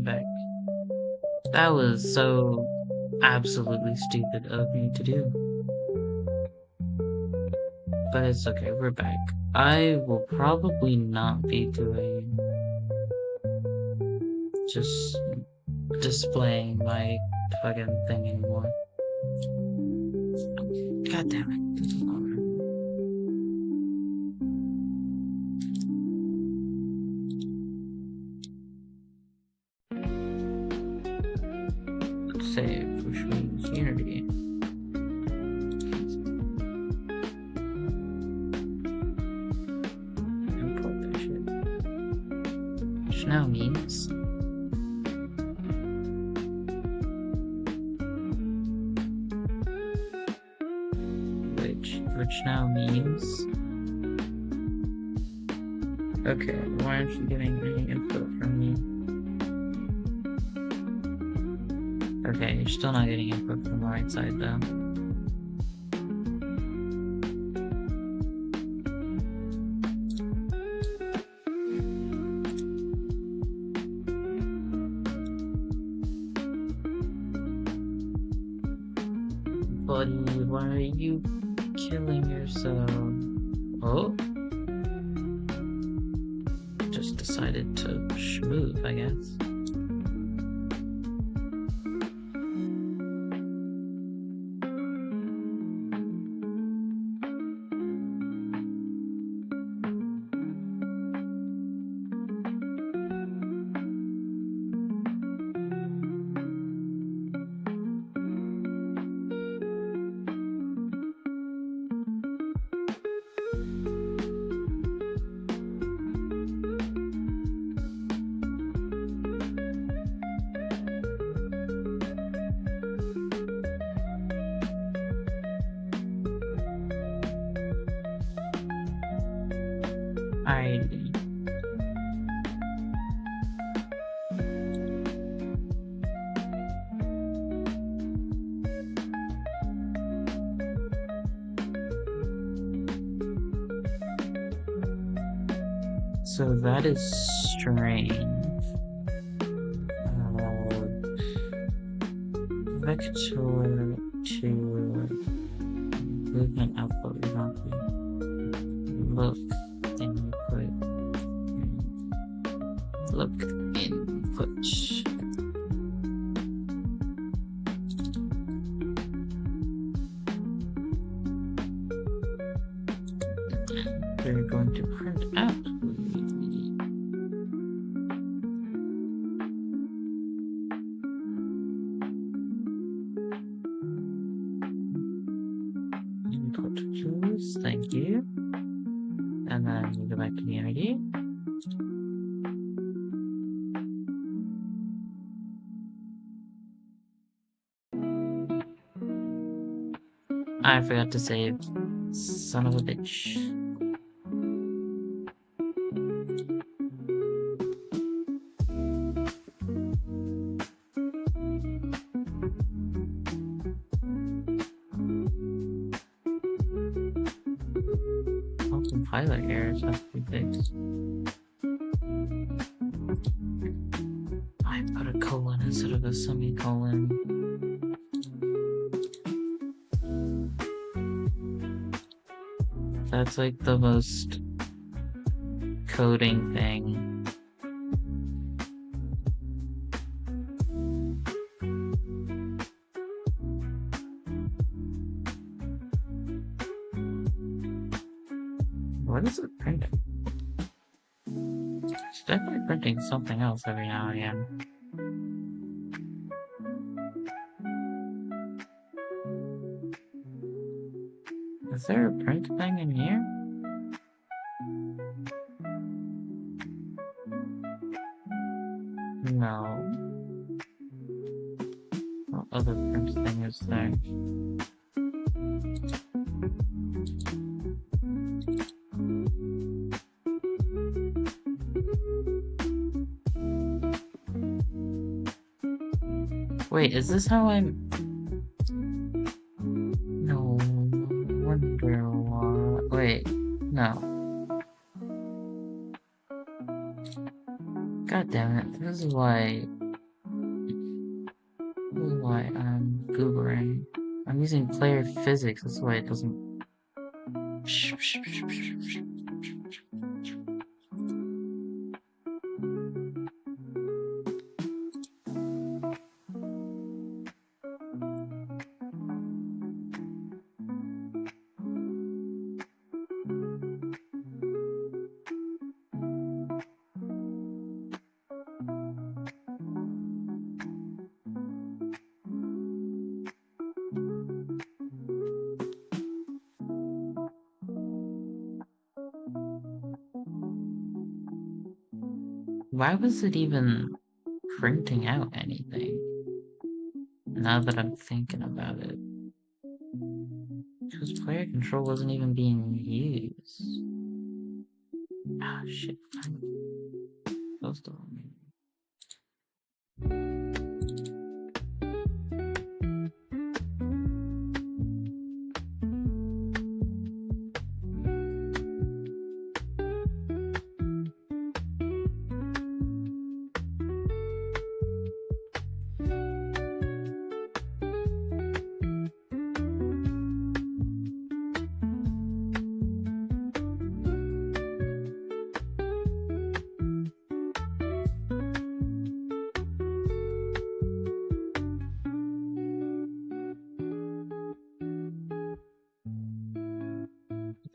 back. That was so absolutely stupid of me to do. But it's okay, we're back. I will probably not be doing just displaying my fucking thing anymore. God damn it. This is not right. Save, which means Unity. Import that shit. Which now means which now means okay, why aren't you getting any input from me? Okay, you're still not getting input from the right side though. Buddy, why are you killing yourself? Oh? Just decided to schmooze, I guess. Alrighty. So that is strange. Vector to movement output exactly. Look input. Look input. We're going to print out. Input choose, thank you. And then we go back to Unity. I forgot to save. Son of a bitch. Compiler errors have to be fixed. I put a colon instead of a semicolon. That's like the most coding thing. What is it printing? It's definitely printing something else every now and again. Is there a print thing in here? No. What other print thing is there? Wait, is this how I'm... No, wonder why... Wait, no. God damn it, this is why probably why I'm goobering. I'm using player physics, that's why it doesn't... Why was it even printing out anything? Now that I'm thinking about it. Because player control wasn't even being used. Ah, shit. That was the wrong name.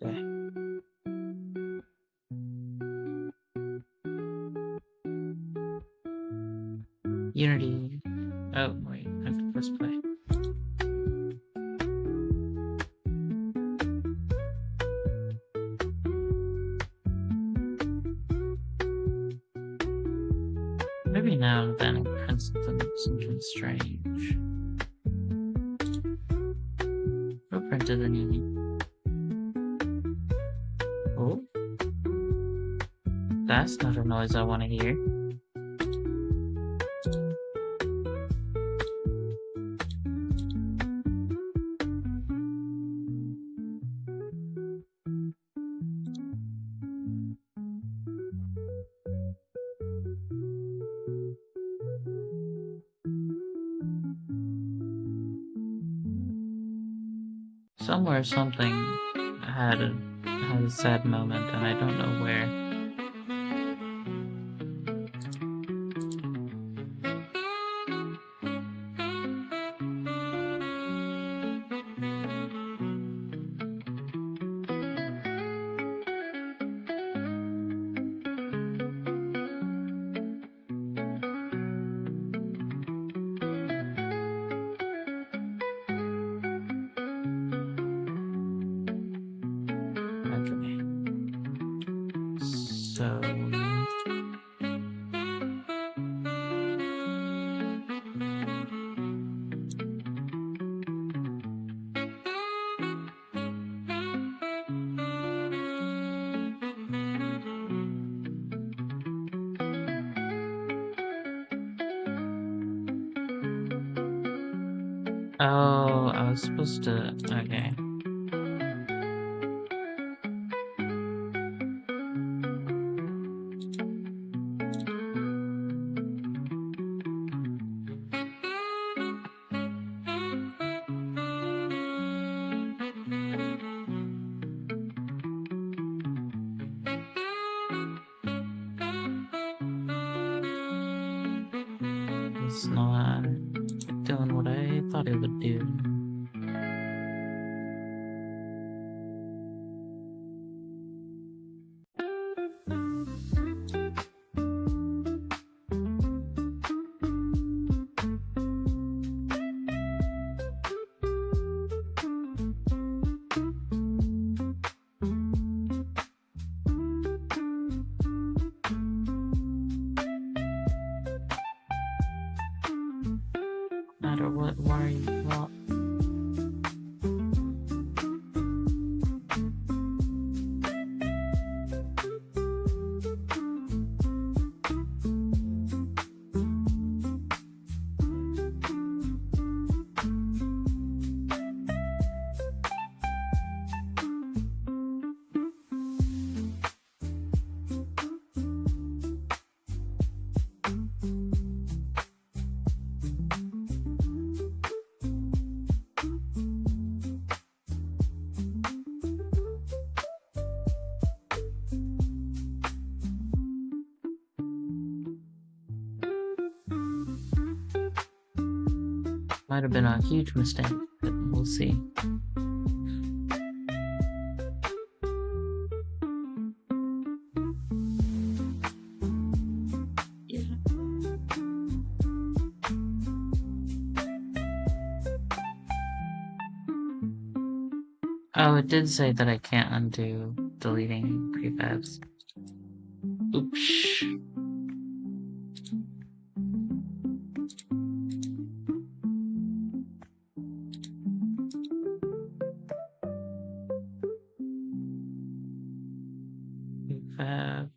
Okay. Unity. Oh, wait. I have to press play. Maybe now and then it prints something strange. Who printed anything? Oh? That's not a noise I want to hear. Somewhere something had a sad moment and I don't know where. Okay. So... Oh, I was supposed to... Okay. It's not doing what I thought it would do. No matter what, why are you... Well, Might have been a huge mistake, but we'll see. Oh, it did say that I can't undo deleting prefabs. Oops. Prefab.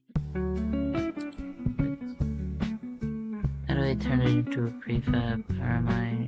How do I turn it into a prefab? Or am I...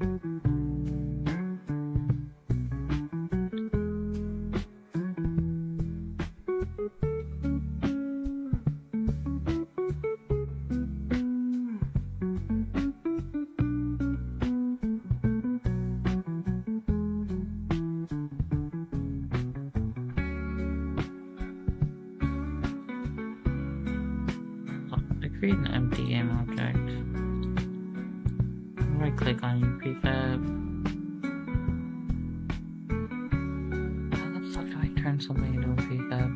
create an empty game object. Right click on your prefab. How the fuck do I turn something into a prefab?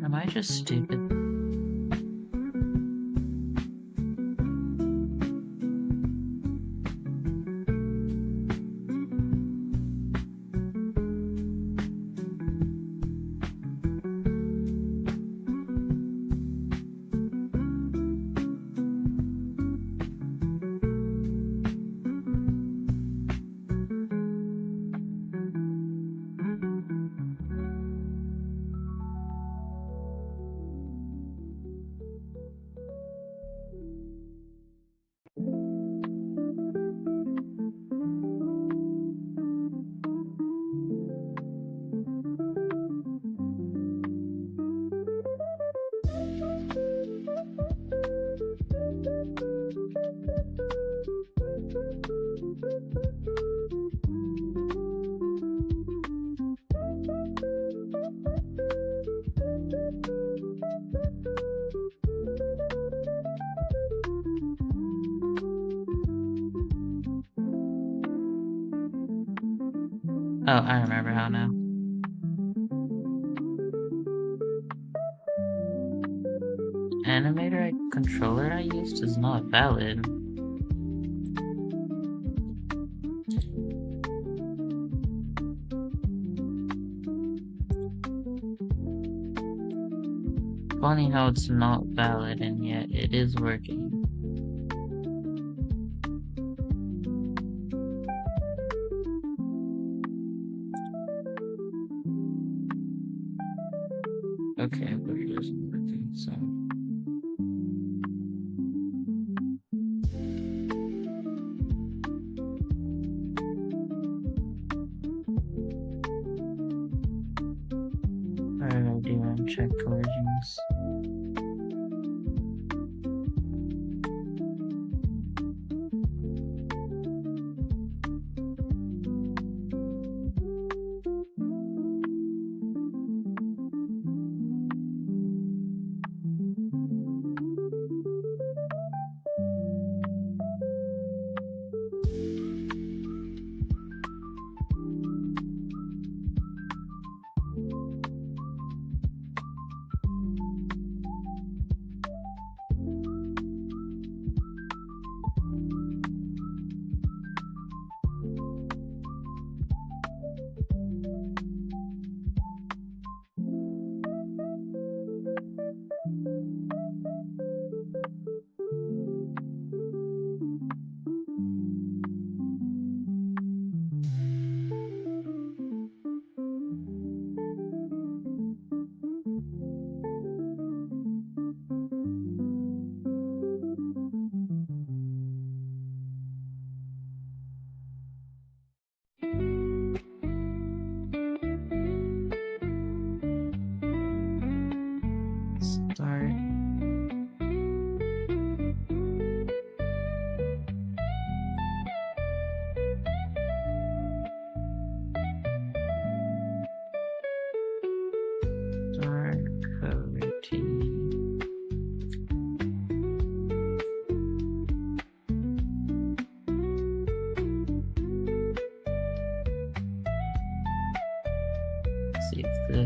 Am I just stupid? Oh, I remember how now. Animator controller I used is not valid. Funny how it's not valid and yet it is working. Okay, but it isn't working, so... What did I do? Uncheck collisions.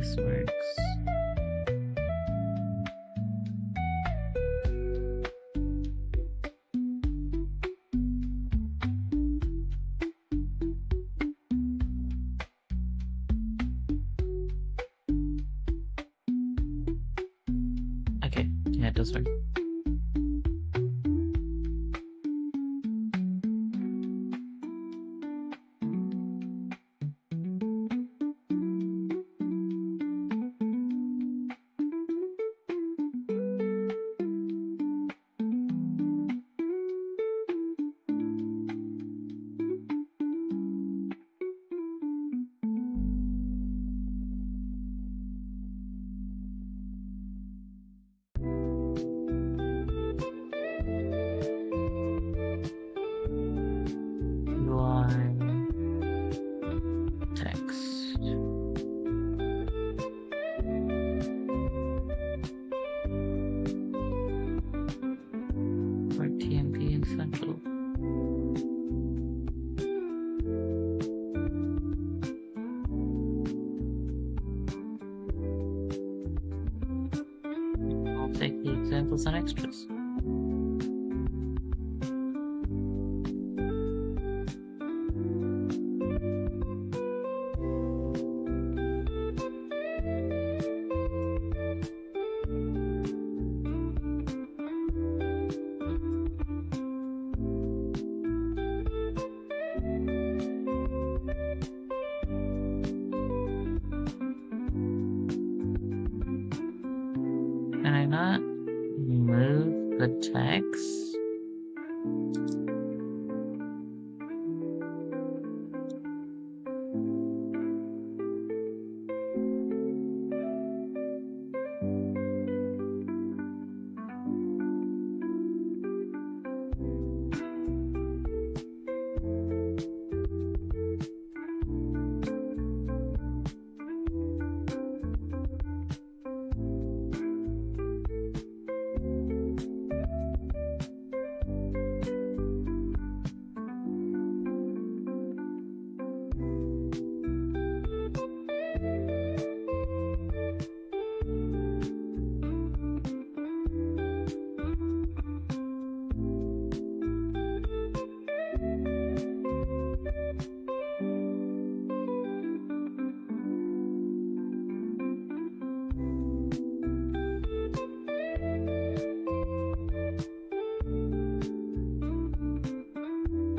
this works. Okay, yeah, it does work. Take the examples and extras. Can I not move the text?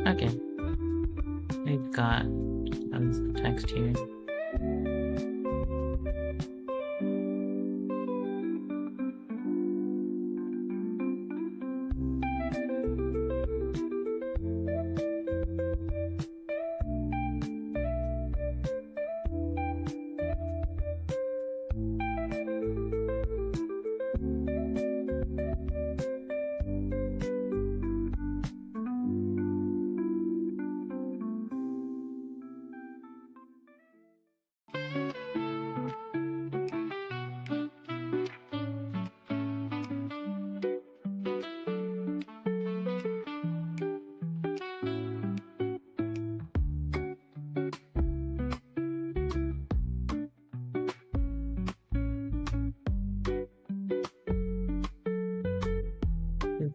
Okay. We've got the text here.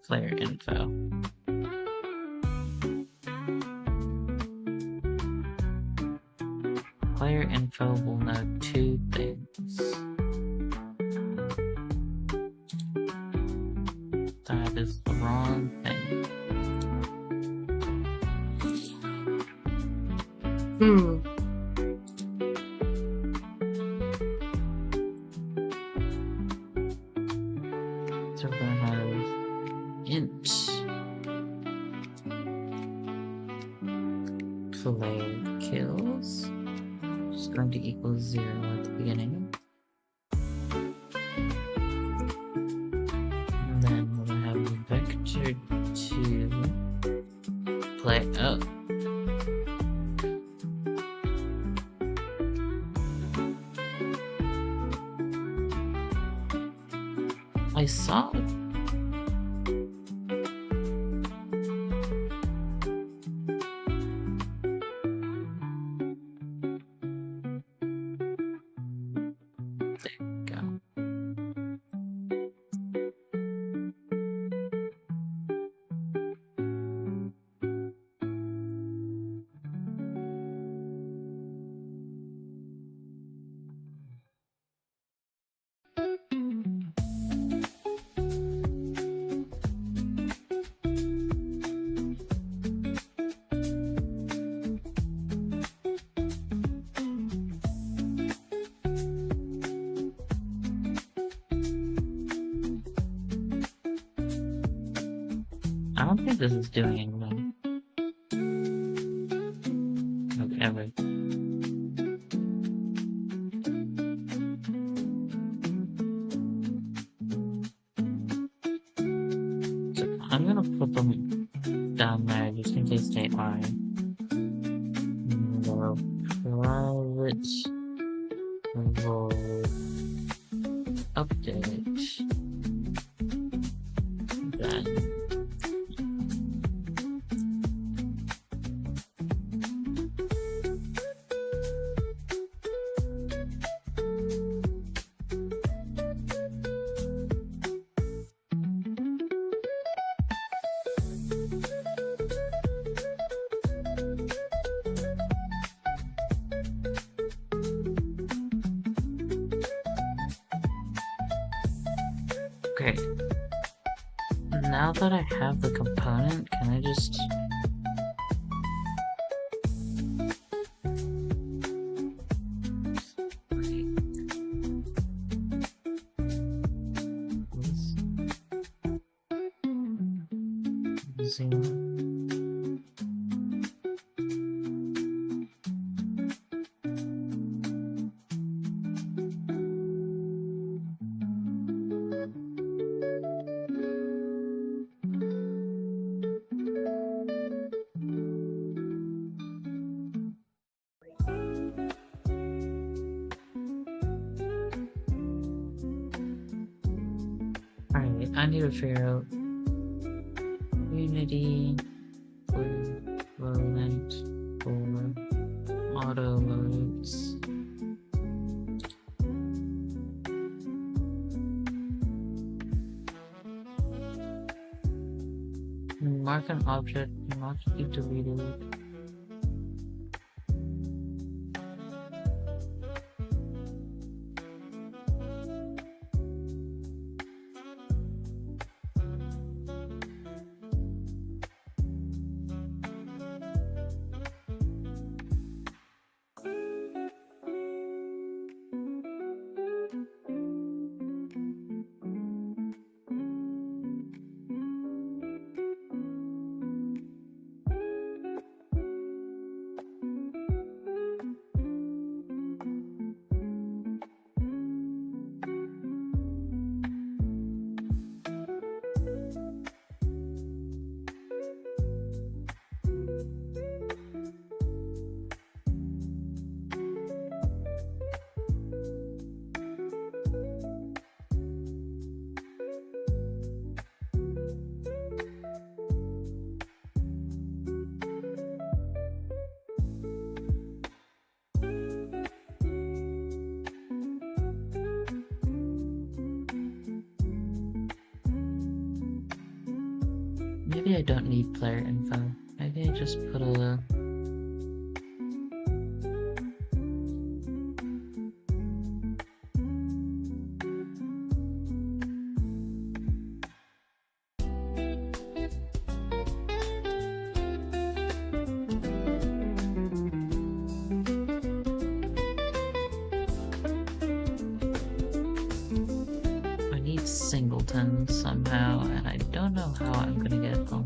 Player info. Player info will know two things. That is the wrong thing. So we're gonna have int player kills, which is going to equal 0 at the beginning. And then we're gonna have vector 2 play. Oh. I saw it. I don't think this is doing anything. Okay, ever. So I'm gonna put them down there just in case they are. No private void update. Then okay. Now that I have the component, can I just... Zoom. Alright, I need to figure out Unity equivalent for auto loads. Mark an object not to be deleted. Maybe I don't need player info. Maybe I just put a... I need singletons somehow, and I don't know how I'm gonna get them.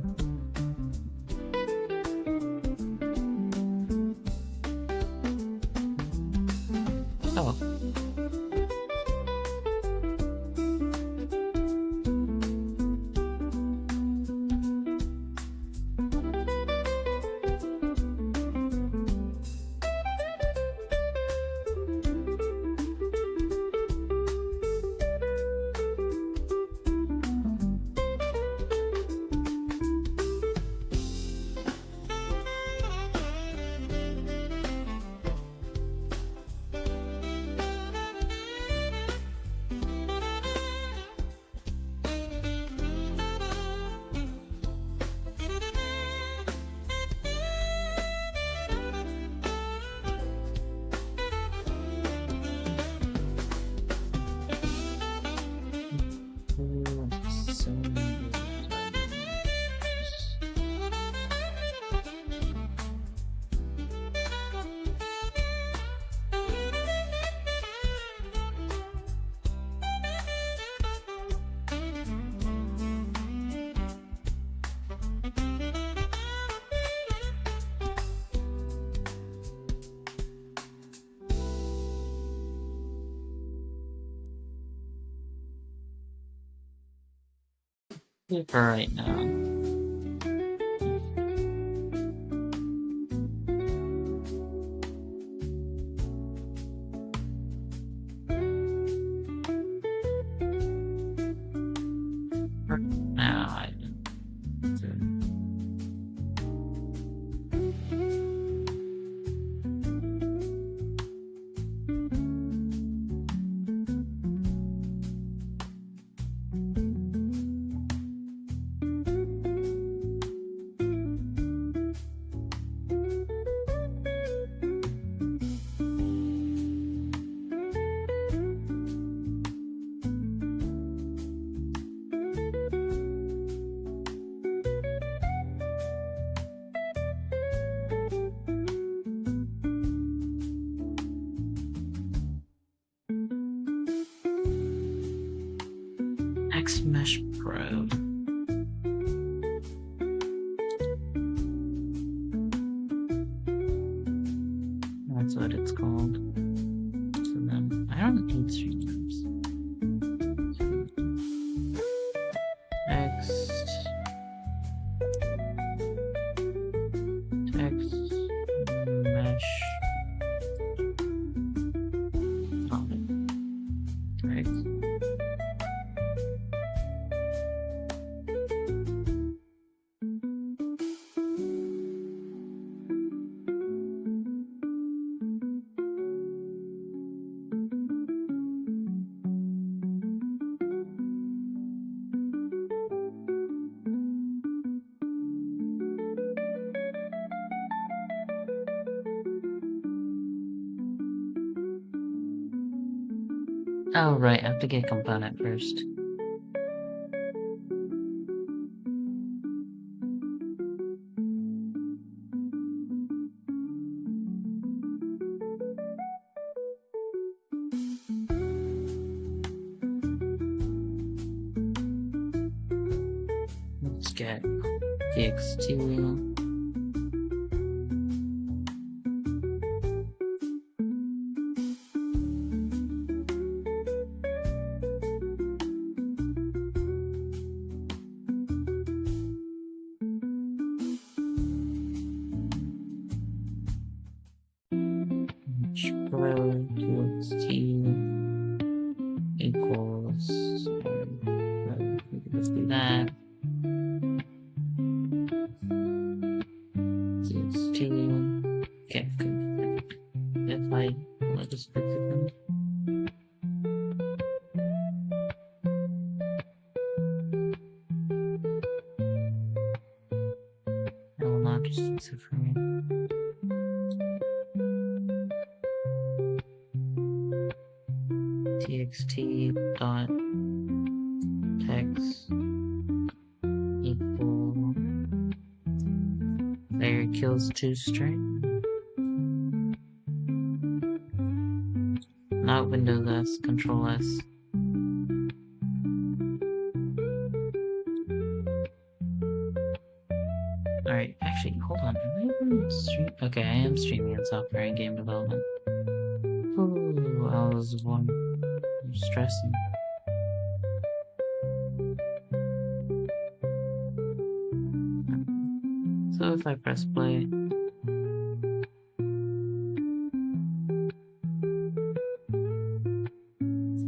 Oh. For right now. For now, I didn't. X-Mesh Pro. That's what it's called. So then, I don't need streams. Text mesh. Oh, right. Oh, right, I have to get a component first. Let's get TXT. TXT equals. Let's do that. TXT. Okay, good. If I let us fix it then. I will not just fix it for me. TXT dot text equal player kills 2 string. Not Windows S, Control S. Alright, actually, hold on. Am I even okay, I am streaming in software and game development. Ooh, I was stressing. So if I press play,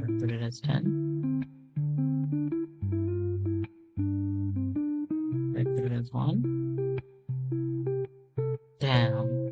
I put it as 10. I put it as 1. Down.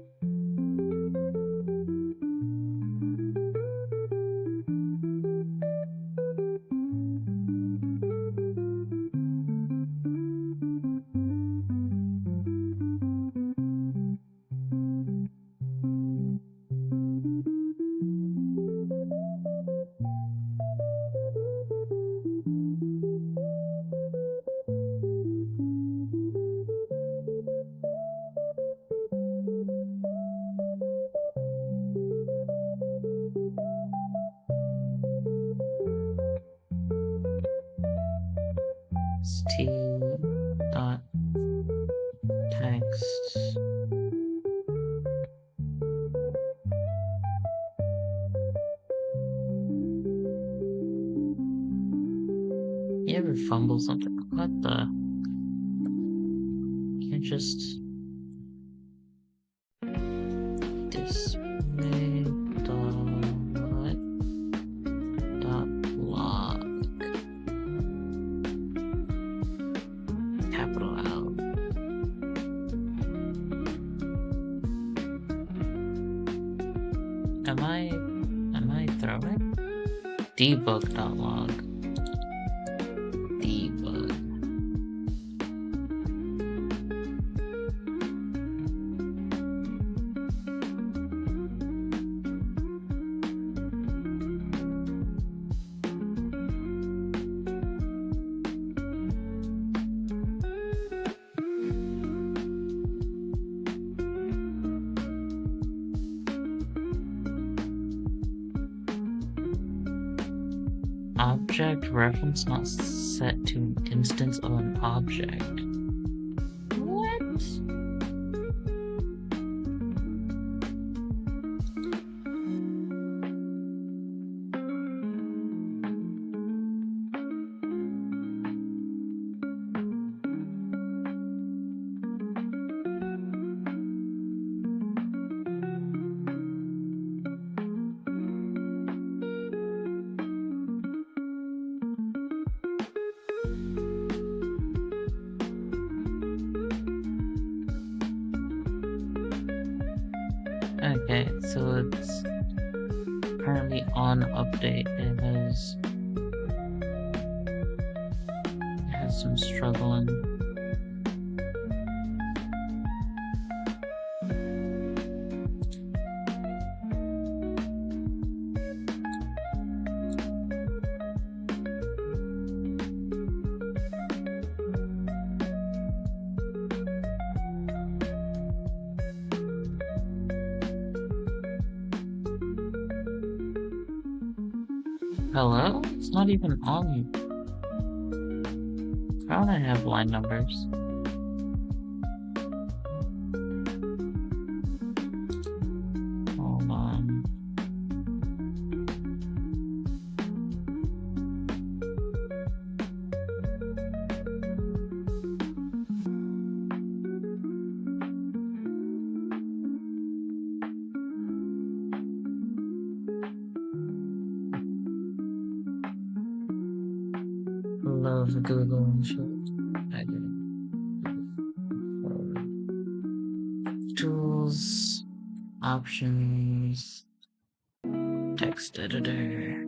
T dot text you ever fumble something? What the? Can't just display dot log. Capital L. Am I throwing? Debug.log. Debug. Object reference not set to an instance of an object. What? Okay, so it's currently on update. It has some struggling. Hello? It's not even on. Why don't I have line numbers? Hold on. Love Google and shit. I get it. Tools, options, text editor.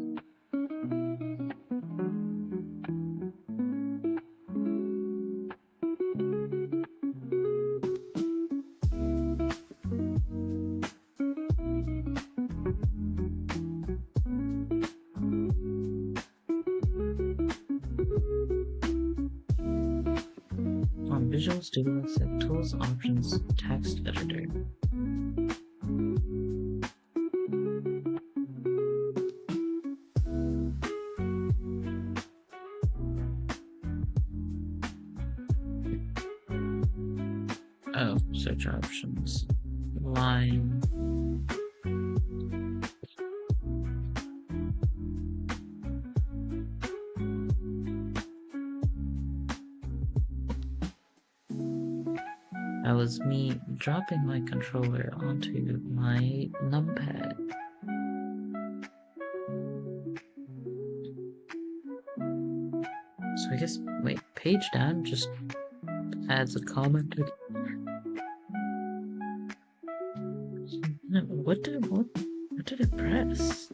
On Visual Studio, set Tools, Options, Text Editor. Oh, search options. Line. That was me dropping my controller onto my numpad. So I guess, wait, page down just adds a comment. No, what did it press?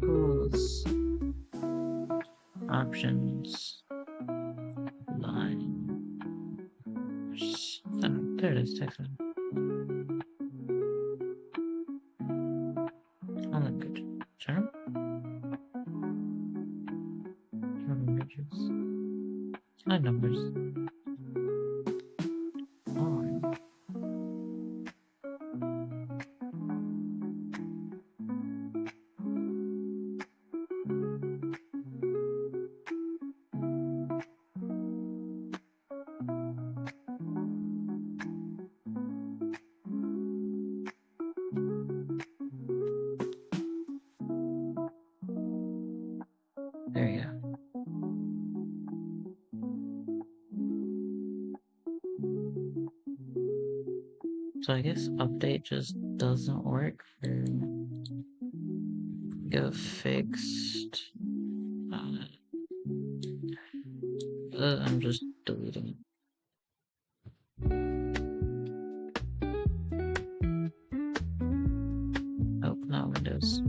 Tools, options, line. Oh, there it is, text. Oh, good. Charm? Images. Line numbers. On. So I guess update just doesn't work for go fixed. I'm just deleting it. Oh, not Windows.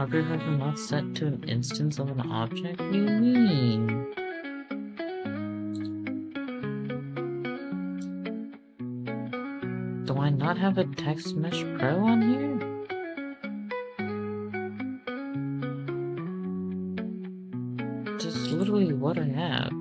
Go to object are not set to an instance of an object? What do you mean? Do I not have a Text Mesh Pro on here? Just literally what I have.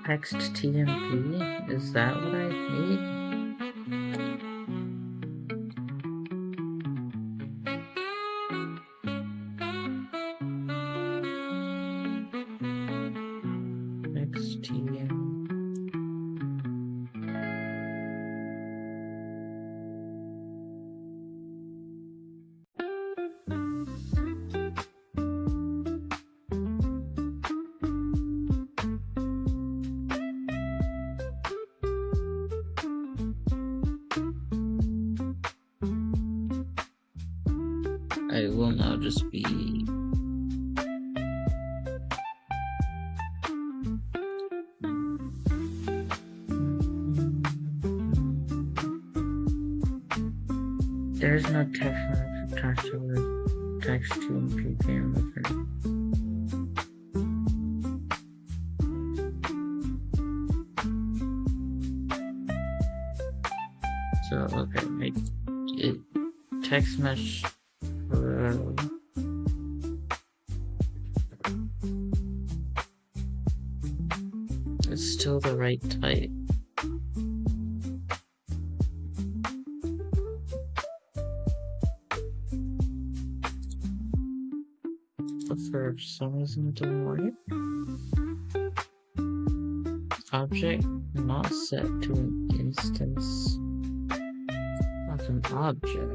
Text TMP? Is that what I need? Text TMP. I will now just be there's no text TMP game with it. So okay, text mesh it's still the right type. But for some reason it doesn't work. Object not set to an instance of an object.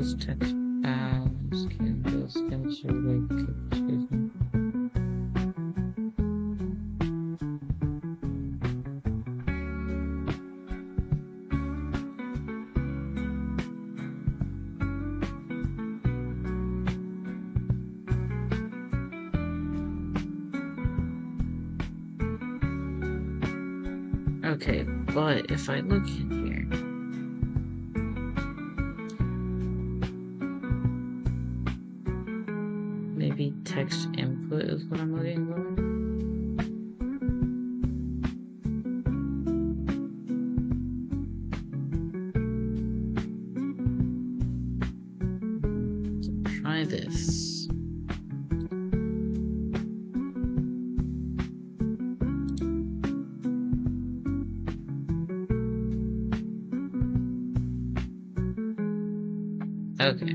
size, text bounds, canvas, survey, excuse me. Okay, but if I look in here, maybe text input is what I'm looking for. So try this. Okay.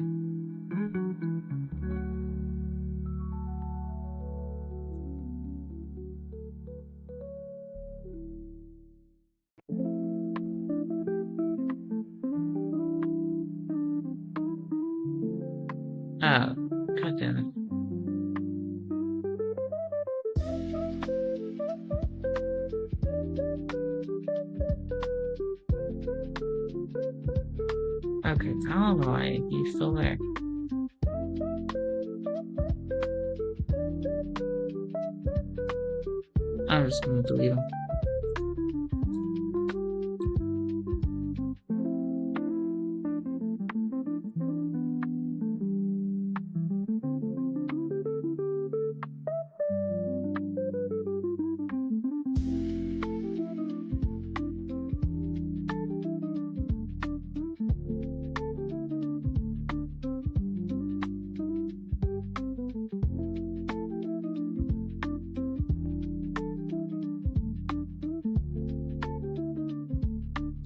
Oh, god damn it. Okay, I don't know why he's still there. I'm just gonna delete him.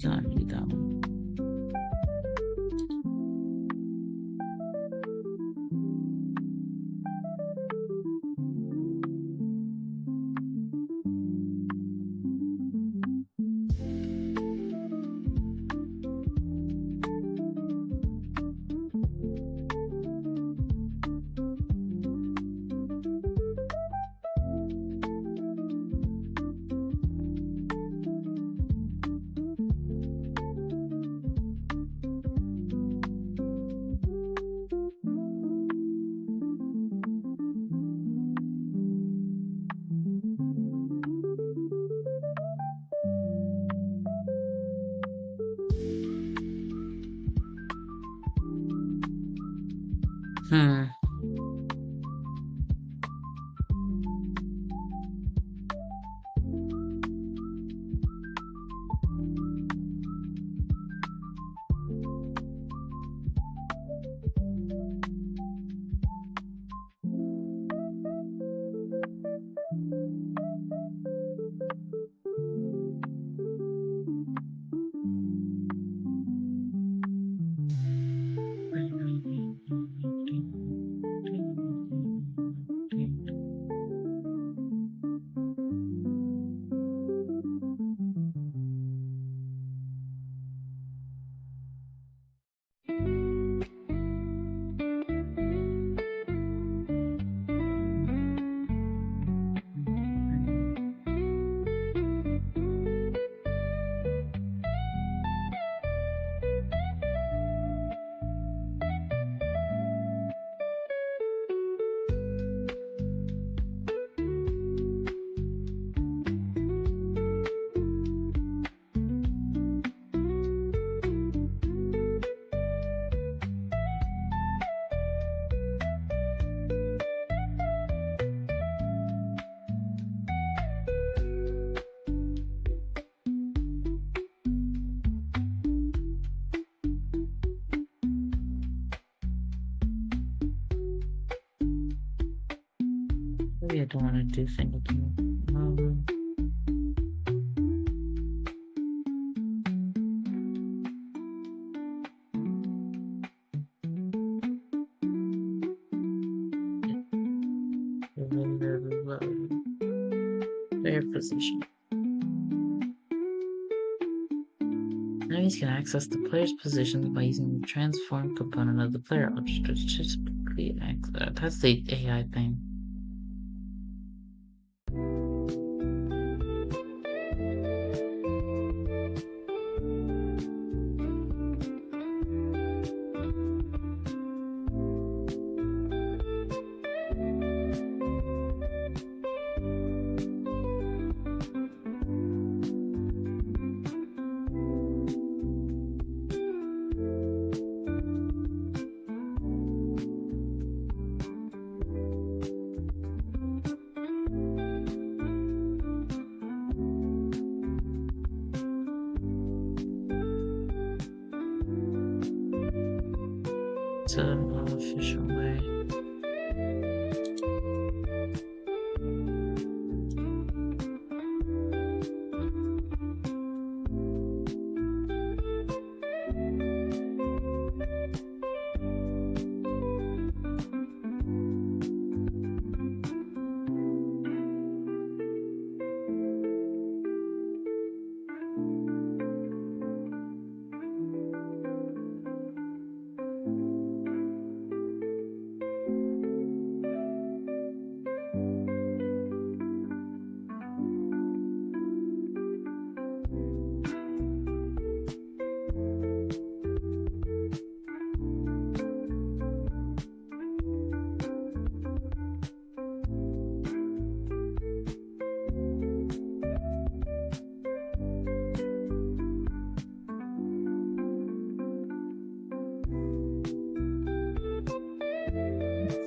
Gonna need that one. Hmm. Maybe I don't want to do single team. Their position. Enemies can access the player's position by using the transform component of the player object. That's the AI thing. It's an unofficial way.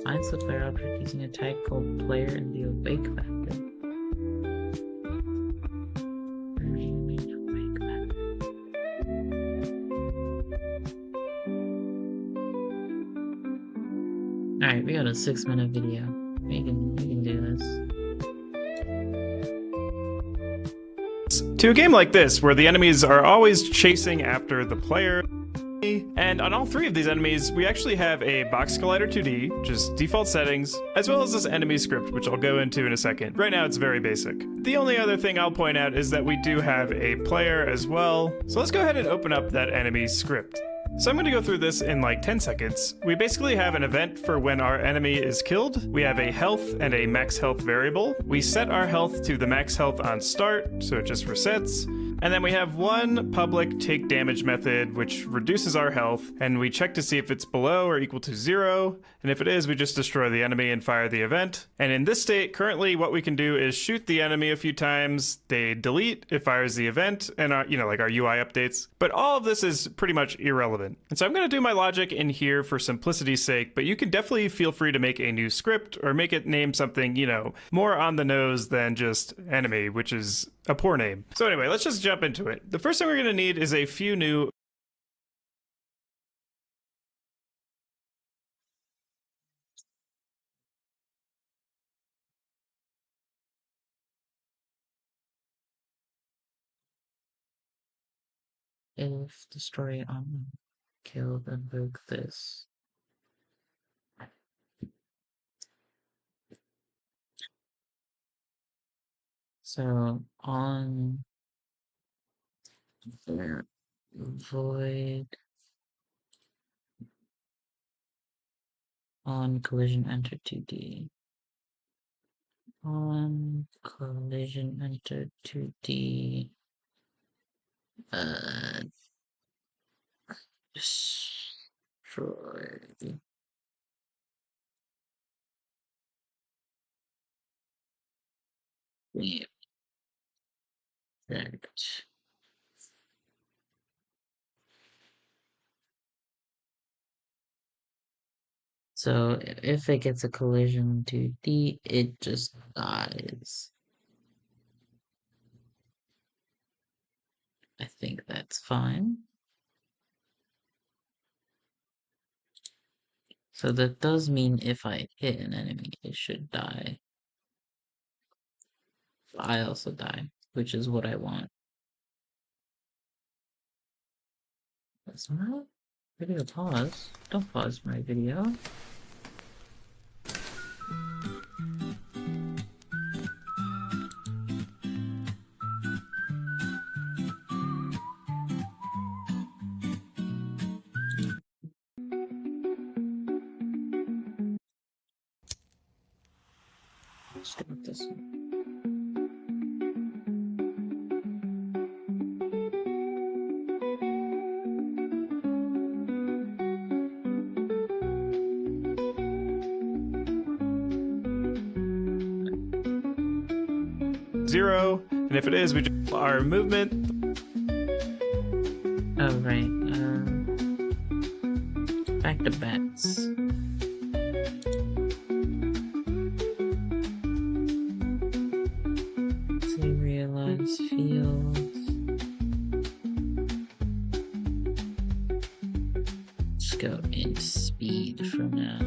Finds the player object using a tag called player in the awake method. Alright, we got a 6-minute video. We can do this. To a game like this, where the enemies are always chasing after the player, and on all 3 of these enemies, we actually have a box collider 2D, just default settings, as well as this enemy script, which I'll go into in a second. Right now, it's very basic. The only other thing I'll point out is that we do have a player as well. So let's go ahead and open up that enemy script. So I'm going to go through this in like 10 seconds. We basically have an event for when our enemy is killed. We have a health and a max health variable. We set our health to the max health on start, so it just resets. And then we have one public take damage method, which reduces our health, and we check to see if it's below or equal to 0. And if it is, we just destroy the enemy and fire the event. And in this state, currently what we can do is shoot the enemy a few times, they delete, it fires the event, and our, like our UI updates. But all of this is pretty much irrelevant. And so I'm going to do my logic in here for simplicity's sake, but you can definitely feel free to make a new script or make it name something, more on the nose than just enemy, which is a poor name. So anyway, let's just jump into it. The first thing we're going to need is a few new If the story on kill, then invoke this. So on void on collision enter 2D. On collision enter 2D. Destroy. Yeah. Correct. So if it gets a collision 2D, it just dies. I think that's fine. So that does mean if I hit an enemy, it should die. I also die, which is what I want. That's not video pause. Don't pause my video. Let's go with this one. Zero, and if it is, we just our movement. Oh, right. Back to bats. To realize fields. Let's go in speed for now.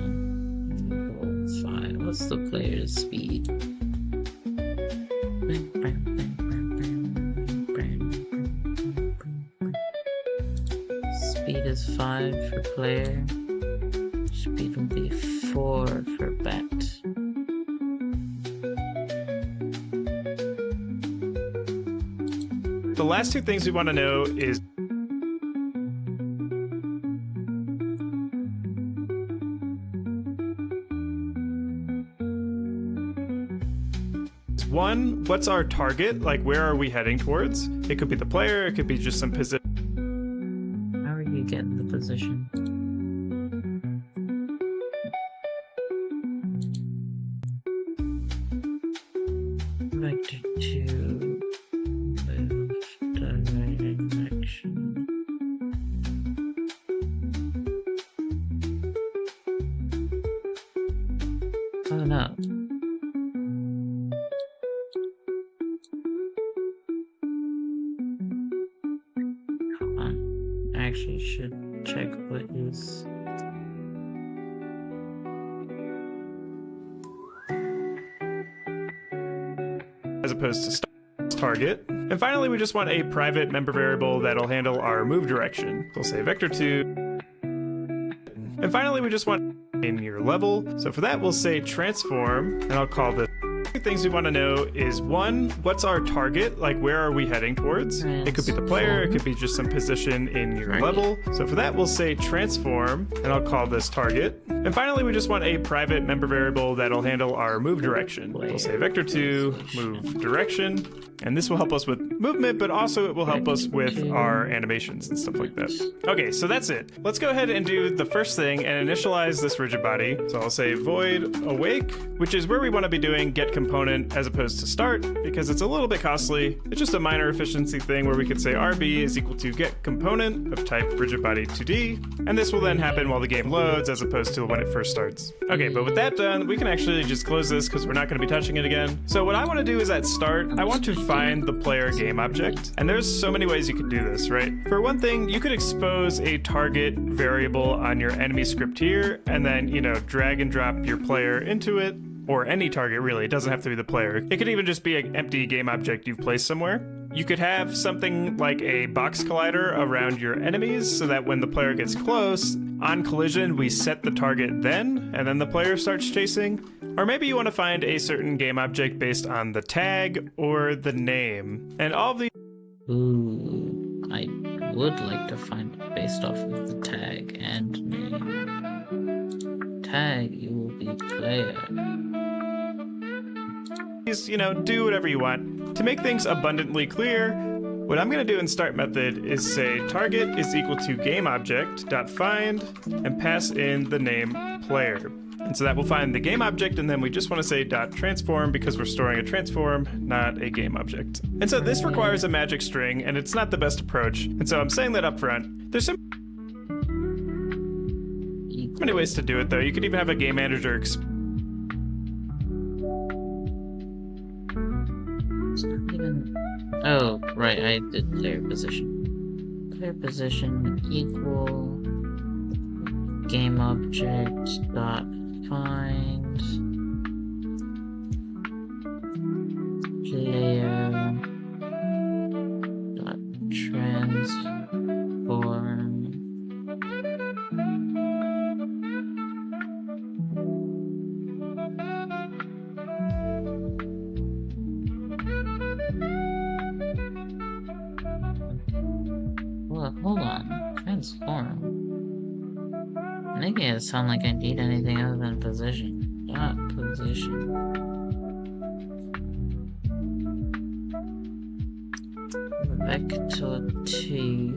Level 5. What's the player's speed? Speed is 5 for player. Speed will be 4 for bat. The last two things we want to know is one, what's our target? Like, where are we heading towards? It could be the player, it could be just some position. How are you getting the position? Vector 2, move direction. Oh no. Hold on. I actually should check what is. As opposed to target. And finally, we just want a private member variable that'll handle our move direction. We'll say vector2. And finally, we just want in your level. So for that, we'll say transform, and I'll call this. Two things we want to know is one, what's our target? Like, where are we heading towards? It could be the player, it could be just some position in your level. So for that, we'll say transform, and I'll call this target. And finally, we just want a private member variable that'll handle our move direction. We'll say vector2 move direction, and this will help us with movement, but also it will help us with our animations and stuff like that. Okay, so that's it. Let's go ahead and do the first thing and initialize this rigid body. So I'll say void awake, which is where we want to be doing get component as opposed to start, because it's a little bit costly. It's just a minor efficiency thing where we could say RB is equal to get component of type rigid body 2D, and this will then happen while the game loads as opposed to when it first starts. Okay, but with that done, we can actually just close this because we're not going to be touching it again. So what I want to do is at start, I want to find the player game object, and there's so many ways you could do this, right? For one thing, you could expose a target variable on your enemy script here, and then, you know, drag and drop your player into it, or any target really, it doesn't have to be the player. It could even just be an empty game object you've placed somewhere. You could have something like a box collider around your enemies so that when the player gets close, on collision, we set the target then, and then the player starts chasing. Or maybe you want to find a certain game object based on the tag or the name. And all of these. Ooh, I would like to find it based off of the tag and name. Tag, you will be player. You know, do whatever you want. To make things abundantly clear, what I'm going to do in start method is say target is equal to gameObject.find and pass in the name player. And so that will find the game object, and then we just want to say .transform because we're storing a transform, not a game object. And so this requires a magic string, and it's not the best approach. And so I'm saying that up front. There's so many ways to do it, though. You could even have a game manager Oh, right, I did player position. Player position equal game object dot find player dot transform hold on. Transform. Making it sound like I need anything other than position. Dot position. Vector T.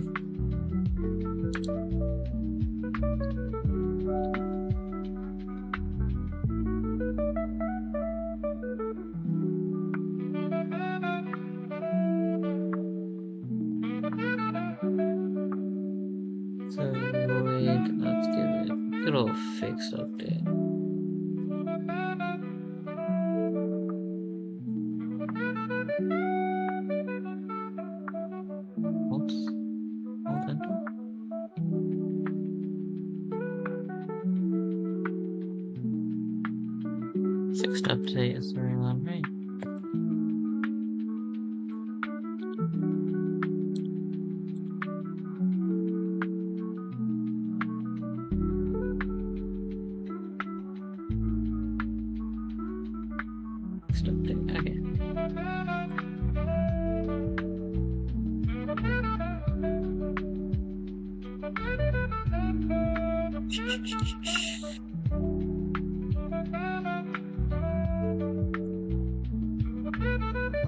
So wait, let's give it a good old fix update. Oops. Hold enter. Fixed update is the real one, right? Fixed update, okay.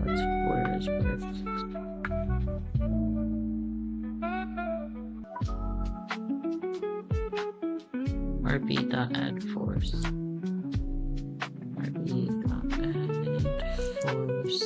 Let's where is perfect. RB.add force. RB.add force.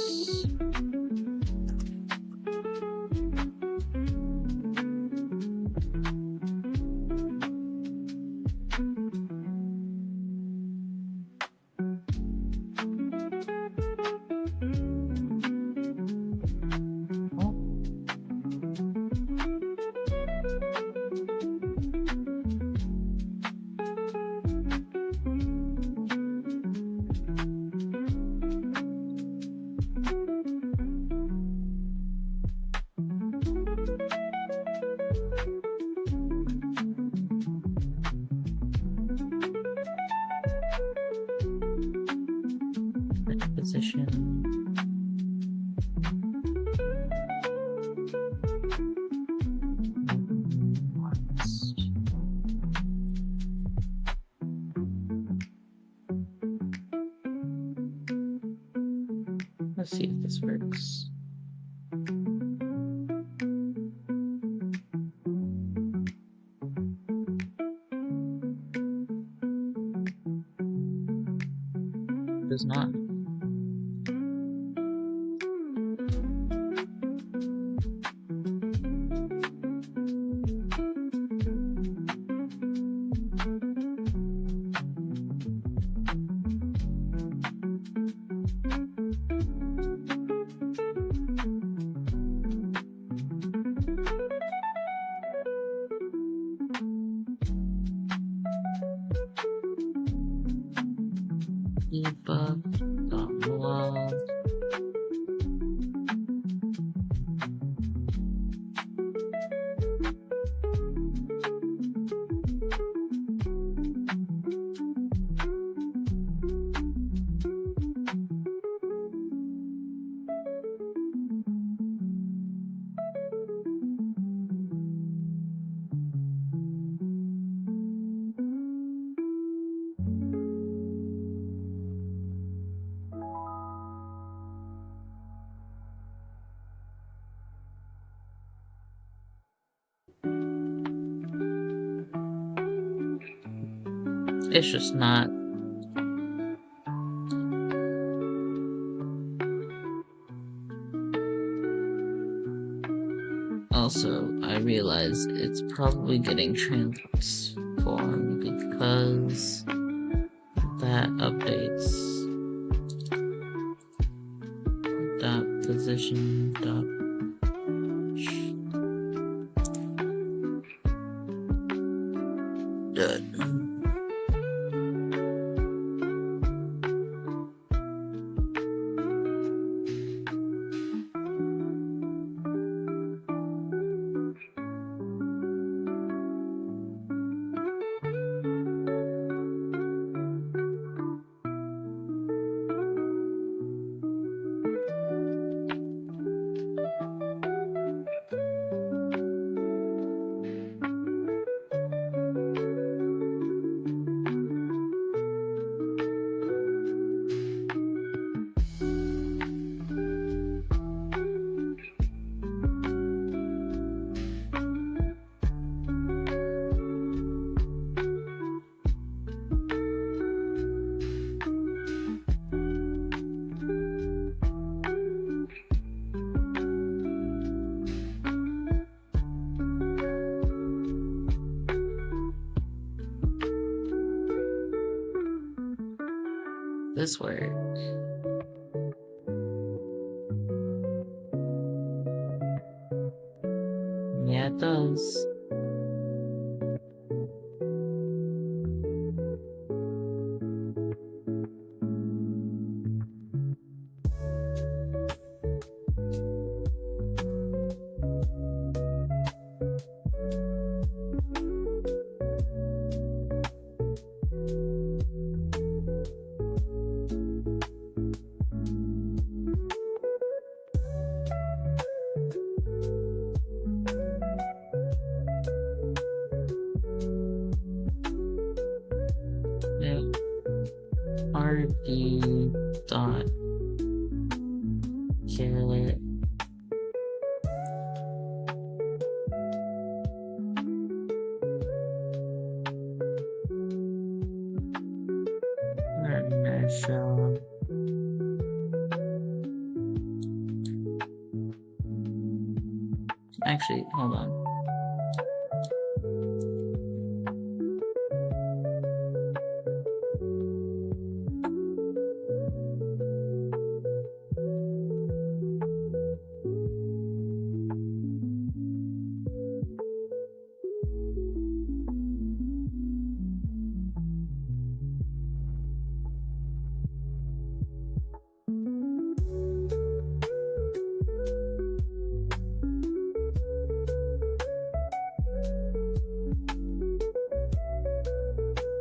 Position. Let's see if this works. Does not. Debug.log. It's just not. Also, I realize it's probably getting transformed because that updates dot position dot this work? Yeah, it does. Yeah. RD dot carrot measure. Actually, hold on.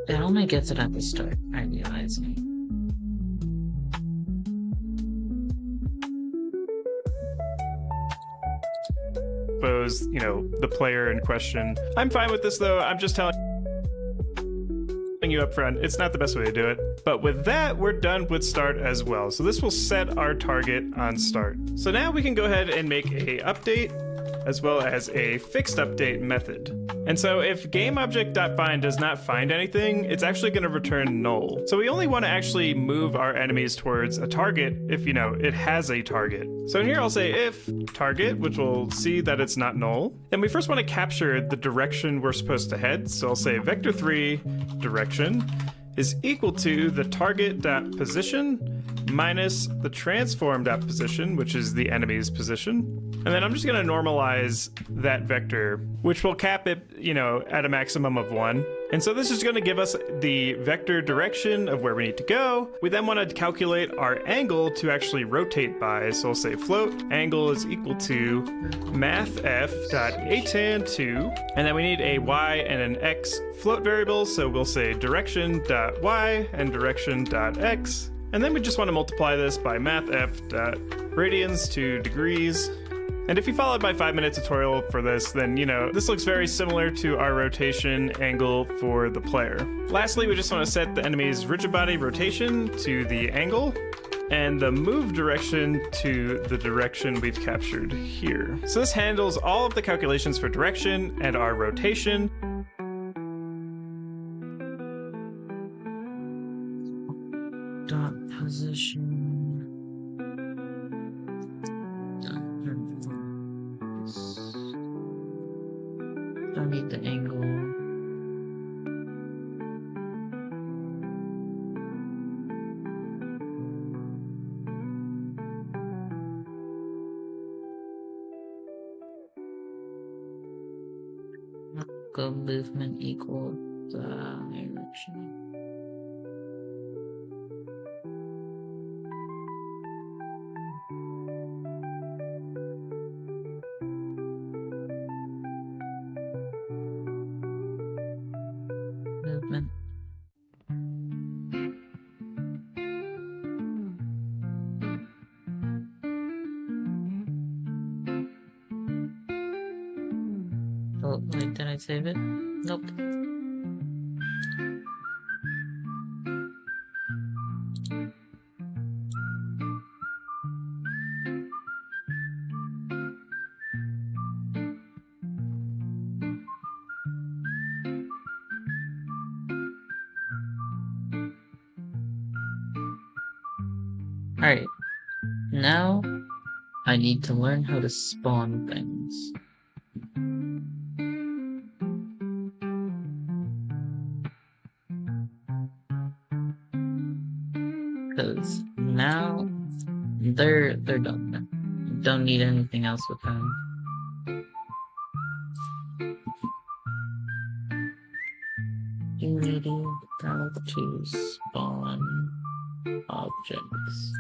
It only gets it at the start, I realize. Suppose, the player in question. I'm fine with this though. I'm just telling you up front, it's not the best way to do it. But with that, we're done with start as well. So this will set our target on start. So now we can go ahead and make a update as well as a fixed update method. And so if GameObject.find does not find anything, it's actually going to return null. So we only want to actually move our enemies towards a target if, it has a target. So here I'll say if target, which will see that it's not null. Then we first want to capture the direction we're supposed to head. So I'll say vector3 direction is equal to the target.position minus the transform.position, which is the enemy's position. And then I'm just going to normalize that vector, which will cap it, at a maximum of 1. And so this is going to give us the vector direction of where we need to go. We then want to calculate our angle to actually rotate by. So I'll say float angle is equal to mathf.atan2. And then we need a y and an x float variable. So we'll say direction.y and direction.x. And then we just want to multiply this by mathf.radians to degrees. And if you followed my 5-minute tutorial for this, then, this looks very similar to our rotation angle for the player. Lastly, we just want to set the enemy's rigid body rotation to the angle and the move direction to the direction we've captured here. So this handles all of the calculations for direction and our rotation. Dot position. Don't need the angle. Go movement equal the direction. Movement. Oh, wait, did I save it? Nope. Alright, now I need to learn how to spawn things. they're done. Don't need anything else with them. Ready how to spawn objects.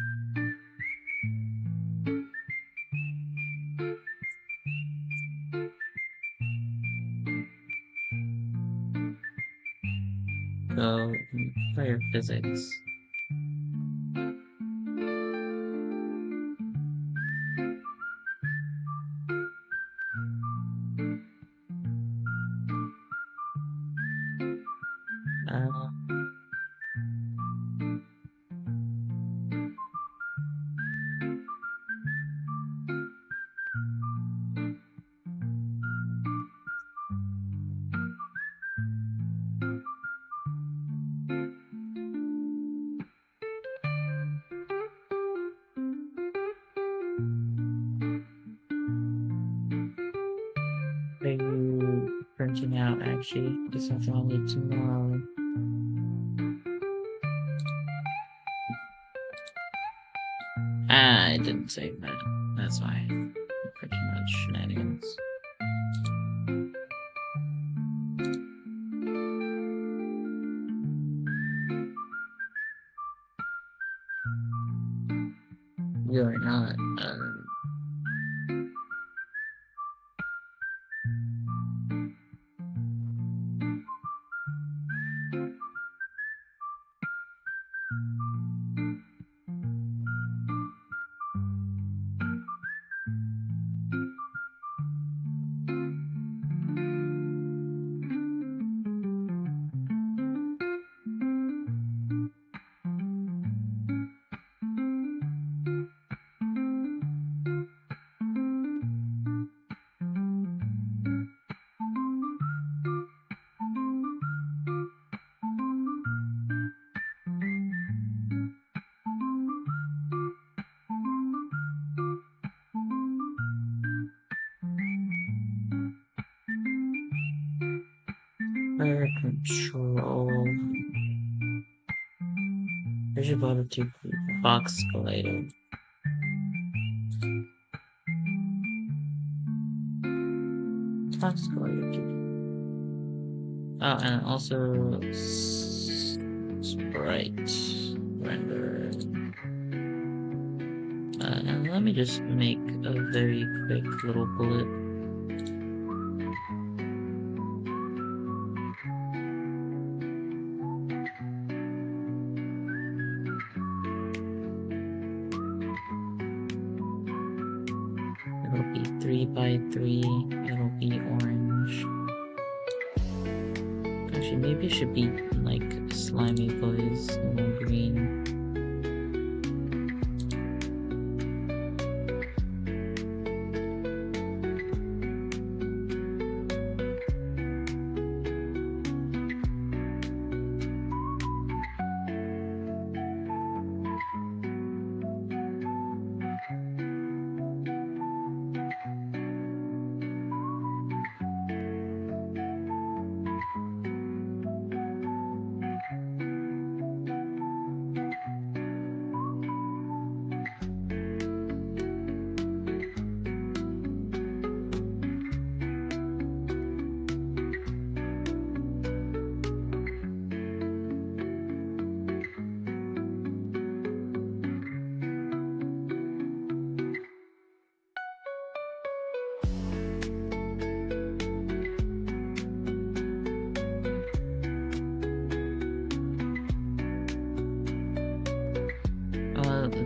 Go player physics. Are you printing out actually? Guess that's only tomorrow. I didn't save that. That's why. Pretty much shenanigans. You're not. Fire control. There's your bottom two box escalator. Box escalator. Oh, and also sprite render. And let me just make a very quick little bullet. It'll be 3x3. It'll be orange. Actually, maybe it should be like slimy boys, a little green.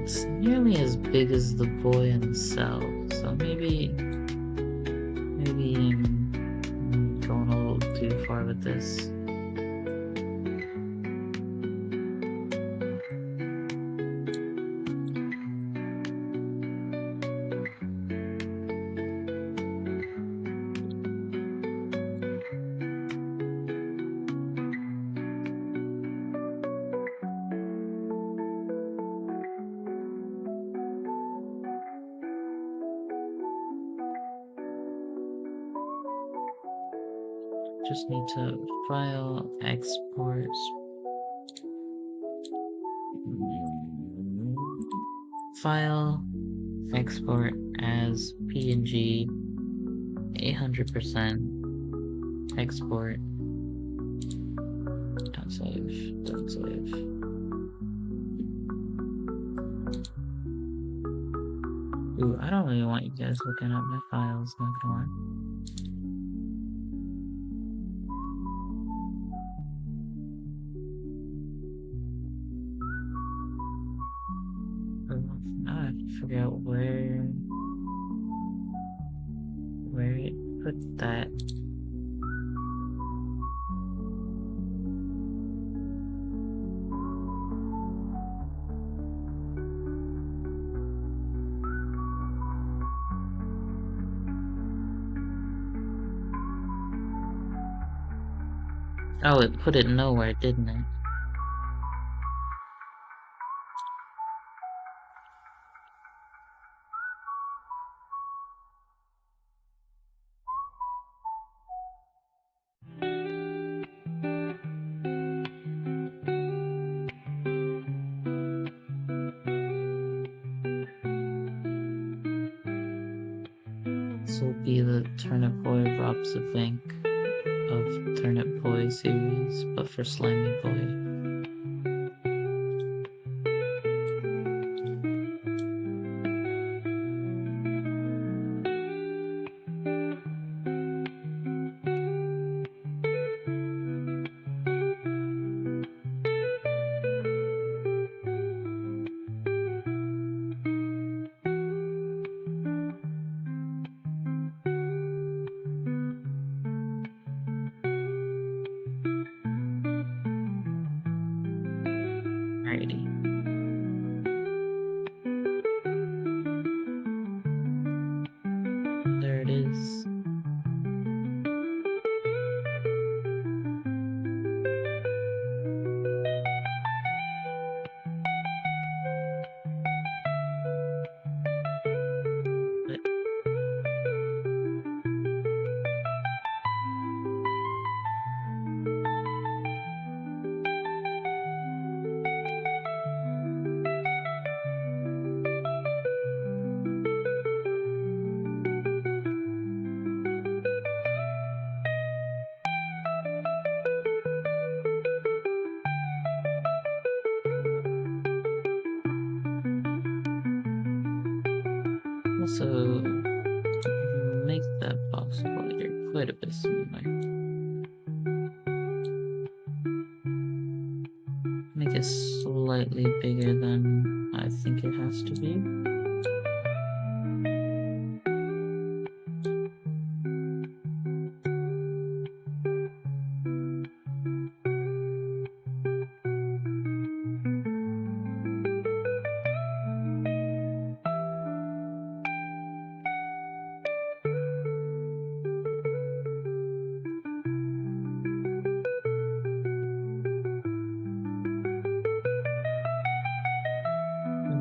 It's nearly as big as the boy himself, so maybe I'm going a little too far with this. Just need to file, export. File, export as PNG, 800%, export, don't save, don't save. Ooh, I don't really want you guys looking at my files, not gonna lie. Now I have to figure out where it put that. Oh, it put it nowhere, didn't it? This will be the Turnip Boy robs a bank of Turnip Boy series, but for Slimy Boy. Alrighty. There it is. But also make that box quite a bit smaller. Make it slightly bigger than I think it has to be.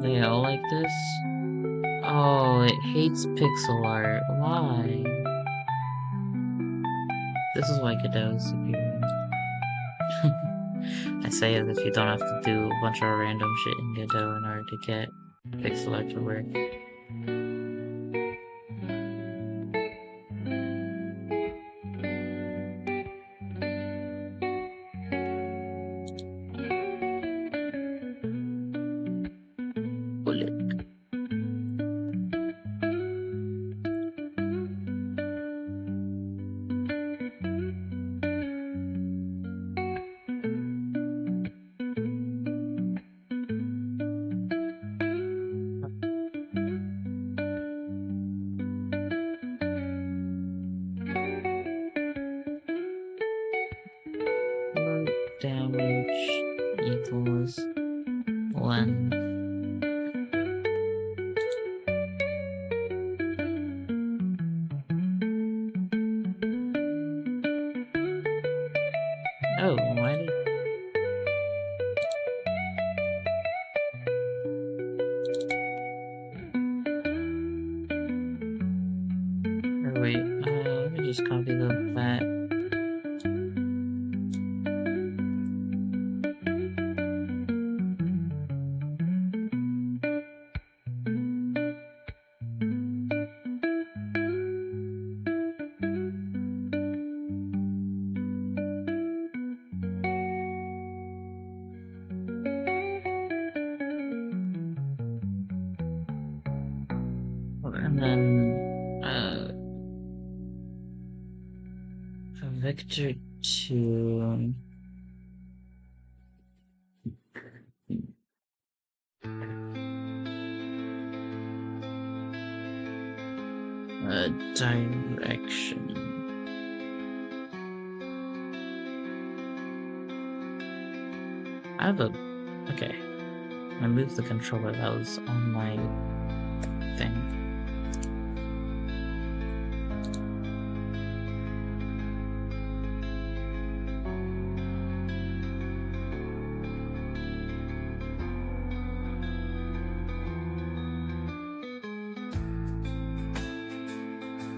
They all like this? Oh, it hates pixel art. Why? This is why Godot's superior. I say it if you don't have to do a bunch of random shit in Godot in order to get pixel art to work. Bullet. Damage equals 1. Oh, why did... Or wait, let me just copy that. Vector 2. Direction. I have a... Okay. I moved the controller that was on my thing.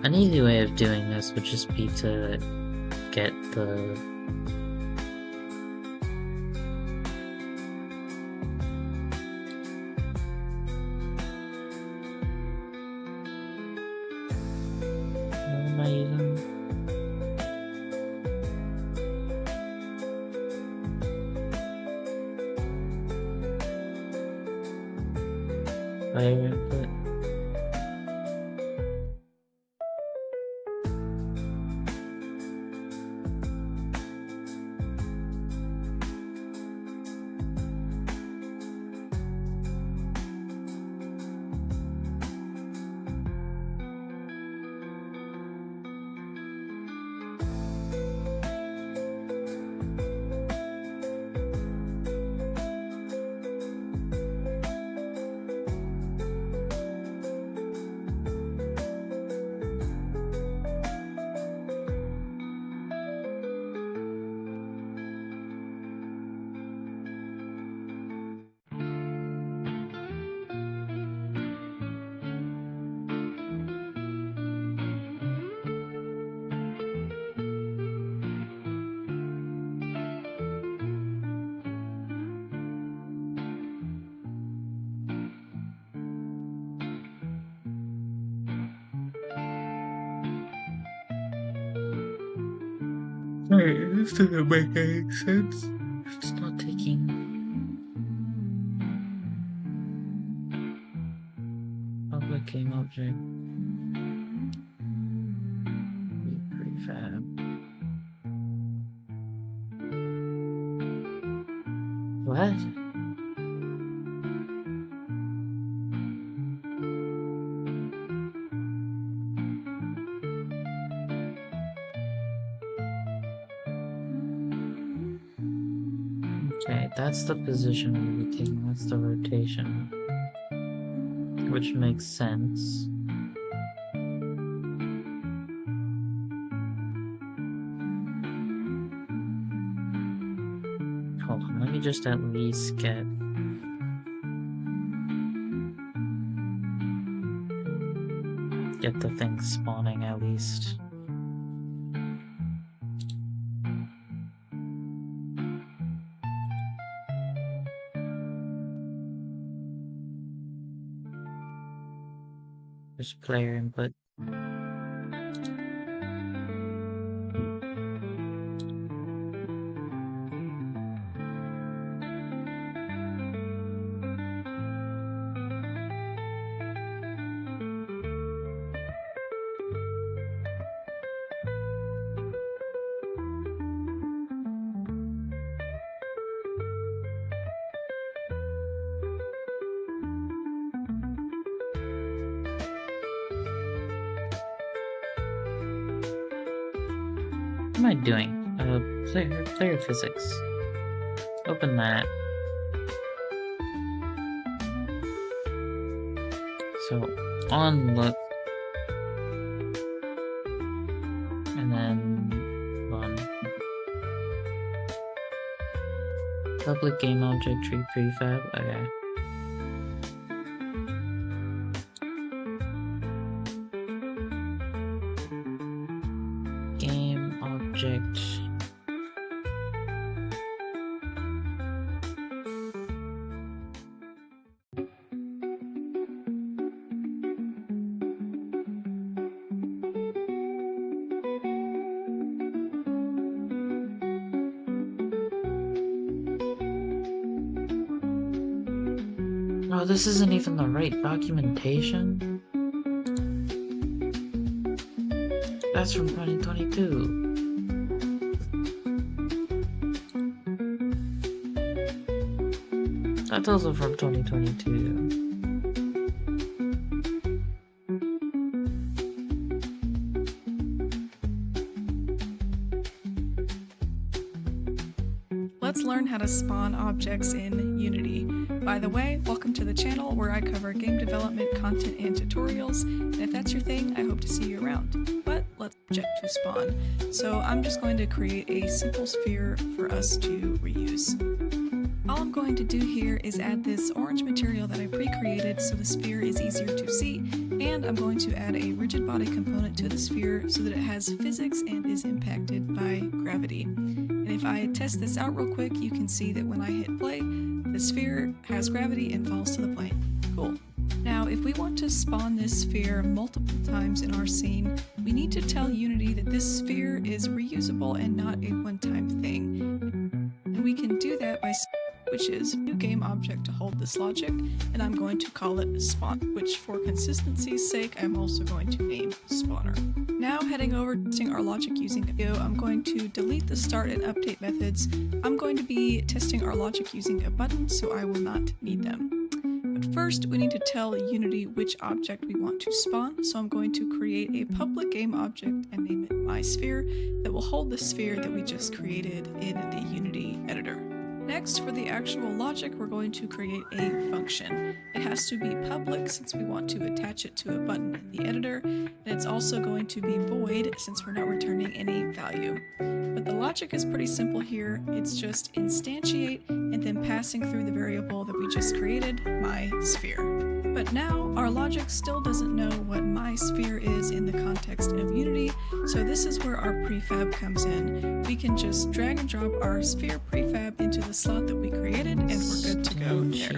An easy way of doing this would just be to get the... What am I using? Fire input. Wait, this doesn't make any sense. It's not taking... Public game object. Prefab. What? Okay, that's the position of everything, that's the rotation. Which makes sense. Hold on, let me just at least get... the thing spawning at least. There's player input. What am I doing? Player physics. Open that. So, on look. And then run. Public game object tree prefab. Okay. Object. Oh, this isn't even the right documentation. That's from 2022. That's also from 2022. Let's learn how to spawn objects in Unity. By the way, welcome to the channel where I cover game development, content, and tutorials, and if that's your thing, I hope to see you around. But let's object to spawn. So I'm just going to create a simple sphere for us to reuse. All I'm going to do here is add this orange material that I pre-created so the sphere is easier to see, and I'm going to add a rigid body component to the sphere so that it has physics and is impacted by gravity. And if I test this out real quick, you can see that when I hit play, the sphere has gravity and falls to the plane. Cool. Now, if we want to spawn this sphere multiple times in our scene, we need to tell Unity that this sphere is reusable and not a one-time thing. And we can do that by which is new game object to hold this logic, and I'm going to call it spawn, which for consistency's sake, I'm also going to name spawner. Now heading over to testing our logic using Go, I'm going to delete the start and update methods. I'm going to be testing our logic using a button, so I will not need them. But first, we need to tell Unity which object we want to spawn, so I'm going to create a public game object and name it mySphere that will hold the sphere that we just created in the Unity editor. Next, for the actual logic, we're going to create a function. It has to be public since we want to attach it to a button in the editor, and it's also going to be void since we're not returning any value. But the logic is pretty simple here. It's just instantiate and then passing through the variable that we just created, mySphere. But now, our logic still doesn't know what mySphere is in the context of Unity, so this is where our prefab comes in. We can just drag and drop our sphere prefab into the slot that we created, and we're good to go there.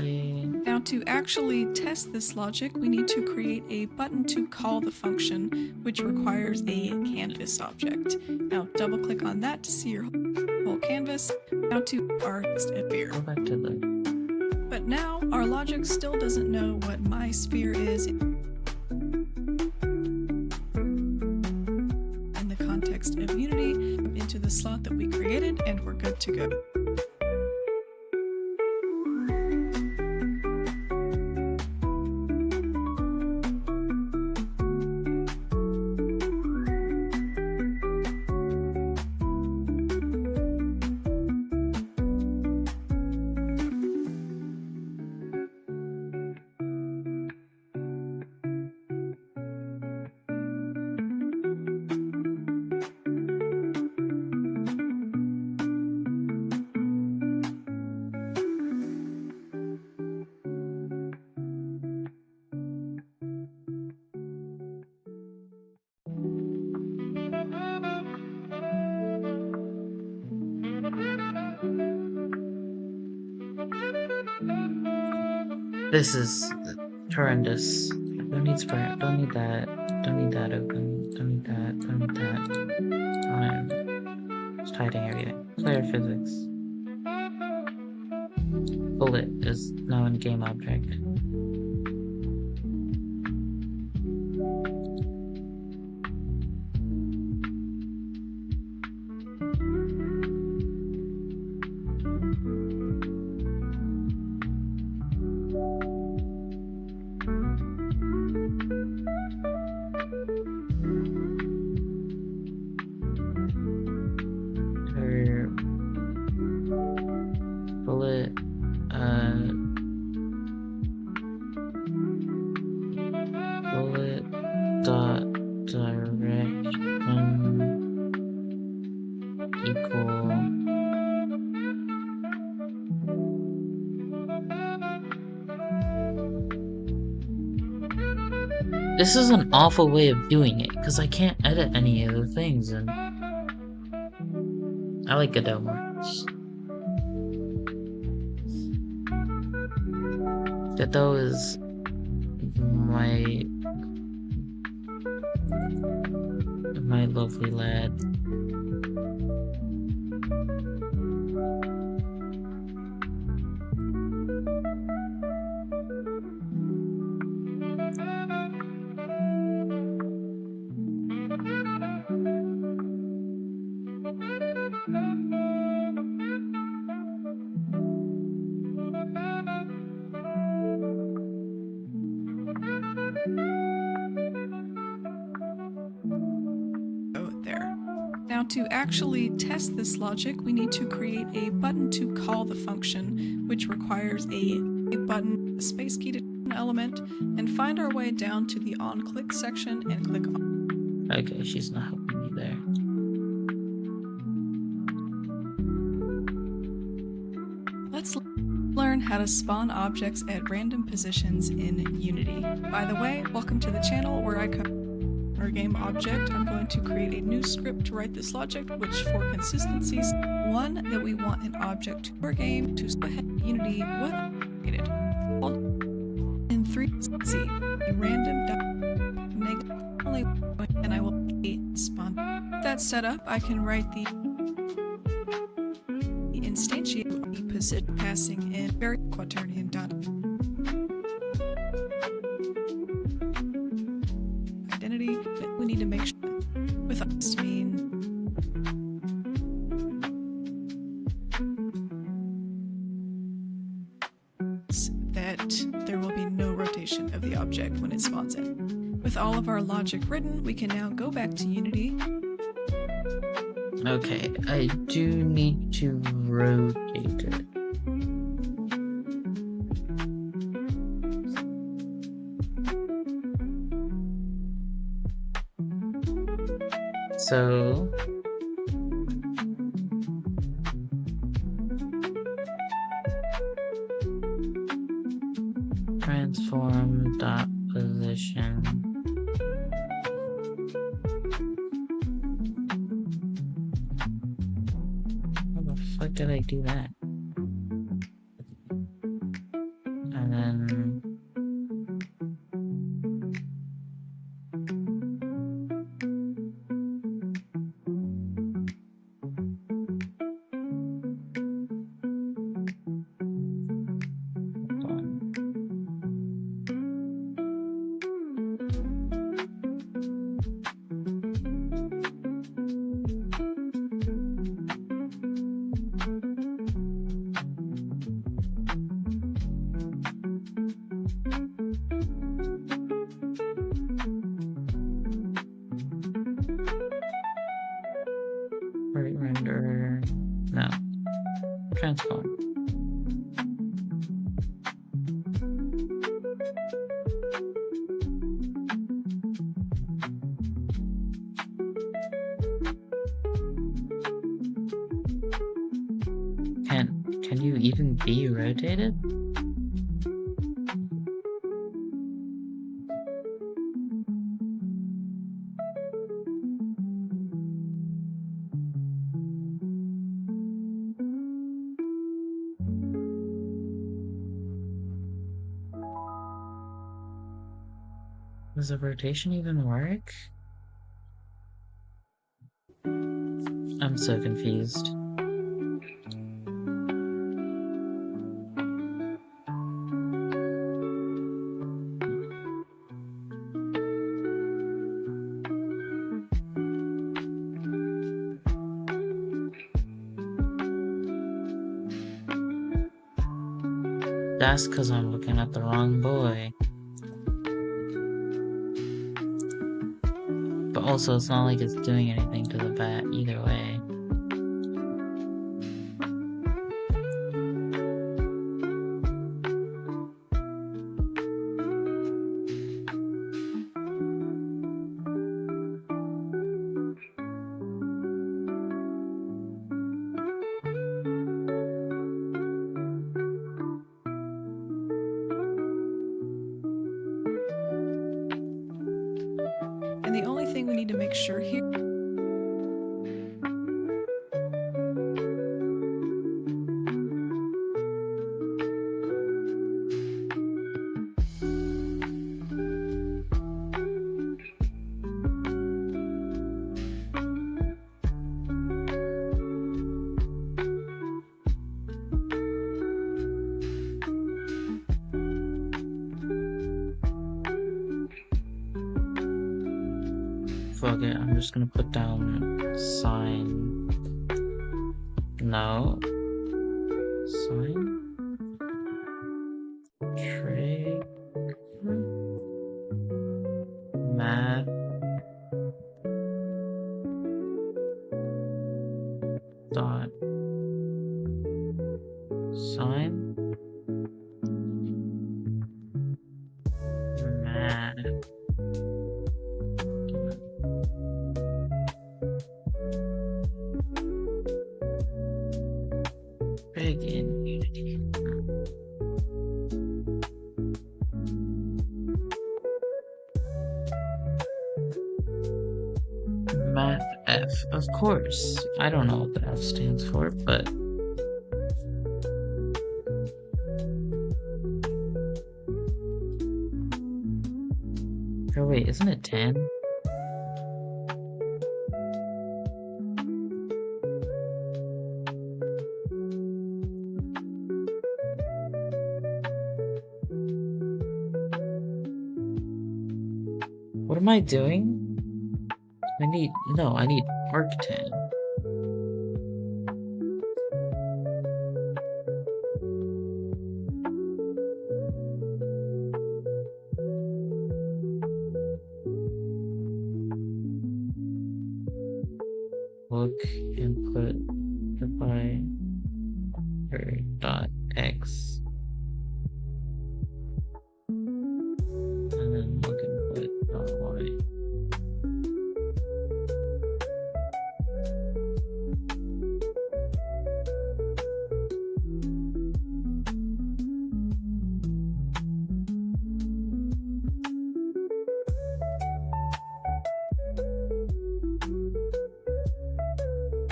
Now, to actually test this logic, we need to create a button to call the function, which requires a canvas object. Now, double click on that to see your whole canvas. Now to our sphere. Go back to the... But now, our logic still doesn't know what mySphere is in the context of Unity into the slot that we created, and we're good to go. This is horrendous. Don't need spray. Don't need that. Don't need that open. Don't need that. Don't need that. I'm just hiding everything. Player physics. Bullet is now in game object. Bullet, bullet dot direction equal This is an awful way of doing it, because I can't edit any of the things, and I like Godot more. Godot is my lovely lad. Now to actually test this logic, we need to create a button to call the function, which requires a button, a space key to an element, and find our way down to the on-click section and click on. Okay, she's not helping me there. Let's learn how to spawn objects at random positions in Unity. By the way, welcome to the channel where I cover our game object. I'm going to create a new script to write this logic, which for consistency's one, that we want an object to our game to ahead Unity what created. In 3C, a random negative only, and I will spawn. With that set up, I can write the instantiate the position passing in very quaternion dot identity. We need to make sure with us mean that there will be no rotation of the object when it spawns in. With all of our logic written, we can now go back to Unity. Okay, I do need to rotate it. So transform dot position. How the fuck did I do that? And then hold on. Right render. No. Transform. Can you even be rotated? Does the rotation even work? I'm so confused. That's because I'm looking at the wrong boy. But also, it's not like it's doing anything to the bat either way. And the only thing we need to make sure here Fuck it, I'm just gonna put down sign. No. Sign? Trigger? Math? dot sign math big in Unity. Math F, of course. I don't know what the F stands for, but oh wait, isn't it 10? What am I doing? I need arctan. Look input divide dot x and then look input dot y.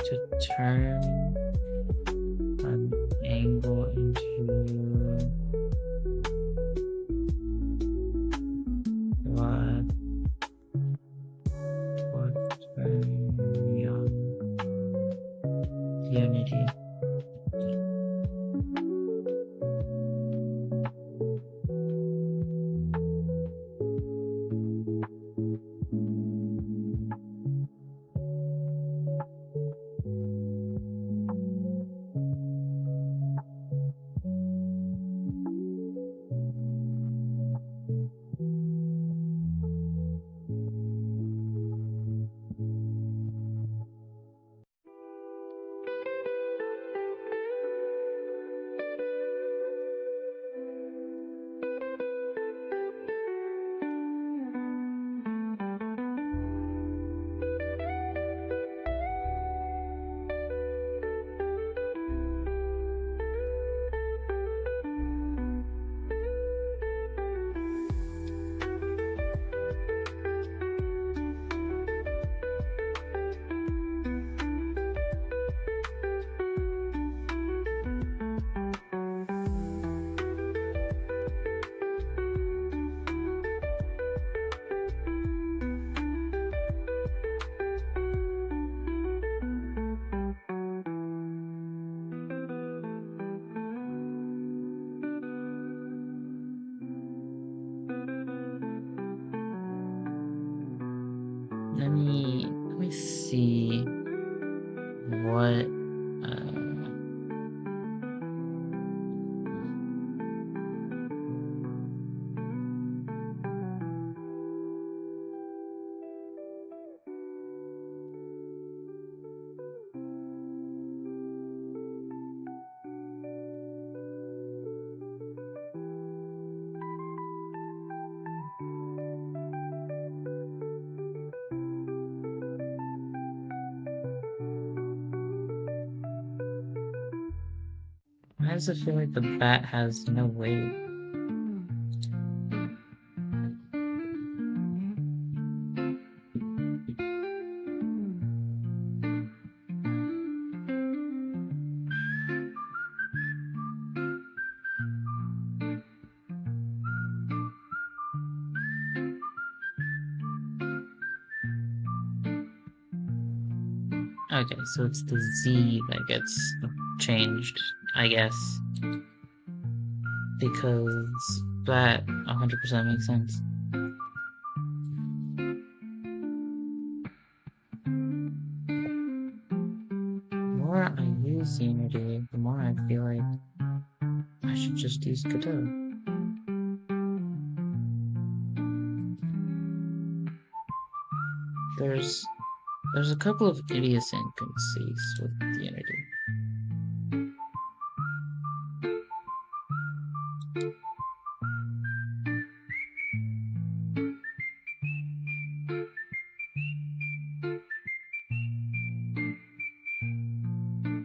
To turn an angle into quaternion unity. Let me see what why does it feel like the bat has no weight? Okay, so it's the Z that gets changed, I guess. Because that 100% makes sense. The more I use Unity, the more I feel like I should just use Godot. There's There's a couple of idiosyncrasies with Unity.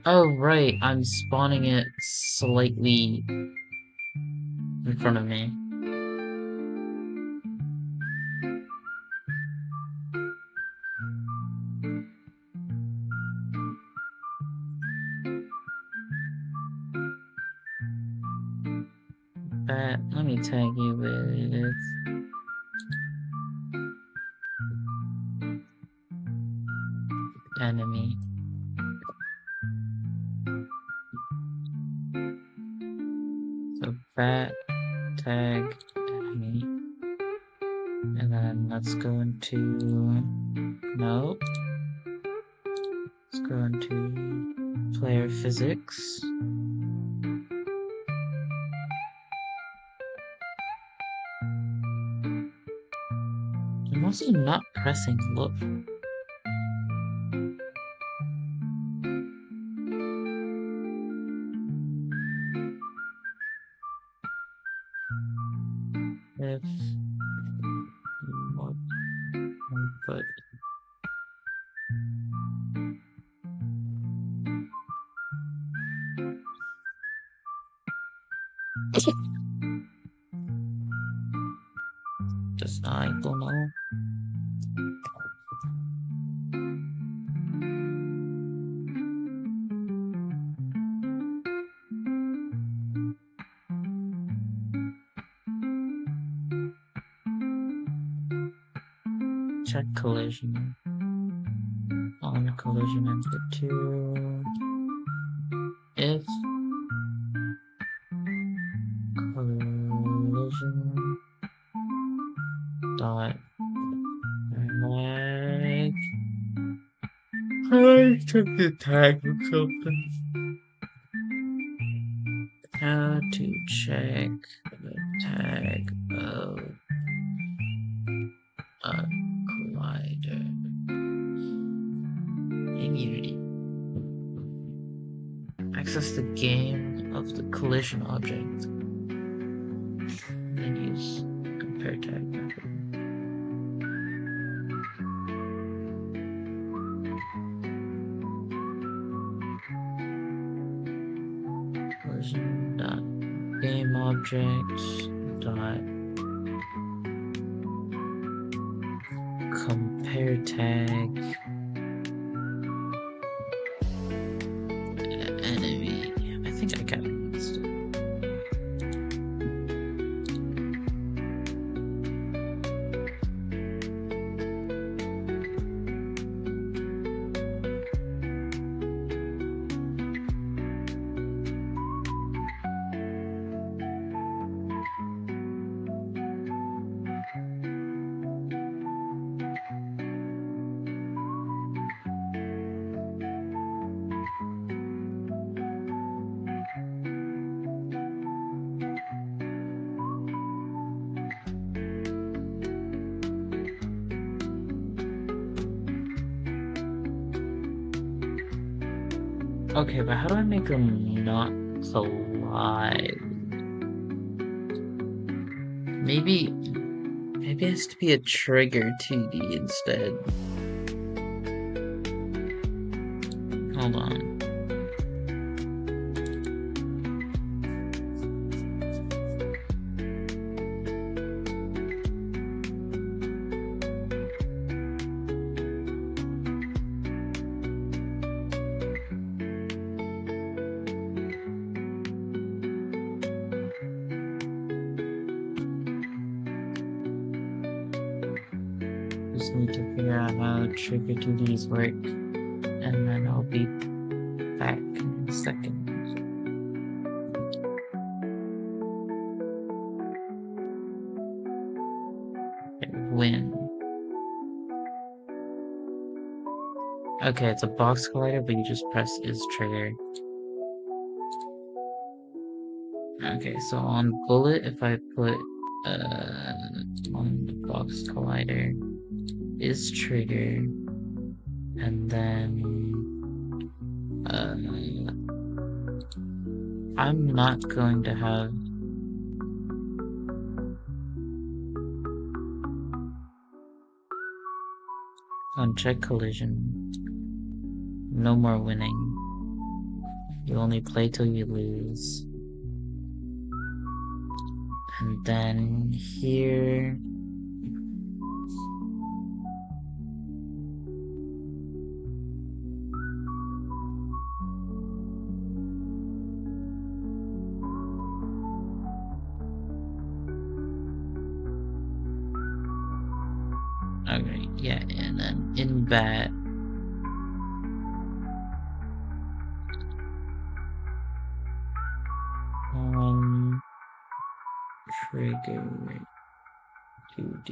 Oh, right, I'm spawning it slightly in front of me. Let me tag you with enemy. So bat tag enemy. And then let's go into nope. Let's go into player physics. I'm also not pressing look. If what input does not equal null. Check collision. On collision input 2. If collision dot lag. I took the tag or something. How to check the tag of a collider in Unity. Access the game of the collision object. Then use compare tag method. Collision dot game object dot compare tag enemy. I think I got it mixed up. Okay, but how do I make them not collide? Maybe it has to be a trigger 2D instead. Hold on. Just need to figure out how trigger 2Ds work, and then I'll be back in a second. Win. Okay, it's a box collider, but you just press is trigger. Okay, so on bullet, if I put on the box collider is trigger and then I'm not going to have uncheck collision. No more winning. You only play till you lose. And then here... Okay, yeah, and then in bat... trigger 2D.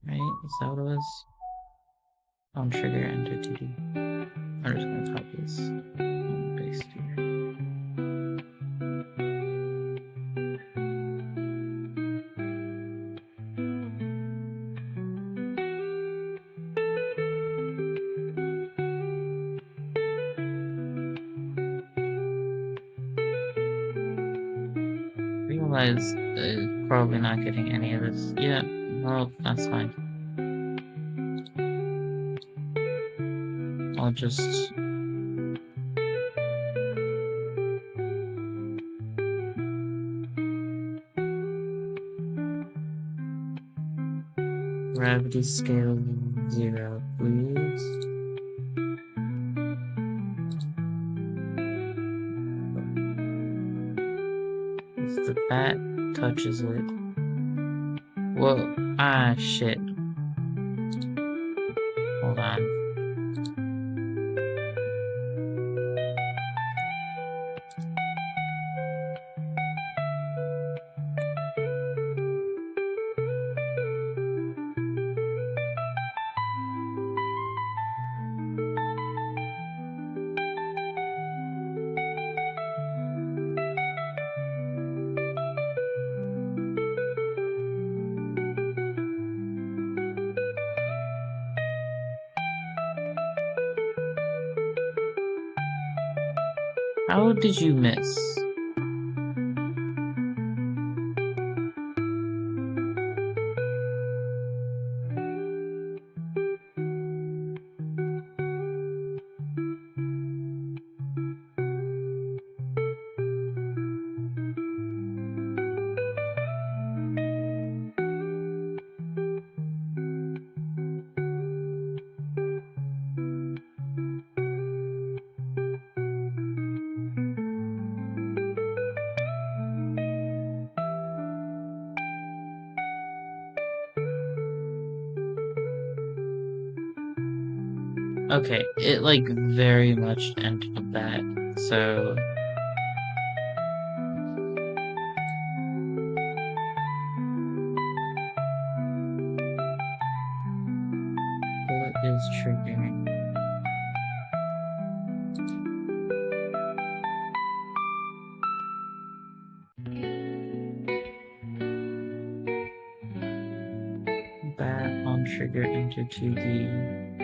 Right? Is that what it was? On trigger enter 2D. I'm just gonna copy this and paste here. Realize probably not getting any of this. Yeah, well, that's fine. I'll just... Gravity scale 0, please. If the bat touches it... Whoa. Ah, shit. Hold on. How did you miss? Okay, it like very much ended up that, so... What is triggering? Bat on trigger enter 2D.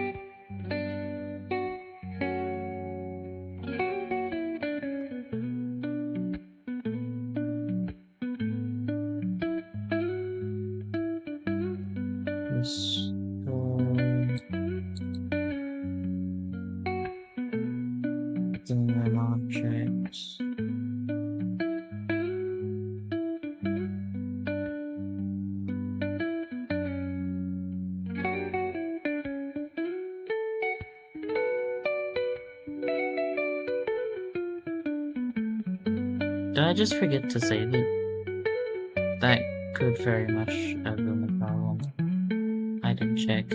An object. Did I just forget to save it? That could very much have been the problem. I didn't check.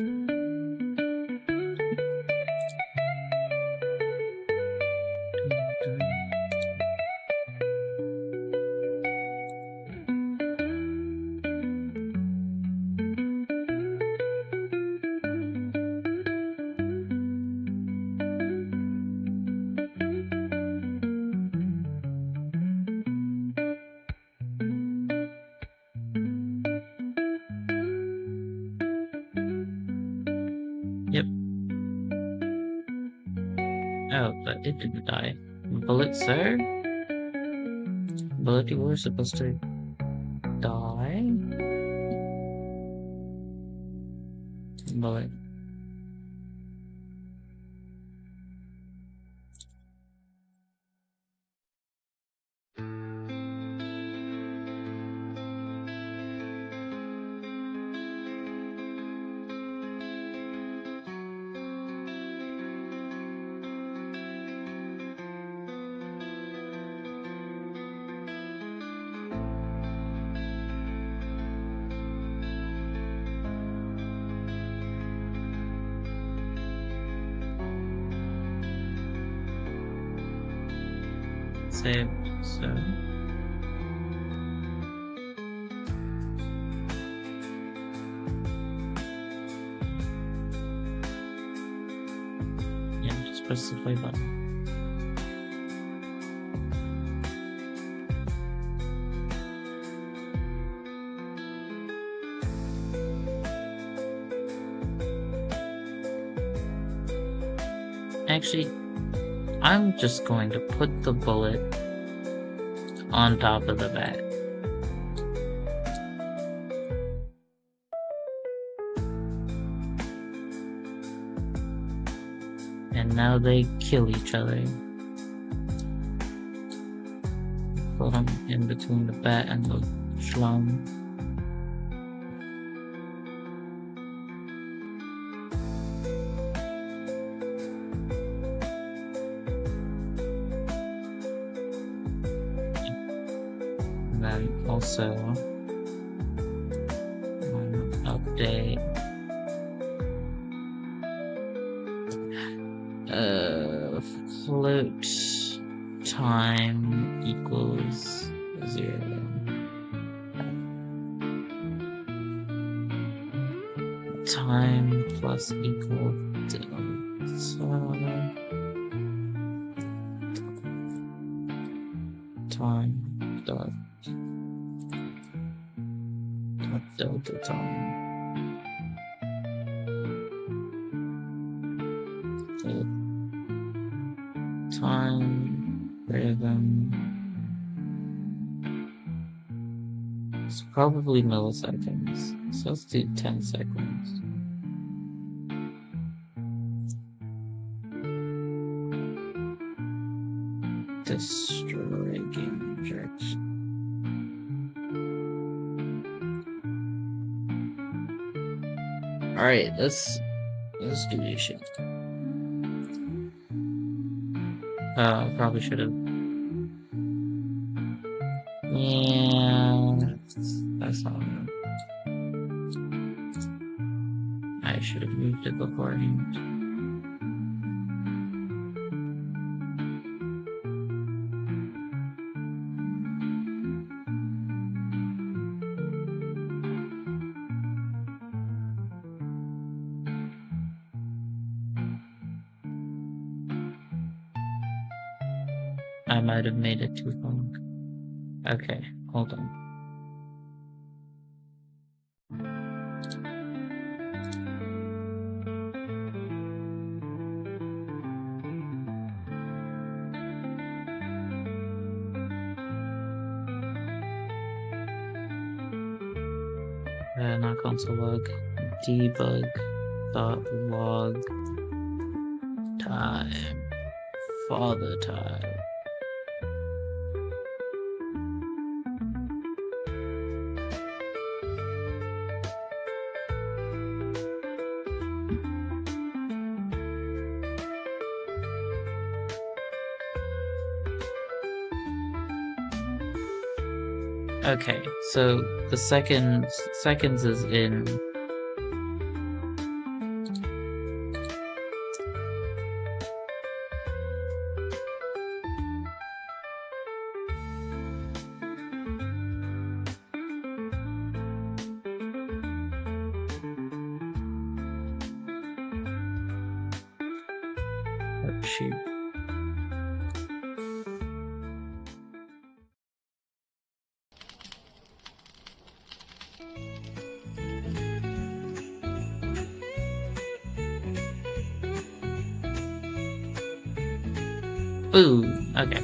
Oh, but it didn't die. Bullet, sir? Bullet, you were supposed to die? Bullet. Save, so. Yeah, just press the play button. Actually, I'm just going to put the bullet on top of the bat. And now they kill each other. Put them in between the bat and the schlum. And then also update float time equals 0. Time plus equal time dot delta time. Time rhythm. It's probably milliseconds, so let's do 10 seconds. Destroy game objects. Alright, let's do this shit. Probably should have. Yeah, that's not good. I should have moved it beforehand. I might have made it too long. Okay, hold on. Not console log. Debug dot log time. Father time. Okay, so the seconds is in. Oh, shoot. Ooh, okay.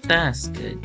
That's good.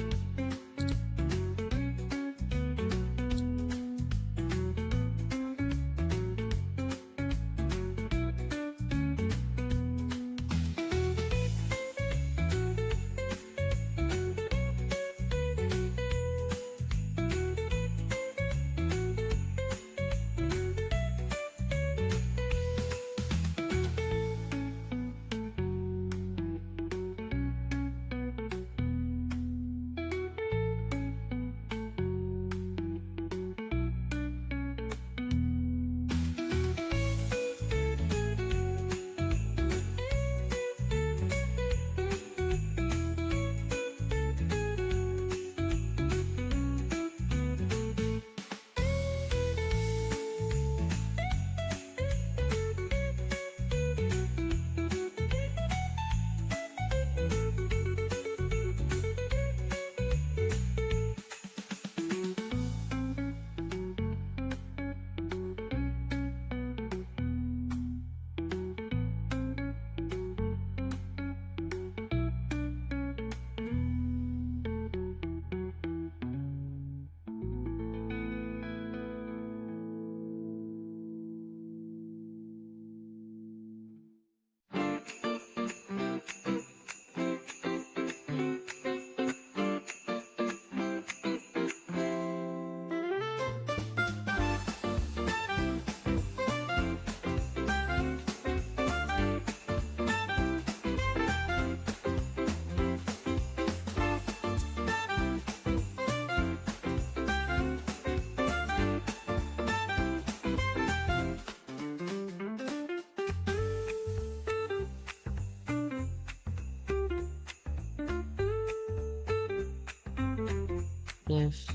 If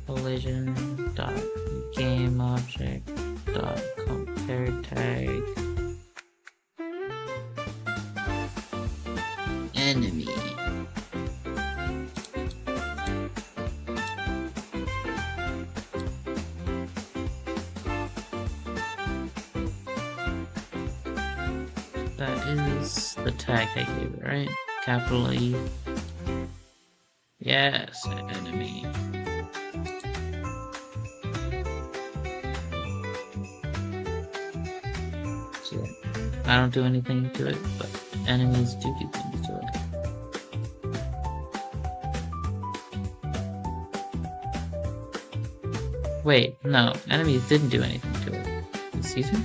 collision dot game object dot compare tag enemy. That is the tag I gave it, right? Capital E. Yes, enemy. So I don't do anything to it, but enemies do things to it. Wait, no, enemies didn't do anything to it. Excuse me?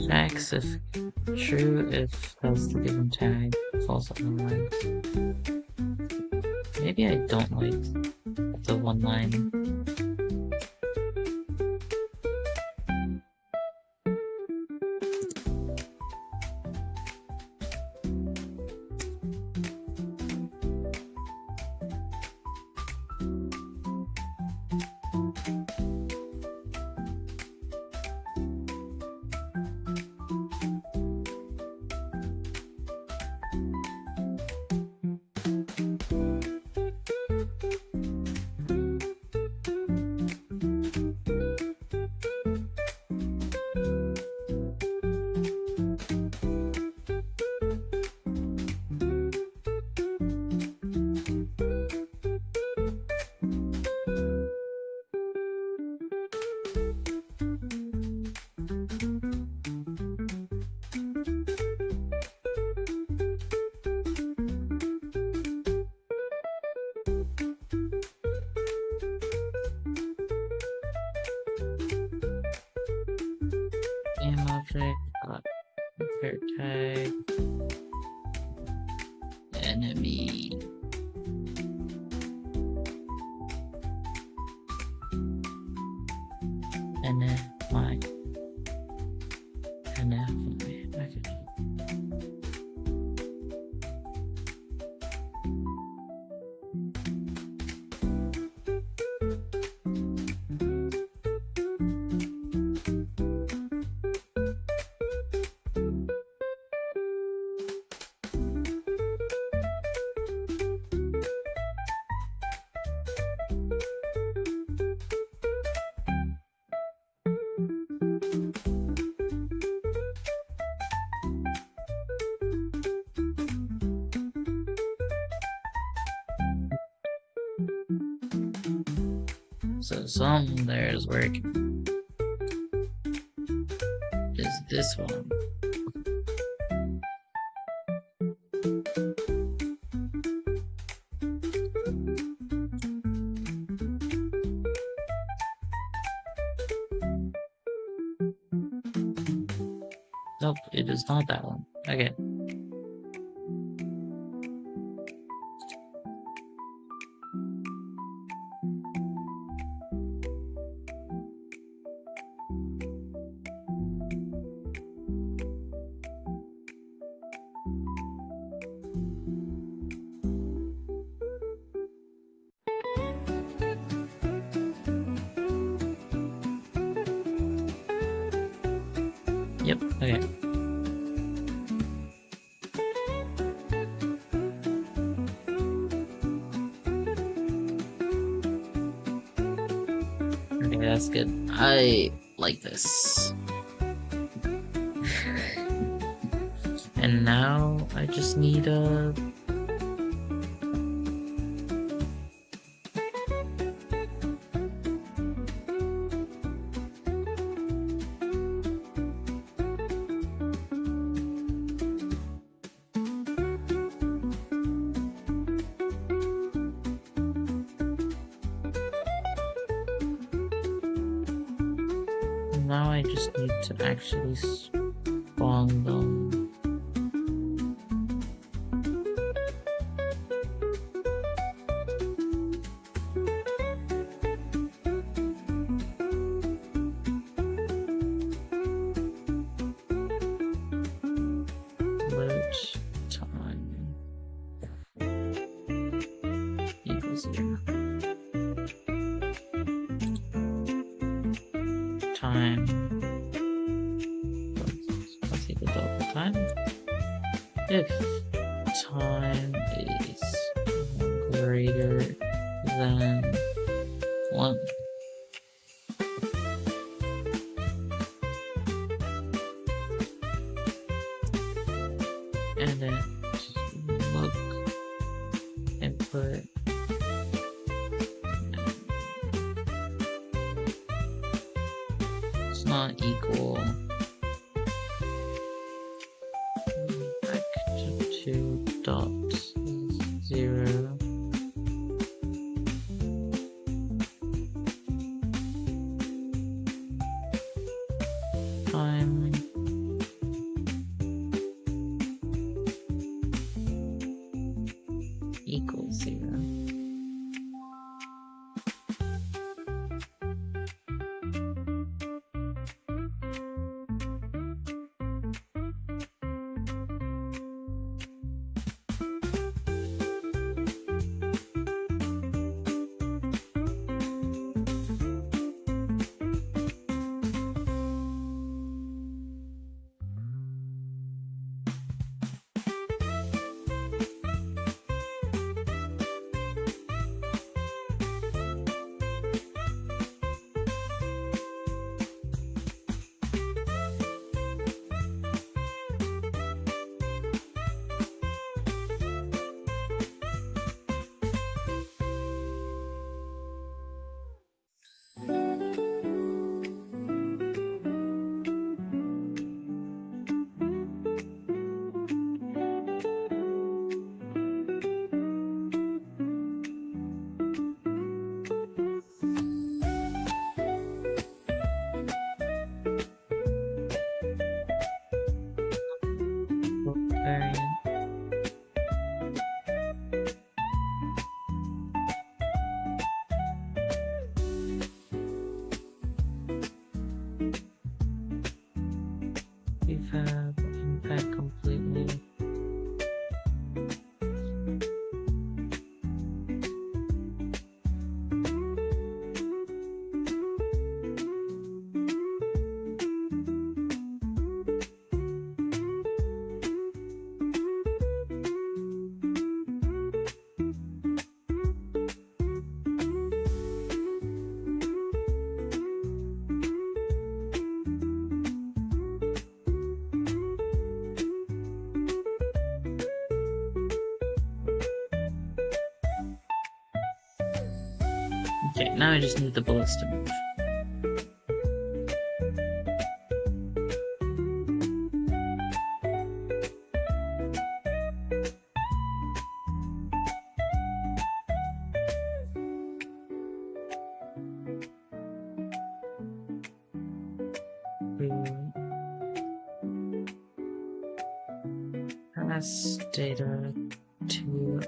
Checks if true, if has the given tag, false otherwise. Maybe I don't like the one line. game object, pair tag, enemy. NFI. NFI. Okay. So some there is working. Is this one? Nope, it is not that one. Okay. Yep, okay. Okay, that's good. I like this. And now I just need a... Now I just need to actually spawn them. Load time equals 0. Time. Let's equal double time. If time is greater than 1. And then look input. It's not equal. Back to 2.0. Time equals 0. Okay, now I just need the bullets to move. Pass data to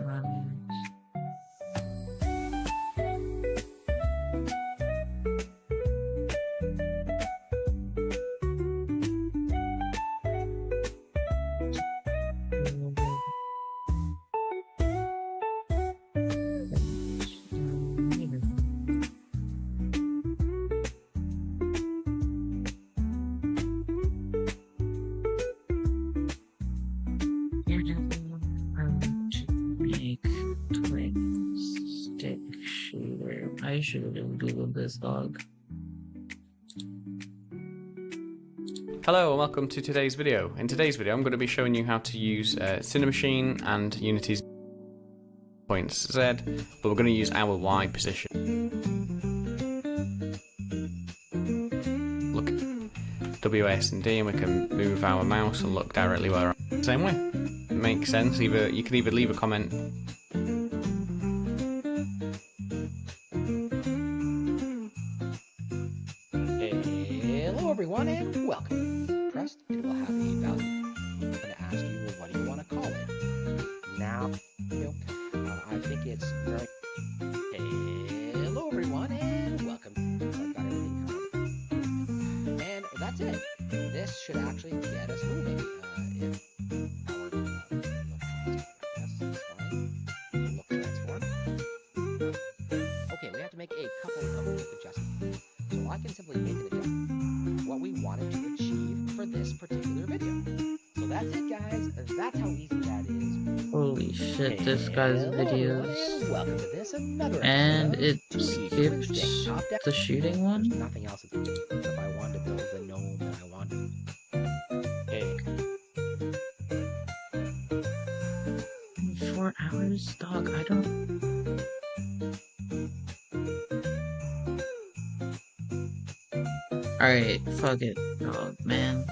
make Twinstick shooter. I should have googled this dog. Hello and welcome to today's video. In today's video I'm going to be showing you how to use Cinemachine and Unity's points Z, but we're going to use our Y position. Look at WS and D and we can move our mouse and look directly where I'm. Same way. It makes sense. You could either leave a comment. Hello everyone and welcome. Pressed, it will have a value. I'm going to ask you, well, what do you want to call it? Now, I think it's very... Hello everyone and welcome. I've got everything covered. And that's it. This should actually get us moving. If our look transform. Okay, we have to make a couple of adjustments. So I can simply make an adjustment. What we wanted to achieve for this particular video. So that's it, guys. That's how easy that is. Holy shit, this guy's videos. And welcome to this another And it episode of skipped Twinstick Top Down. the shooting one? There's nothing else. If I wanted to build the gnome that I wanted. Hey. 4 hours? Dog, I don't... Alright, fuck it, dog, man.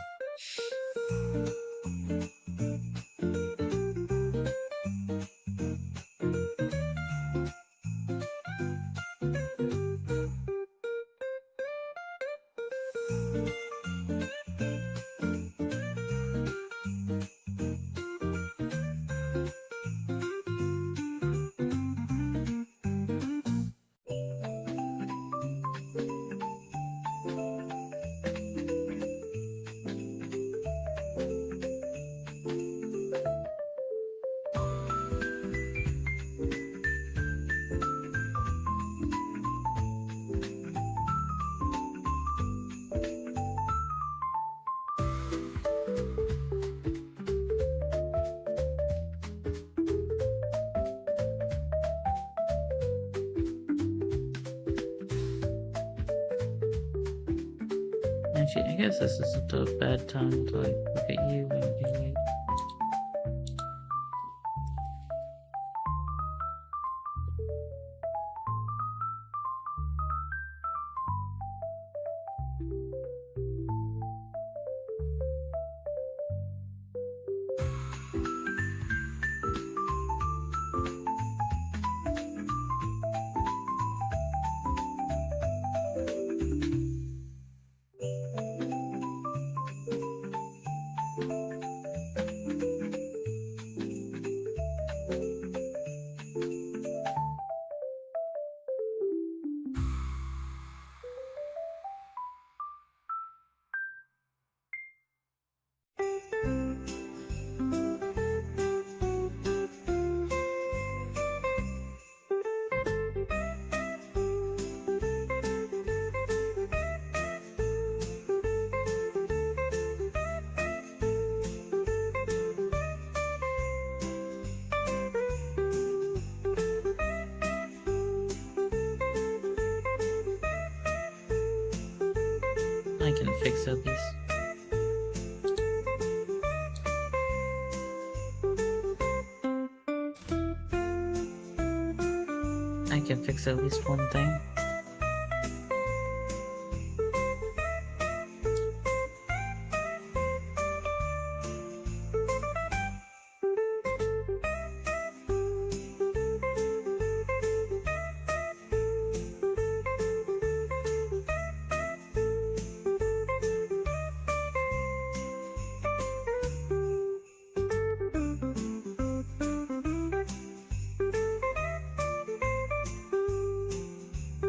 Actually, I guess this isn't a bad time to like look at you and be like, I can fix at least. I can fix at least one thing.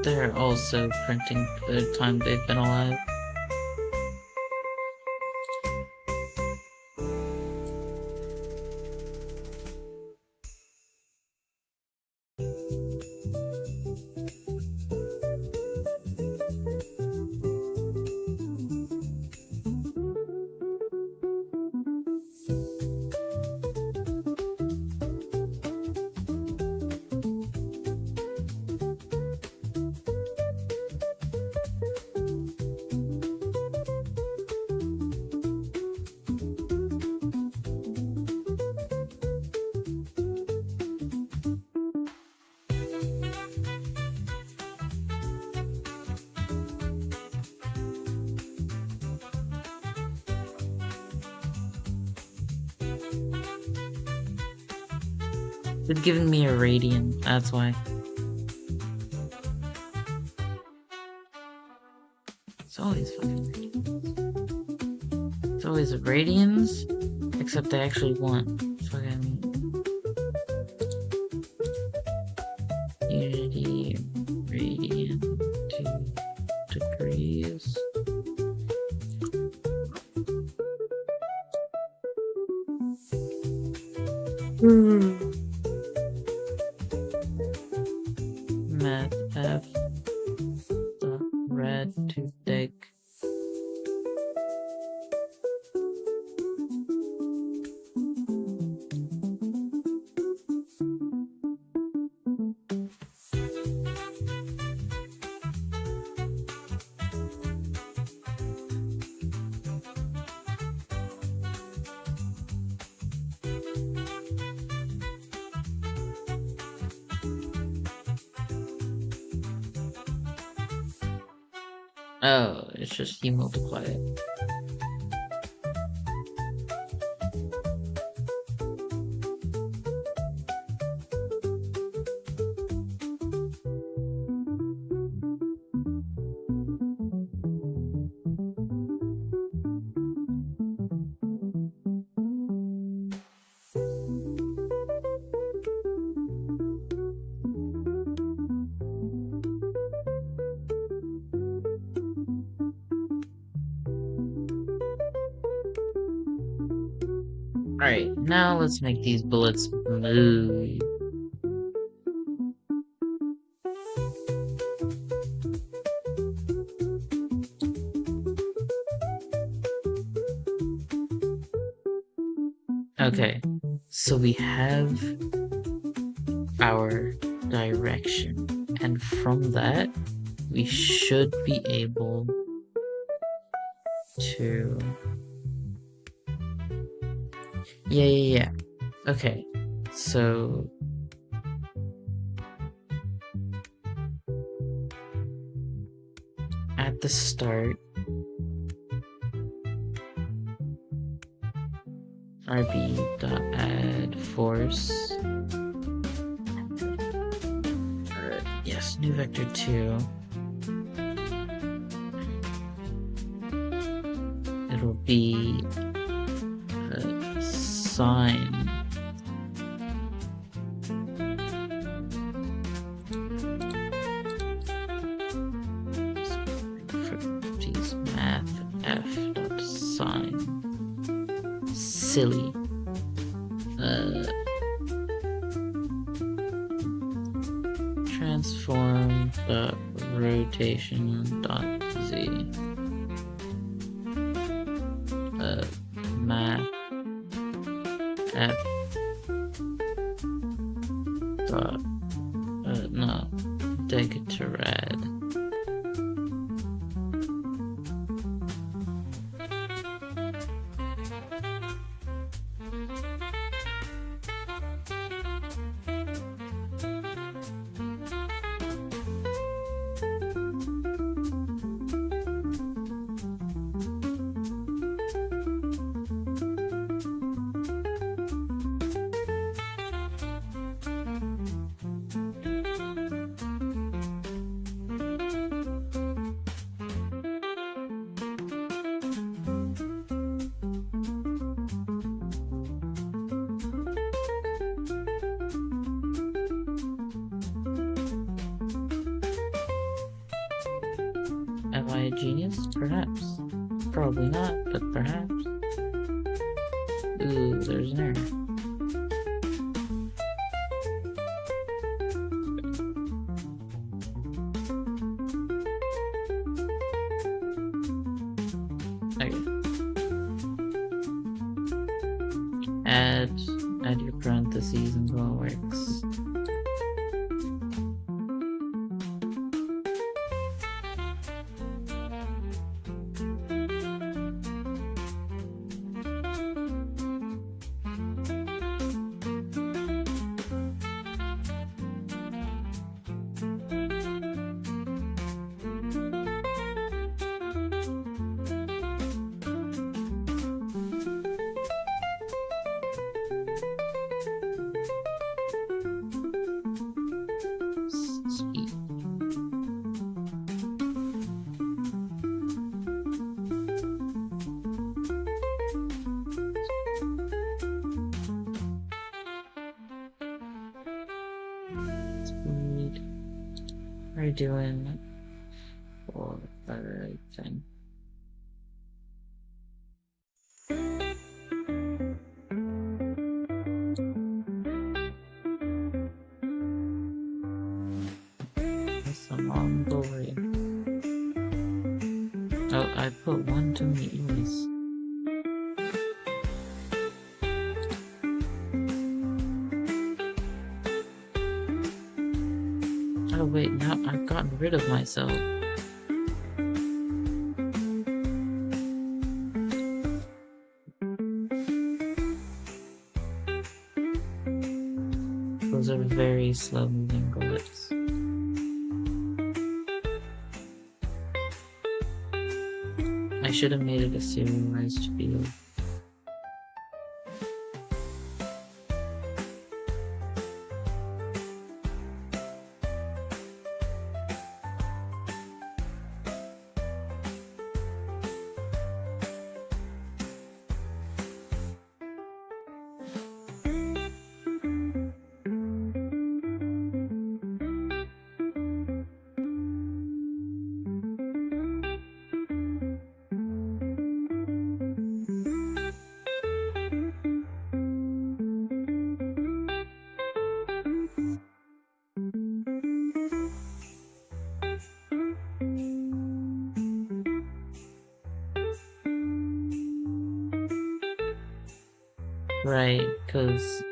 they're also printing for the time they've been alive. It's giving me a radiant, that's why. It's always fucking radiants. It's always radiants, except they actually want fucking Unity radiant 2 degrees. Math F the red toothpick. Oh, it's just he multiplied it. Alright, now let's make these bullets move. Okay, so we have our direction, and from that, we should be able to... Yeah. Okay, so... at the start, rb.add force. Yes, new vector 2. It'll be sine geez, math f dot sine silly transform dot rotation dot z math f dot no decaturad Am I a genius? Perhaps. Probably not, but perhaps. Ooh, there's an error. Add your parentheses and all works. Sweet. Sweet. We're doing for the right thing. That's a long glory. Oh, I put one too many E's. Oh wait, now I've gotten rid of myself. Those are very slow moving bullets. I should have made it a serialized field. Right, because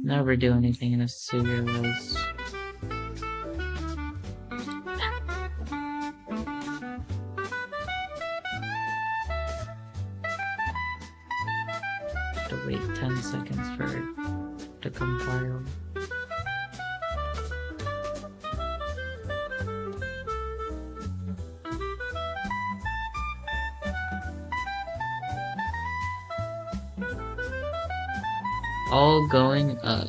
never do anything in a serialized. To wait 10 seconds for it to compile. All going up.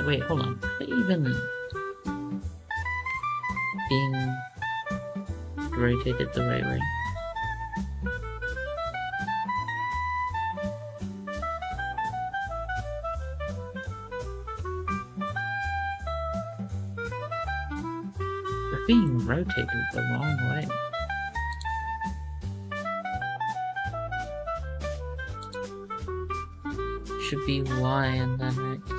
Wait, hold on. Are they even being rotated the right way? They're being rotated the wrong way. Should be Y and then X.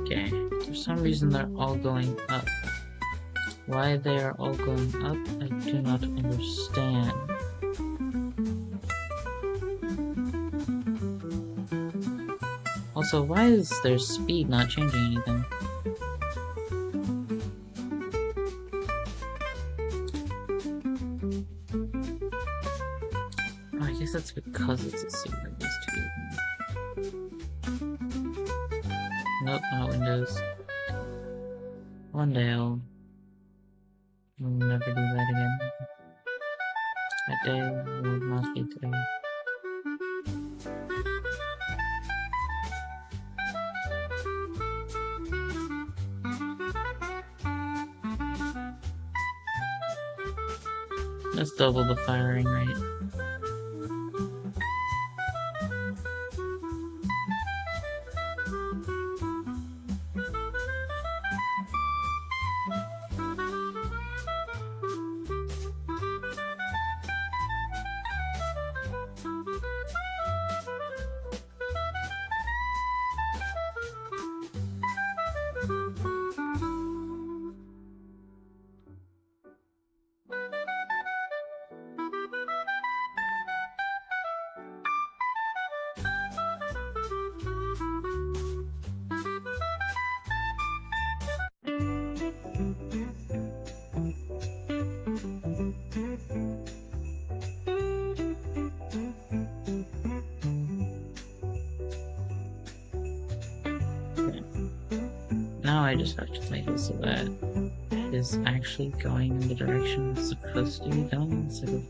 Okay. For some reason they're all going up. Why they are all going up, I do not understand. Also, why is their speed not changing anything? Oh, I guess that's because it's a secret mystery. Nope, not Windows. One day I'll never do that again. That day will not be today. Let's double the firing rate. Now I just have to make it so that it is actually going in the direction it's supposed to be going instead of...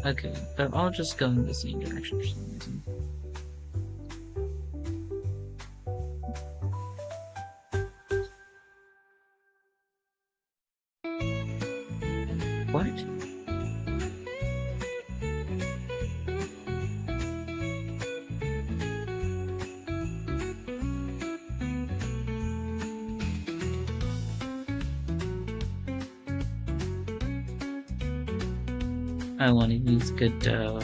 Okay, they're all just going the same direction for some reason. What? I want to use good dough.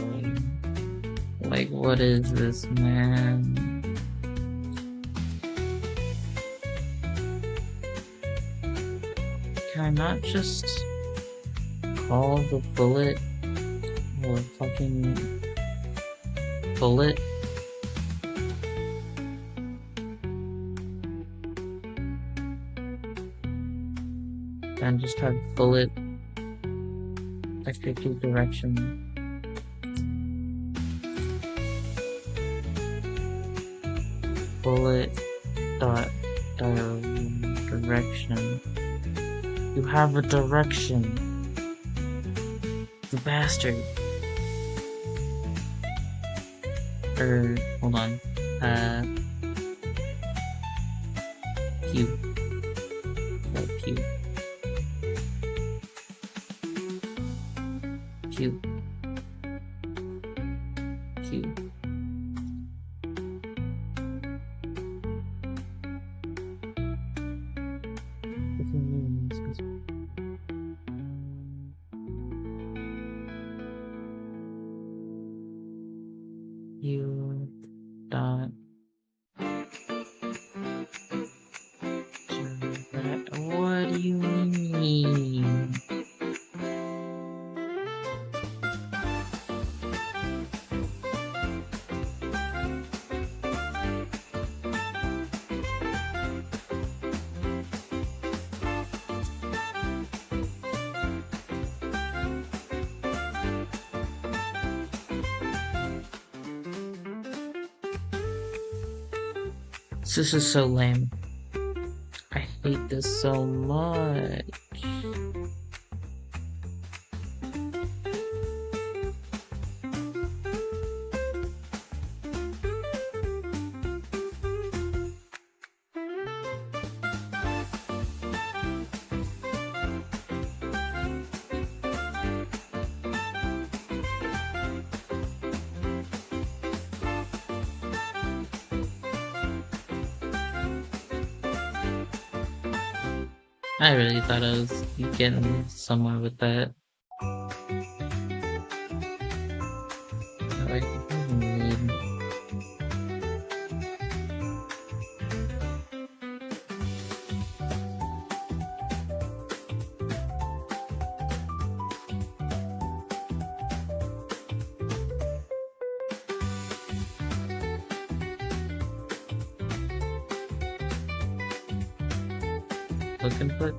Like, what is this, man? Can I not just call the bullet or fucking bullet? And just have bullet execute direction. Bullet dot direction. You have a direction. You bastard. Hold on. Q. Oh, Q. Q. Q. U dot what do you mean? This is so lame. I hate this so much. I really thought I was getting somewhere with that. Alright, I need... Look input.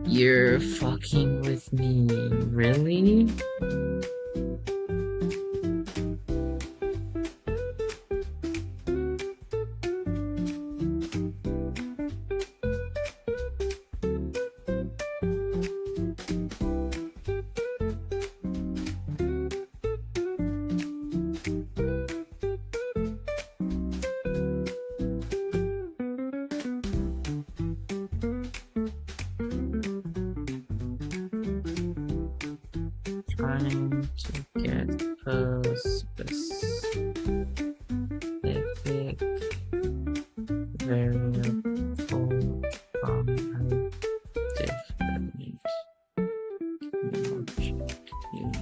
You're fucking with me, really? Trying to get a specific variable from a different object unit.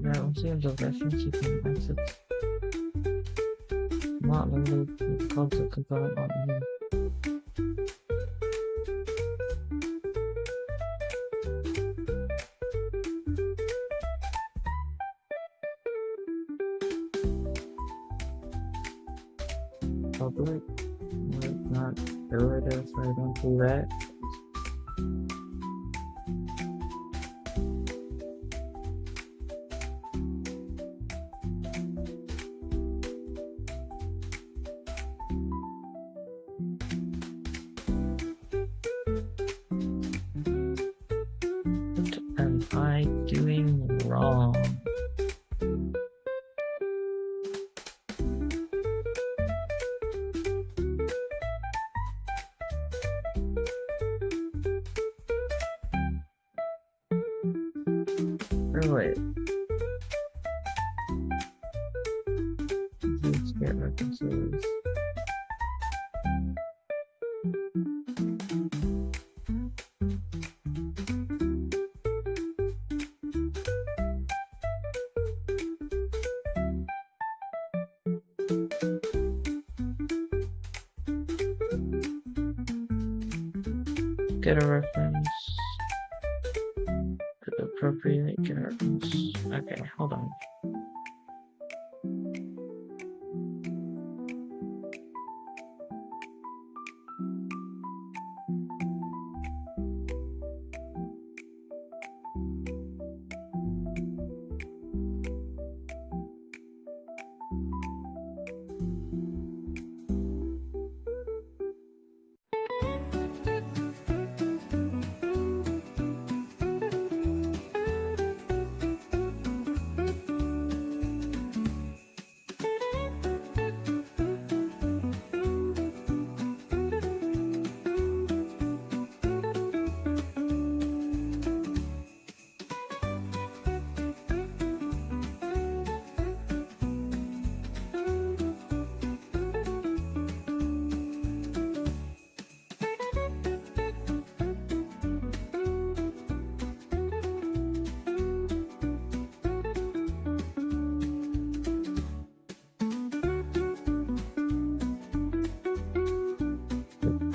Now, seems of reference you can access not limited to concept component on the public. Might not do it if I don't do that. What am I doing wrong? Oh, wait. Let's get references. Get a reference. Could appropriate get a reference. Okay, hold on.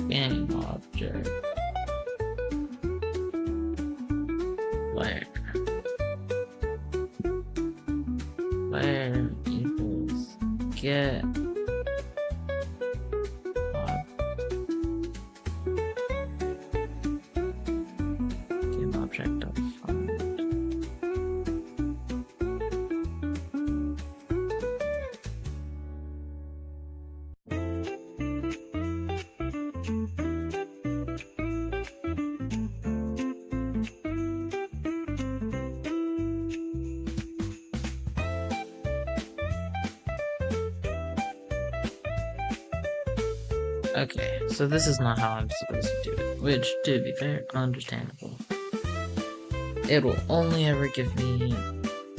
Game object. Where? Where equals get game object of find. Okay, so this is not how I'm supposed to do it, which, to be fair, understandable. It will only ever give me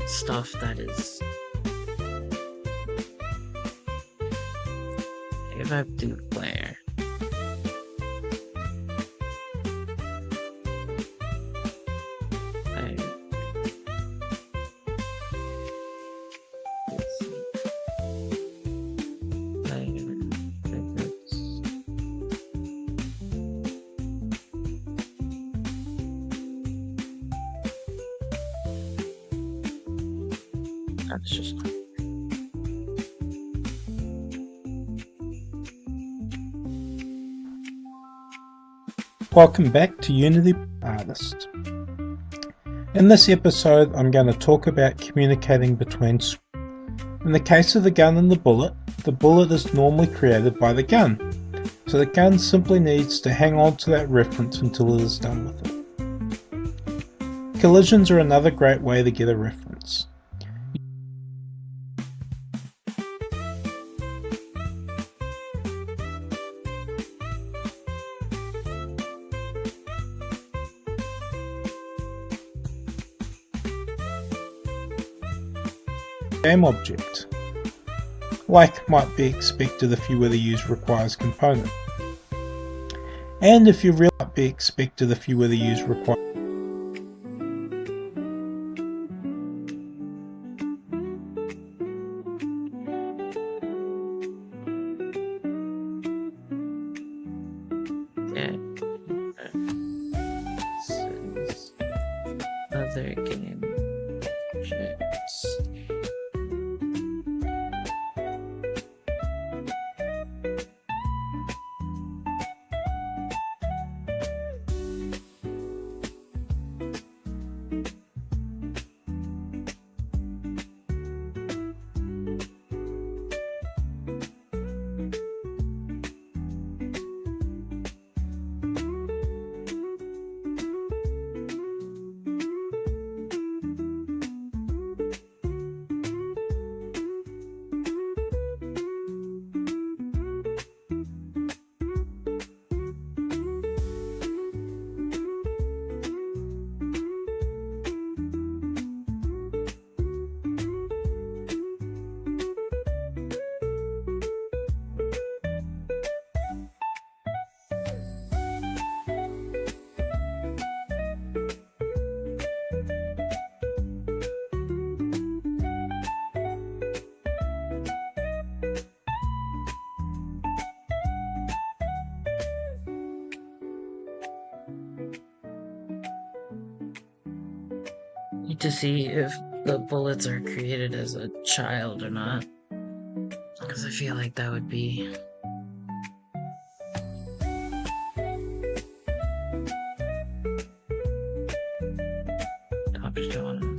stuff that is... If I do player... Player... Let's see. Player... Favorites... That's just not. Welcome back to Unity Artist. In this episode, I'm going to talk about communicating between screens. In the case of the gun and the bullet is normally created by the gun, so the gun simply needs to hang on to that reference until it is done with it. Collisions are another great way to get a reference. Game object. Like might be expected if you were to use requires component. And if you really might be expected if you were to use require. Yeah. This is other game objects. Need to see if the bullets are created as a child or not. Because I feel like that would be... Object on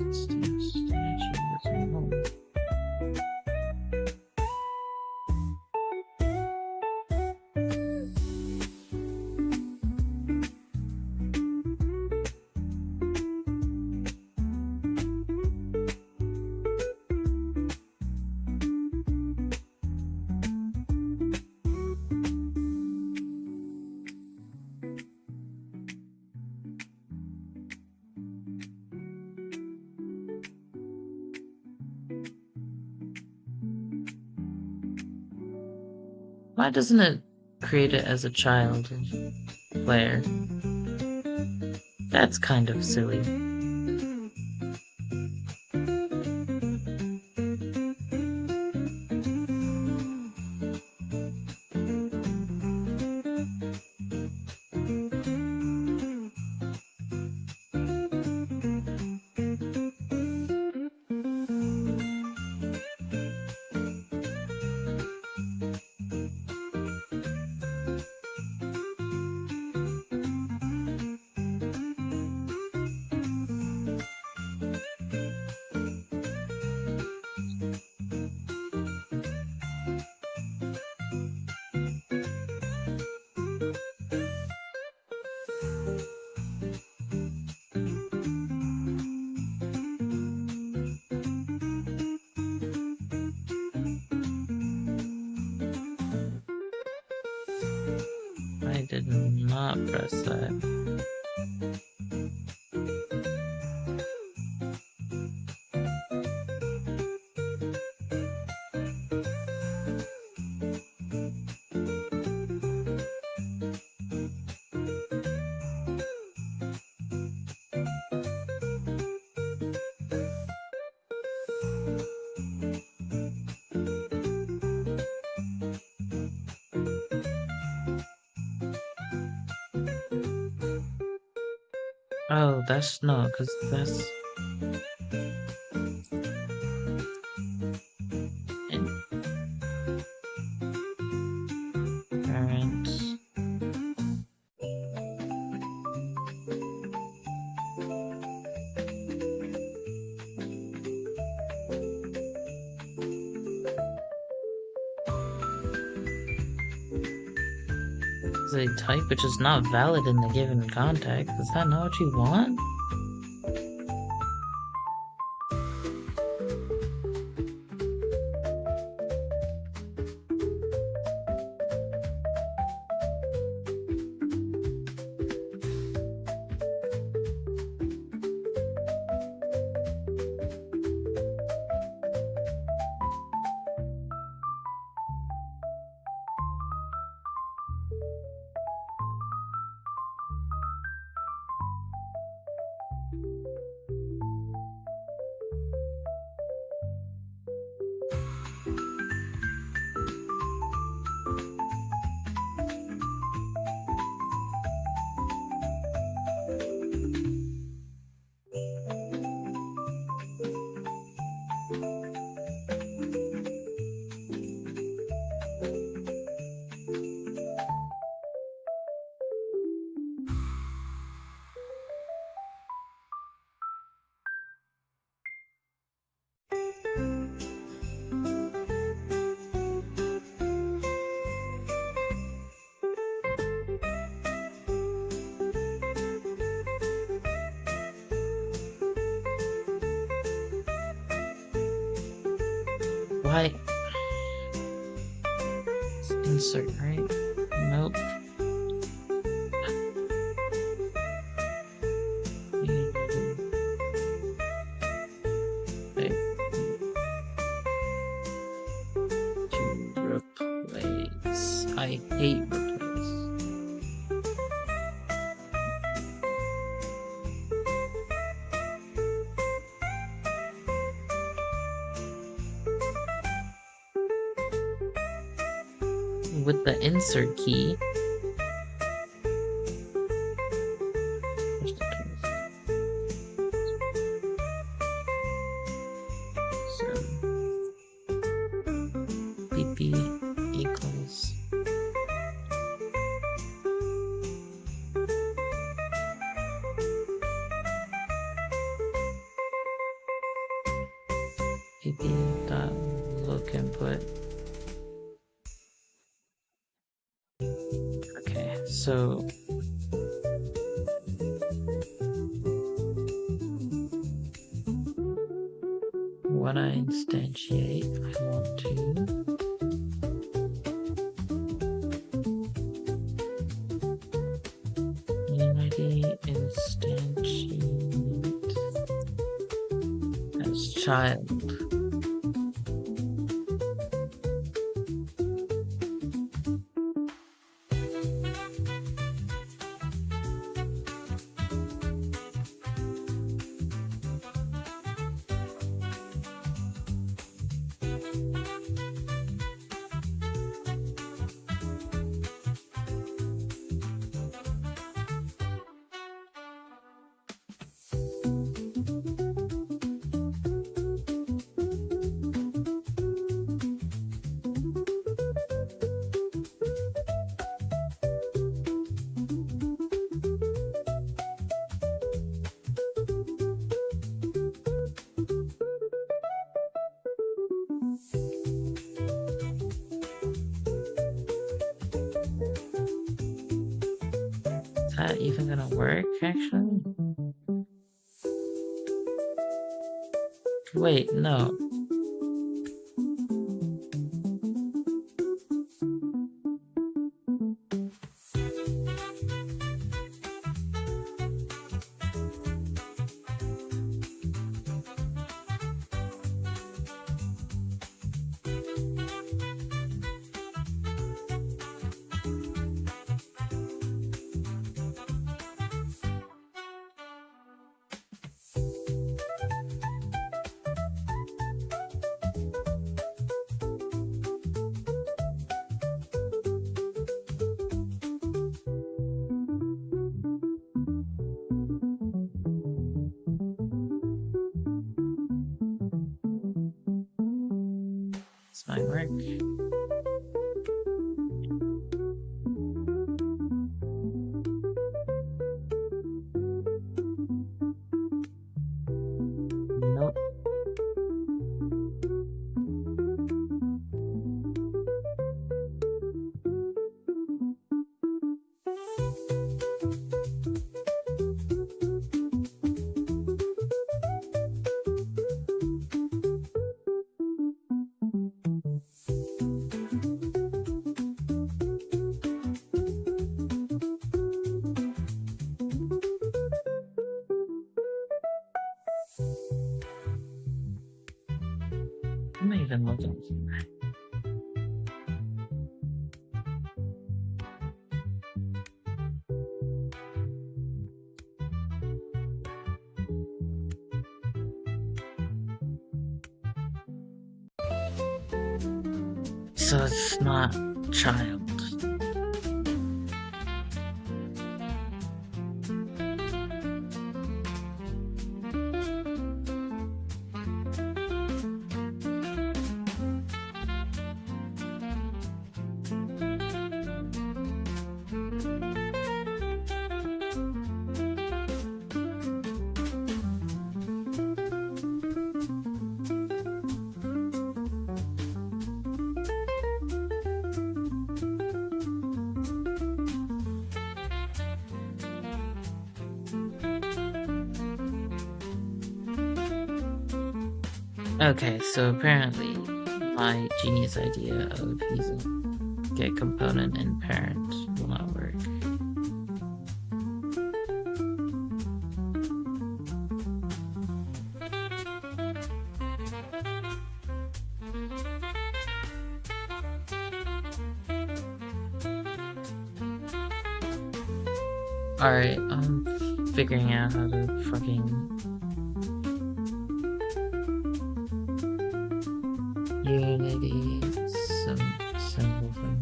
Why doesn't it create it as a child player? That's kind of silly. did not press that. Oh, that's no, because that's... Parent... a type which is not valid in the given context. Is that not what you want? Why? Insert, right? Nope. To replace. I hate replace. With the insert key. So PP equals PP dot look input. So when I instantiate, I want to Unity instantiate as child. Is that even gonna work, actually? Wait, no. Fine work. Nope. I'm not even looking. So it's not child. Okay, so apparently my genius idea of using get component and parent will not work. Alright, I'm figuring out how to fucking Unity some symbol thing.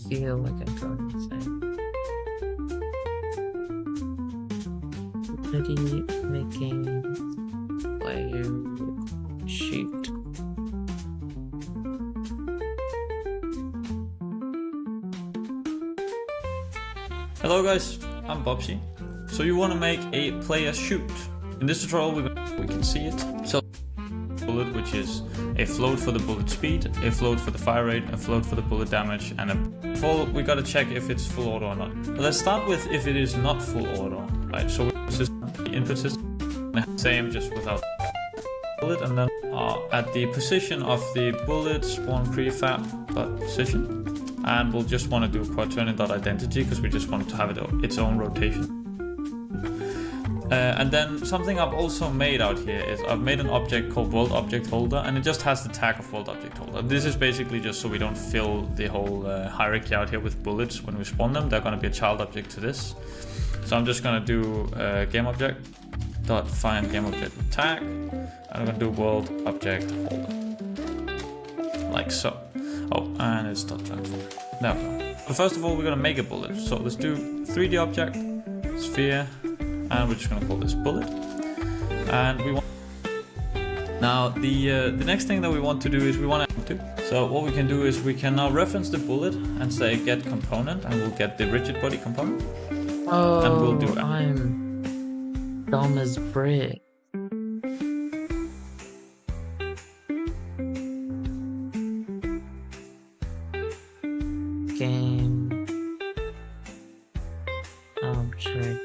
Feel like I'm going insane. Pretty making player shoot. Hello guys, I'm Bobsy. So you want to make a player shoot. In this tutorial we can see it. So bullet, which is a float for the bullet speed, a float for the fire rate, a float for the bullet damage, and a full. We gotta check if it's full auto or not. Let's start with if it is not full auto, right? So the input system same, just without bullet, and then at the position of the bullet spawn prefab position, and we'll just want to do quaternion.identity because we just want to have its own rotation. And then something I've also made out here is I've made an object called world object holder, and it just has the tag of world object holder. This is basically just so we don't fill the whole hierarchy out here with bullets when we spawn them. They're going to be a child object to this. So I'm just going to do game object dot find game object with tag, and I'm going to do world object holder like so. Oh, and it's dot transform. There we go. But first of all, we're going to make a bullet. So let's do 3D object sphere. And we're just going to call this bullet. And we want. Now the next thing that we want to do is we want to. So what we can do is we can now reference the bullet and say get component, and we'll get the rigid body component. Oh, and we'll do that. I'm dumb as brick. Game object.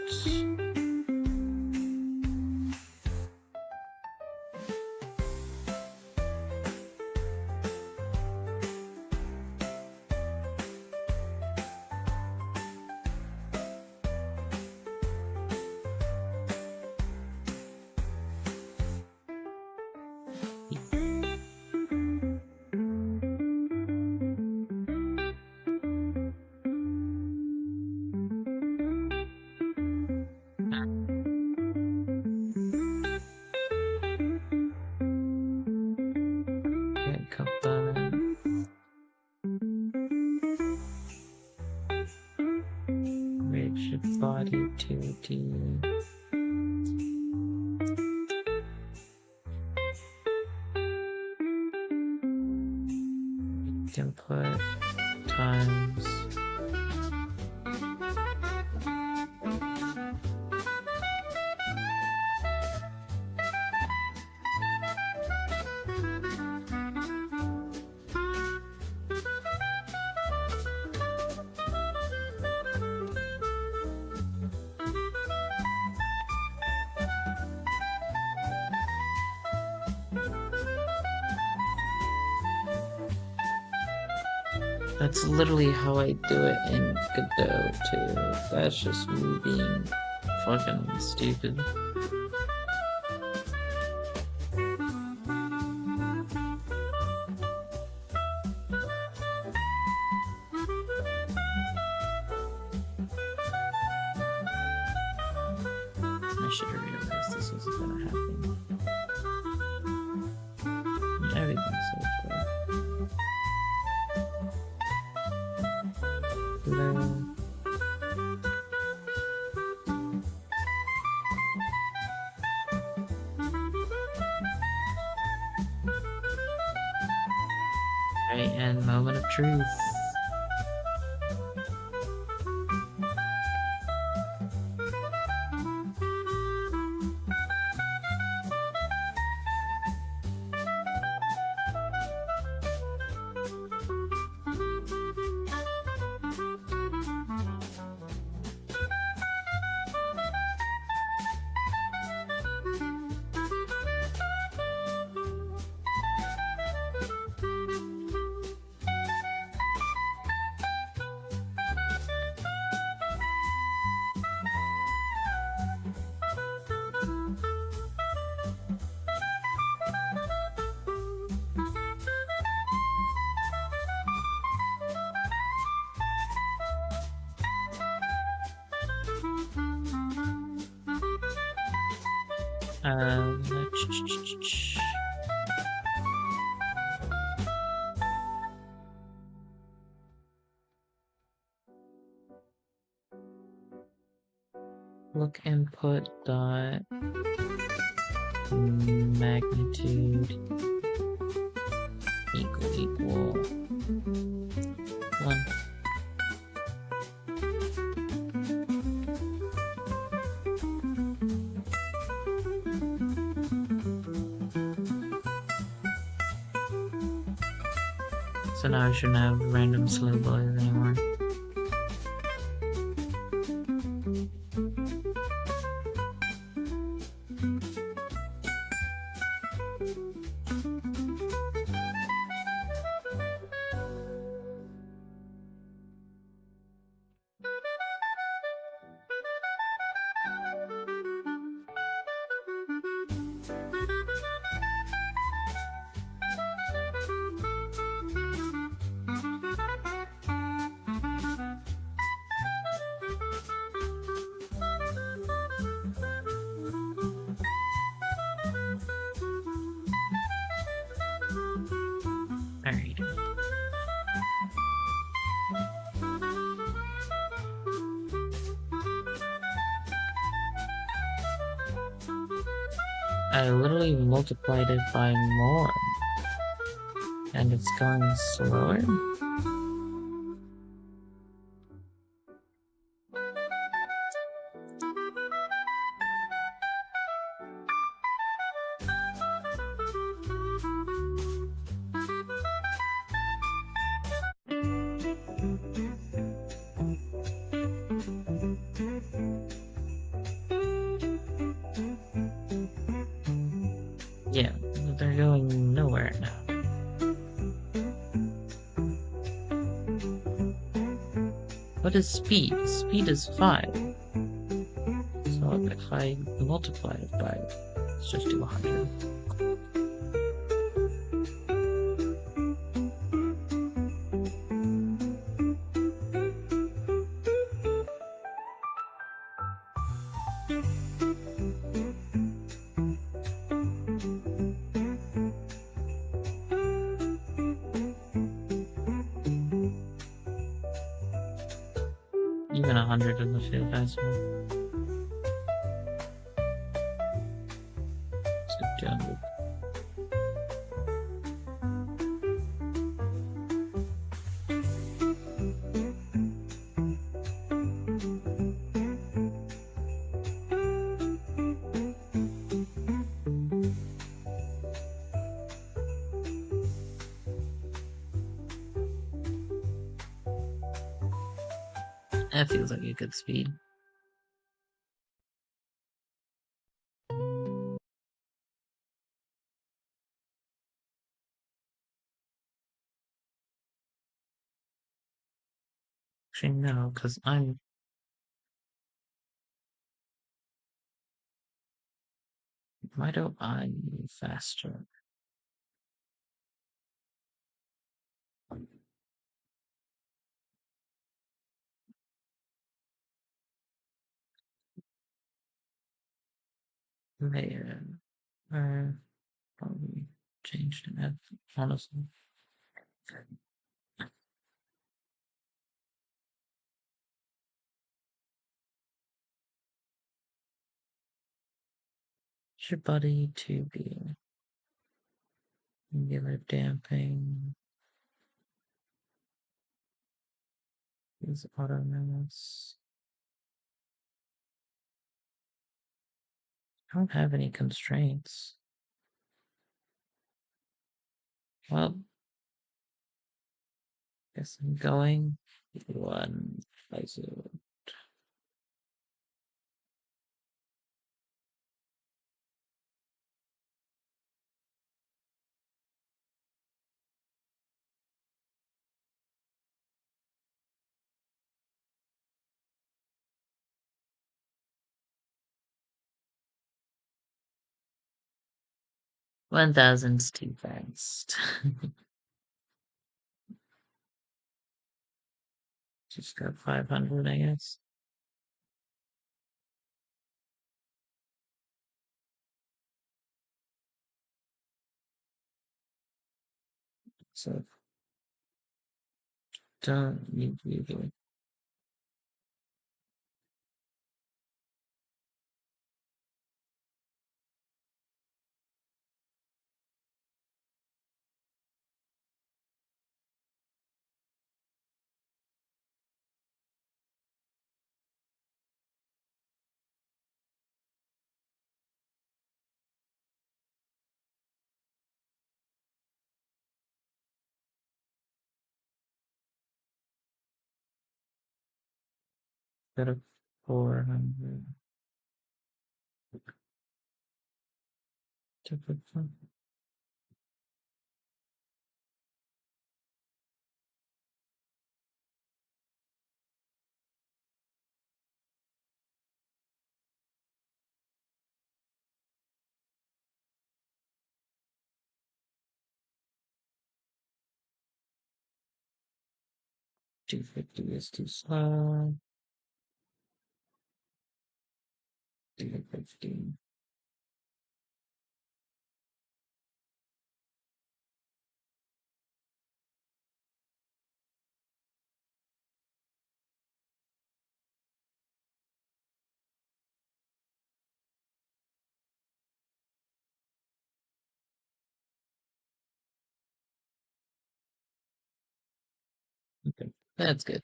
Animated body 2D. Input times That's literally how I do it in Godot too. That's just me being fucking stupid. I should have realized this was gonna happen. Everything's so clear. Hello. Right, and moment of truth. Look input dot magnitude equal 1. So now I shouldn't have random slow boys anymore. Alright. I literally multiplied it by more. And it's going slower. Yeah, they're going nowhere now. What is speed? Speed is 5. So if I multiply it by, let's just do 100. Even 100 doesn't feel possible. Let's do 200. That feels like a good speed. Actually, no, because I'm... Why don't I move faster? There. Probably changed it, honestly. Your body to be angular damping. Use auto mouse. I don't have any constraints. Well, guess I'm going 1 by 0. $1,000's too fast. Just got 500, I guess. So don't need to do. Got a 400. Typical. $250 is too slow. $250. Okay, that's good.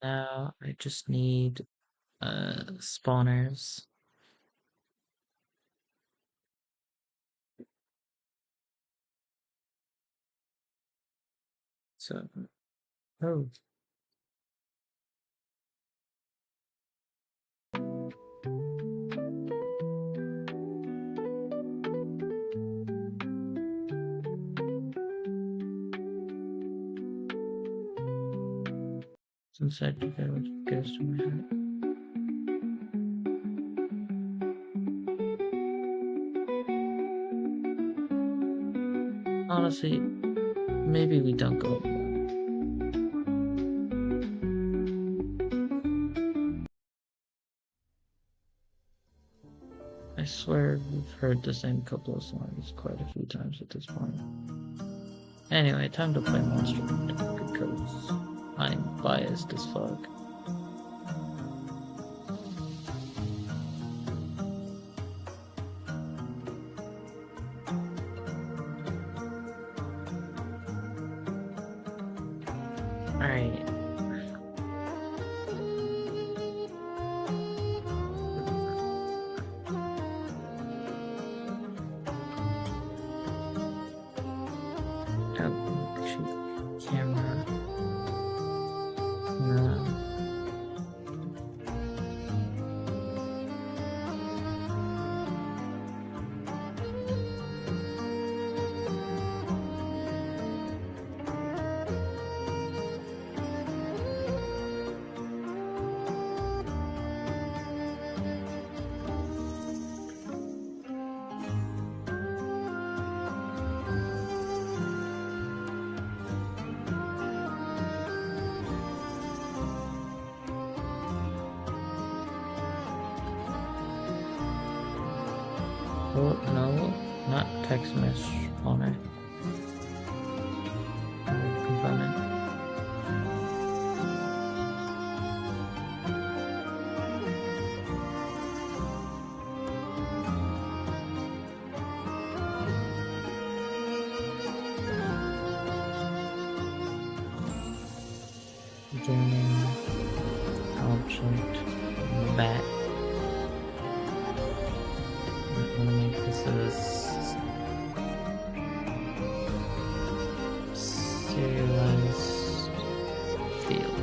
Now I just need spawners. So, oh, since I do that, it goes to my head. Honestly, maybe we don't go. swear we've heard the same couple of songs quite a few times at this point. Anyway, time to play Monster Hunter because I'm biased as fuck. Alright. Oh, shoot. Camera. No. Oh, no, not text message on it. Component. Joining object back. I'm gonna make this a serialized field.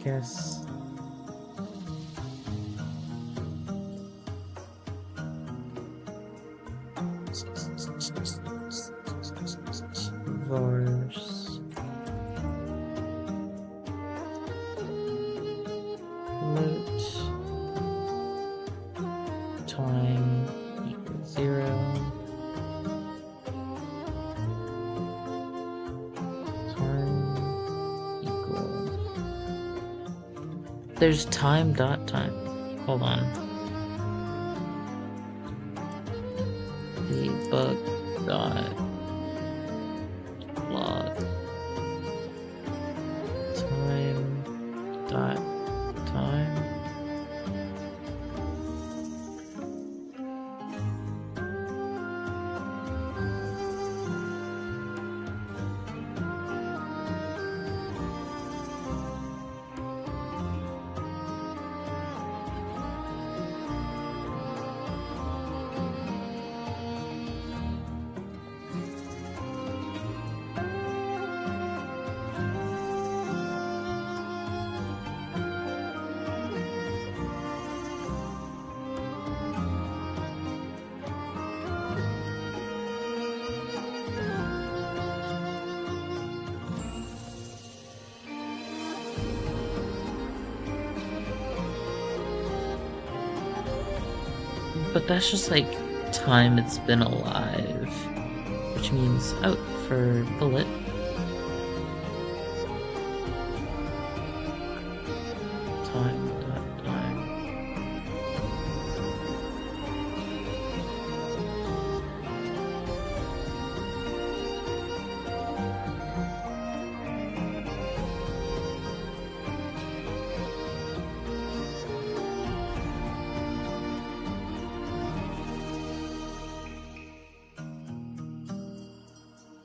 Guess verse root time equals 0. Time equal. There's time dot time. Hold on. Debug dot log time dot time. But that's just like time it's been alive, which means out for bullet. Time dot time.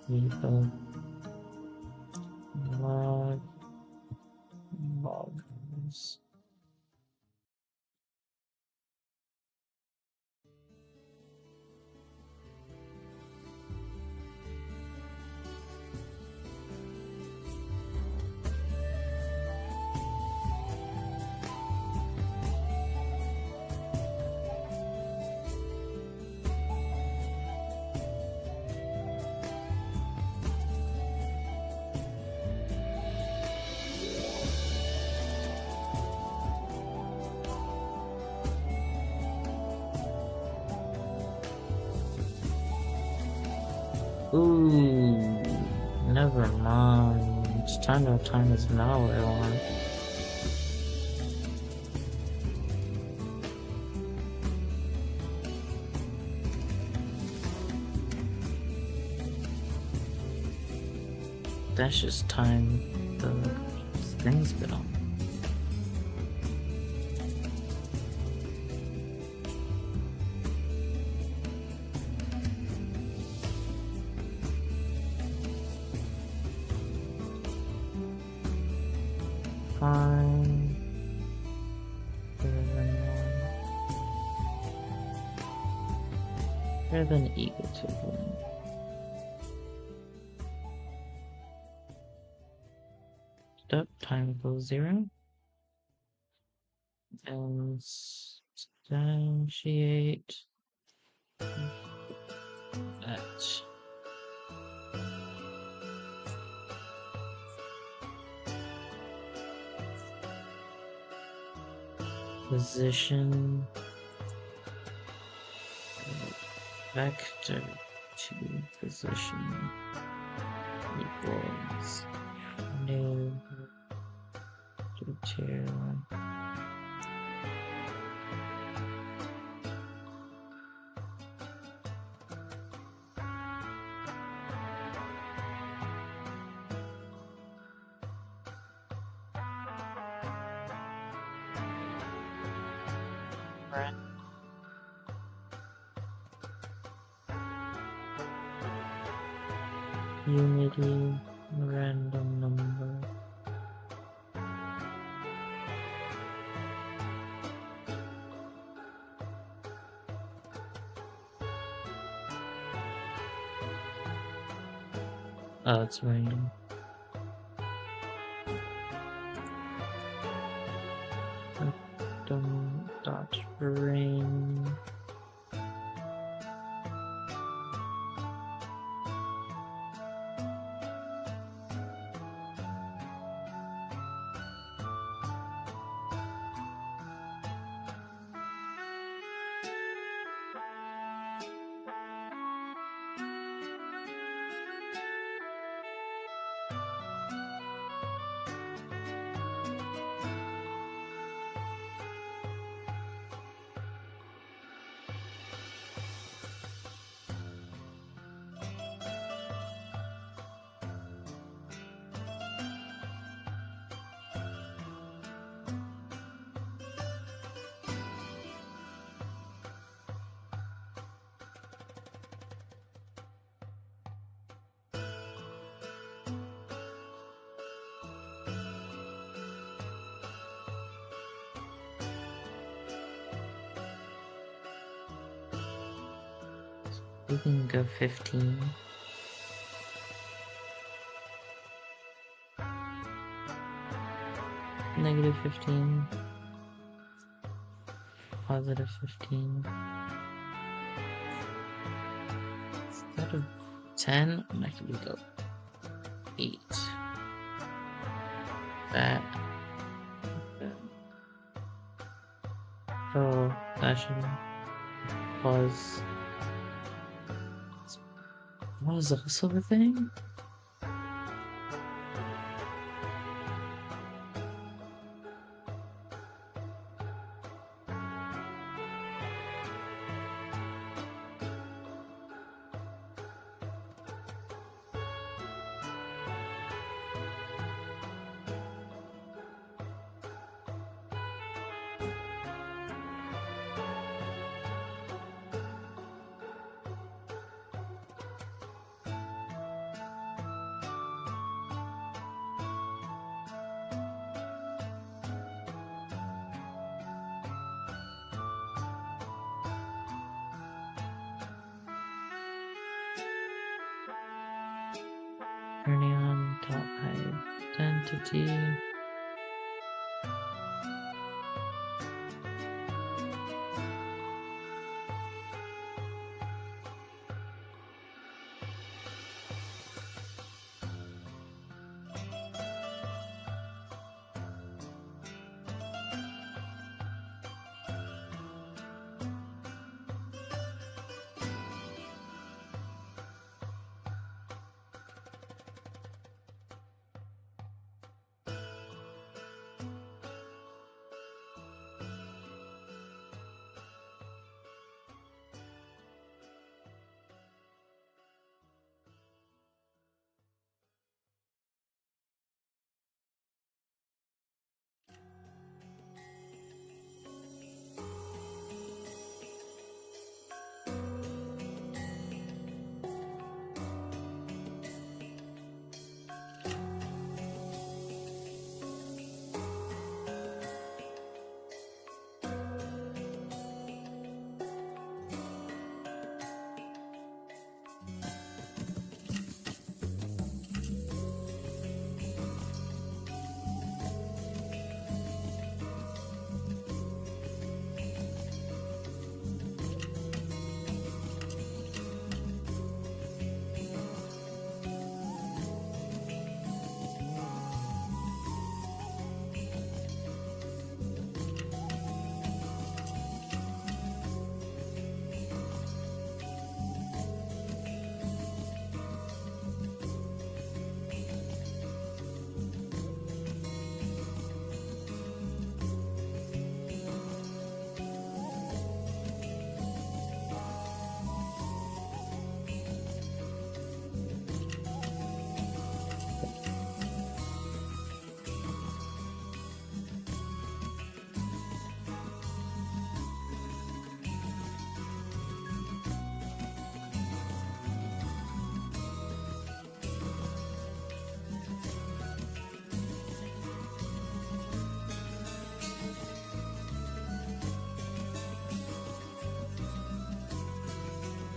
People logs. Ooh, never mind. Time is not what I want. That's just time the thing's been on. Fine. Better than egotism. Stop, time equals 0. And substantiate that. Position vector to position equals new to unity random number. Oh, it's random. Random dot rain. We can go 15. Negative 15. Positive 15. Instead of 10, I'm actually go 8. That. Oh, that should pause. Was also a thing? Turning on top high identity.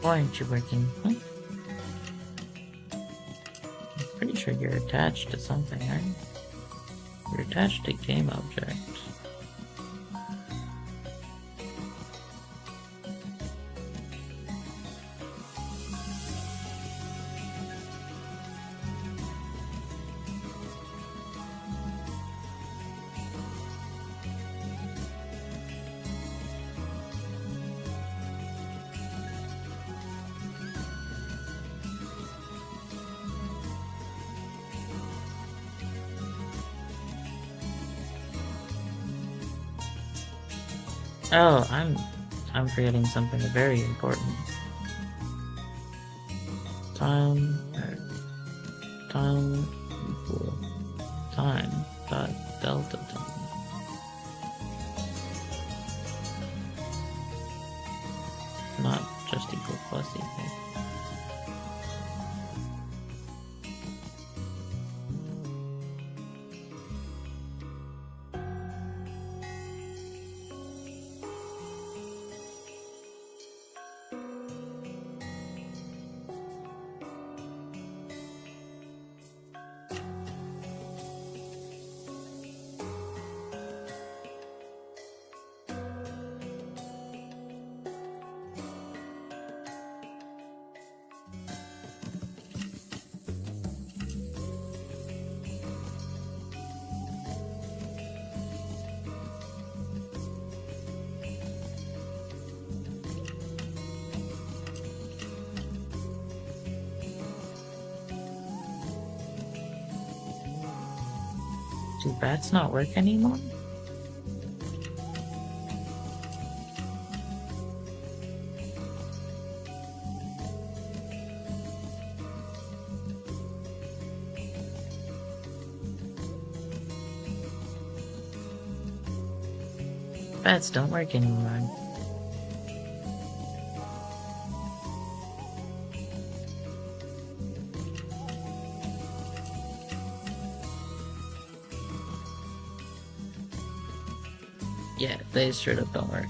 Why aren't you working? Huh? I'm pretty sure you're attached to something, aren't you? You're attached to game objects. Oh, I'm forgetting something very important. Time equal time dot delta time. Not just equal plus equal. Do bats not work anymore? Bats don't work anymore. Yeah, they straight up don't work.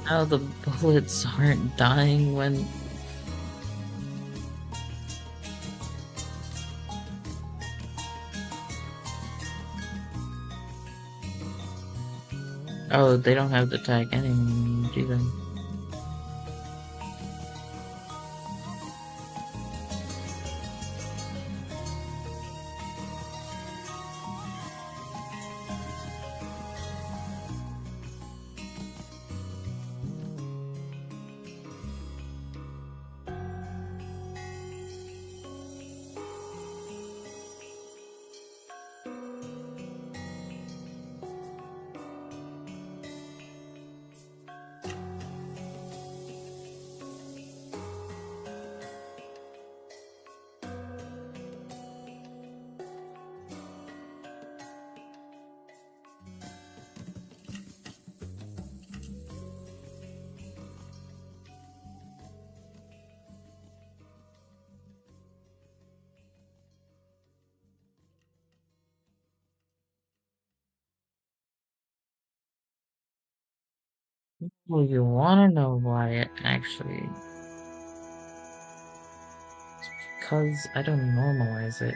How the bullets aren't dying when... Oh, they don't have the tag anymore, do they? Well, you wanna know why it actually... It's because I don't normalize it.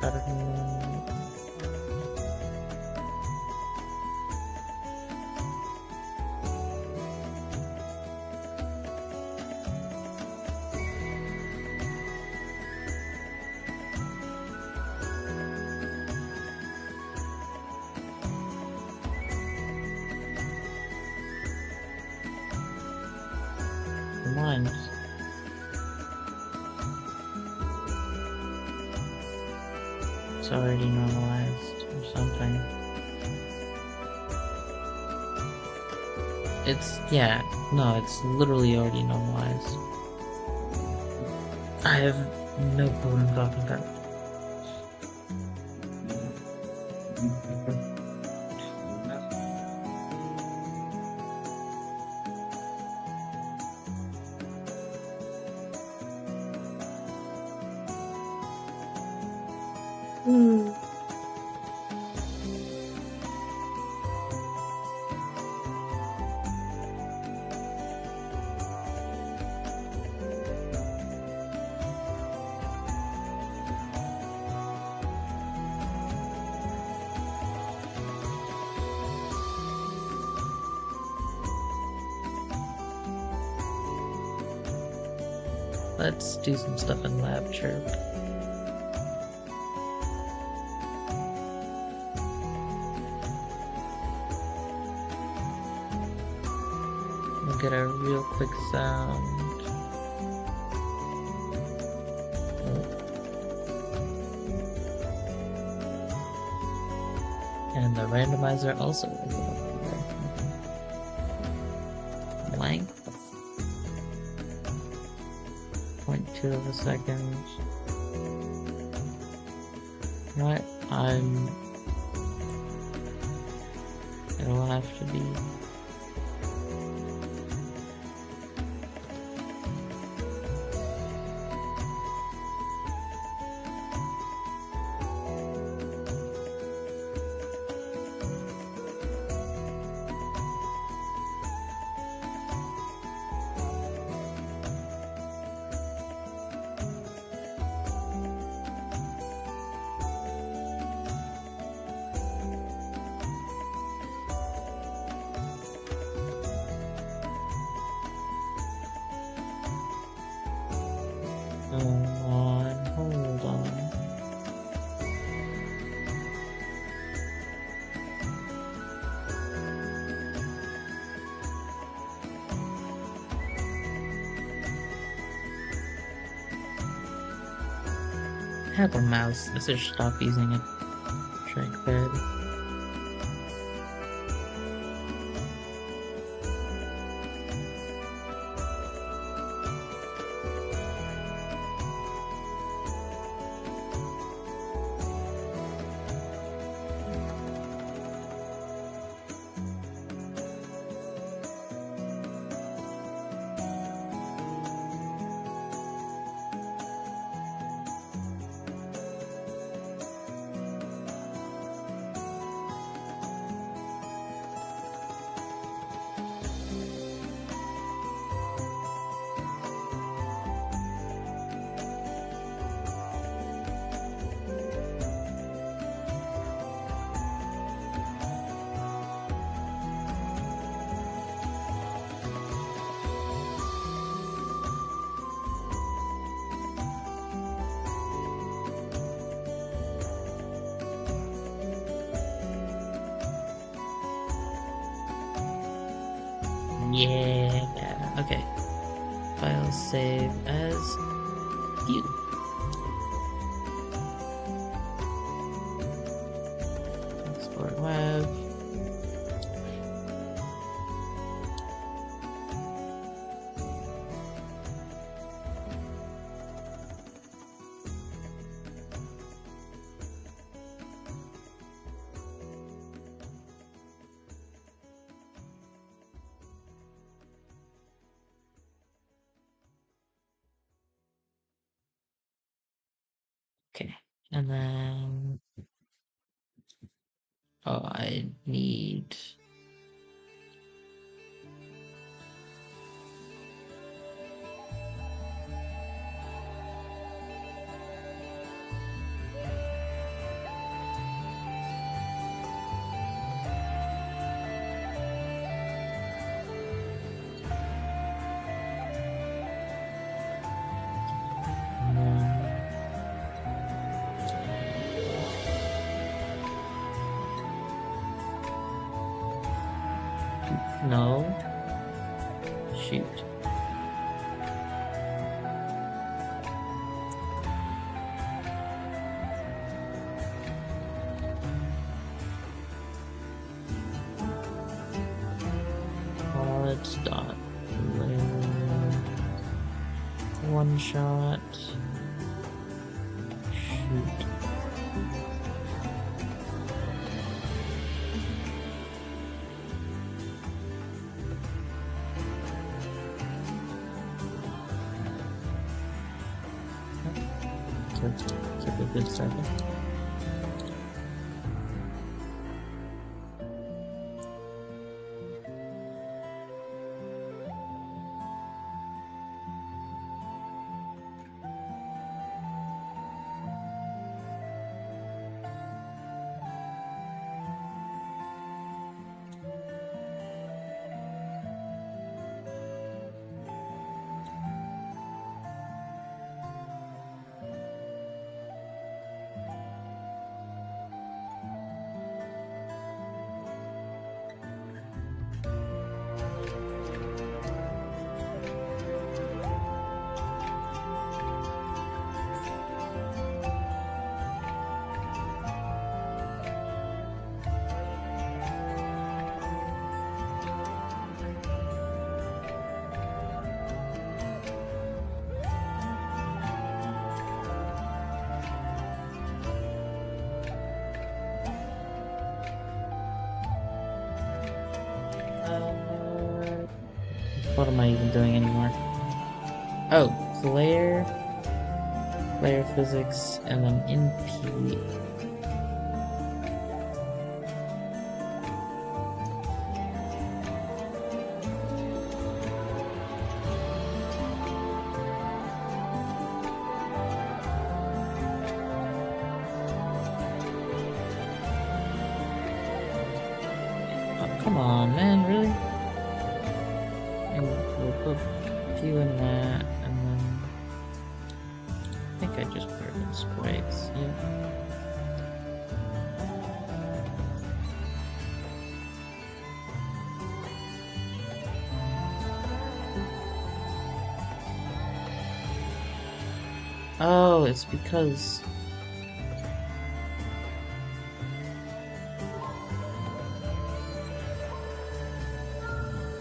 gotta do. Come on. It's already normalized or something. Yeah, no, it's literally already normalized. I have no clue what I'm talking about. Let's do some stuff in lab chirp. We'll get a real quick sound. And the randomizer also is length. 0.2 of a second. You know what? It'll have to be. Hold on. I have a mouse. I should stop using a trackpad. Yeah. Okay. File save as view. Export web. Okay, and then I need No. Shoot. Let's dot. One shot. Shoot. Keep a good second. What am I even doing anymore? Oh, Flare Physics, and then NP. Oh, come on, man, really? And we'll put a few in that, and then I think I just put it in sprites. Yeah. Oh, it's because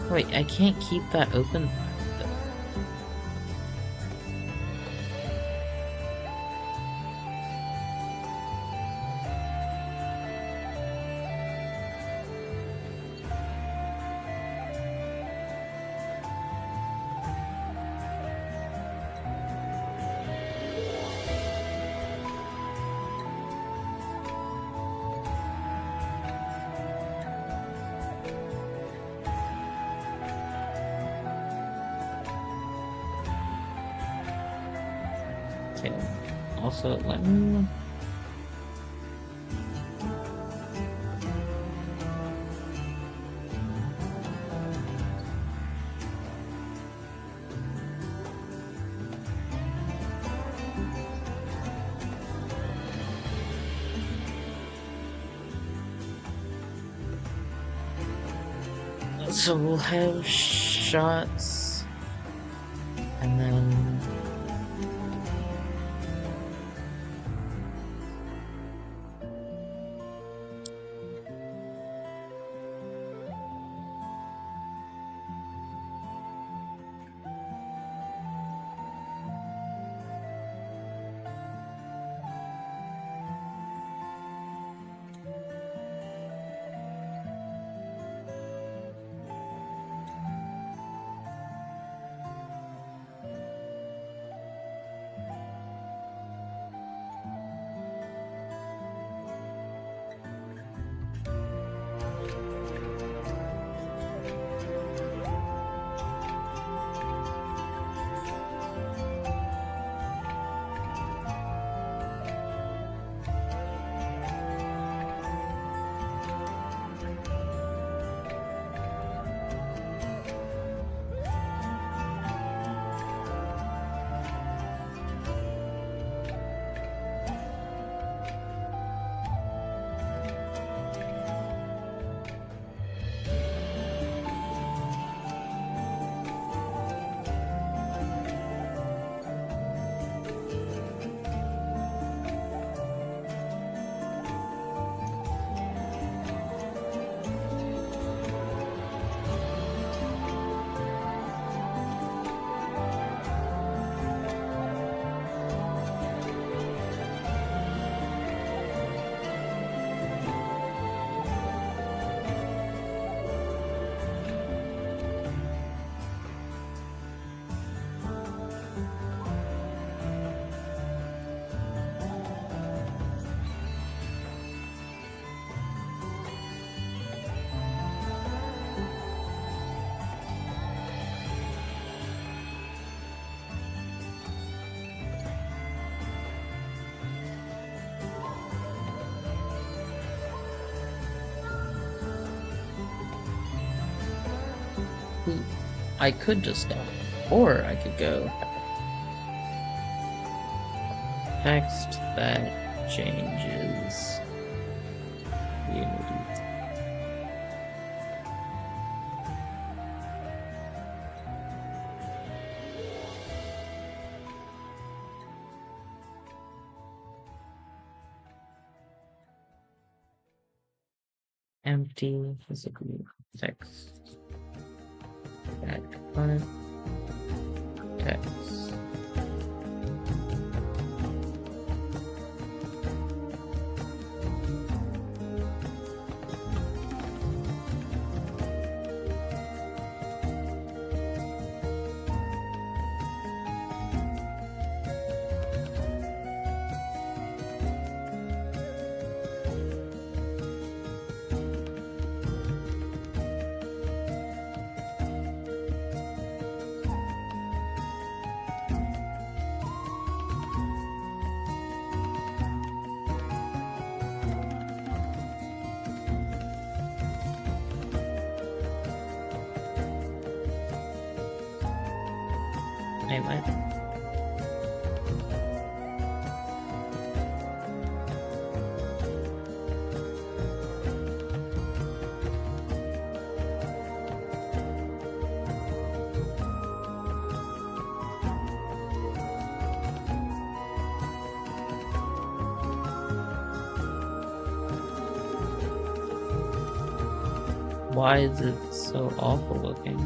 wait, I can't keep that open. Okay. Also, let me. So we'll have shots, and then technically, I could just stop. Or I could go text that changes Unity. Empty physical text. Add component. Text. Wait, what? Why is it so awful looking?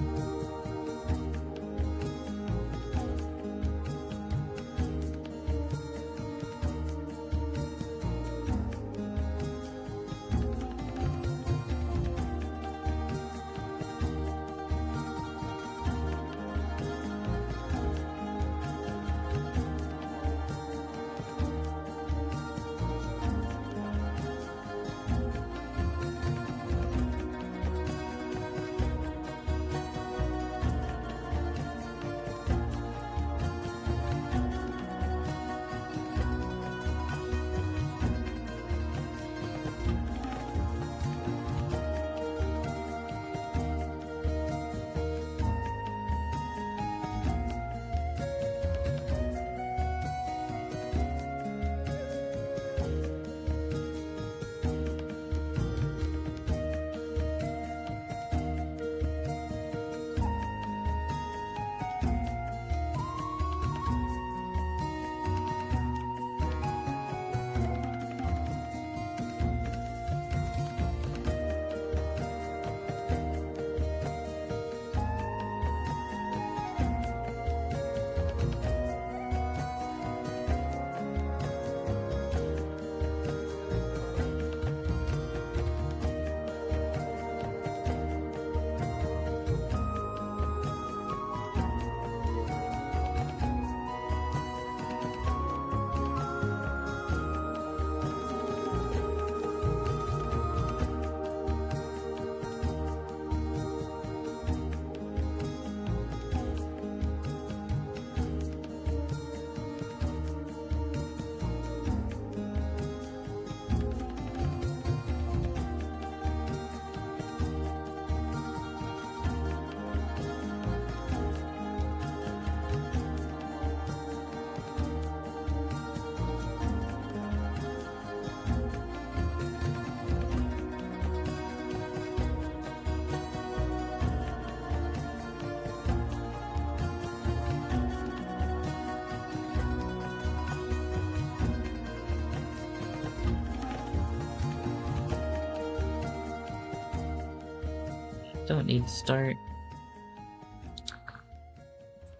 Don't need start.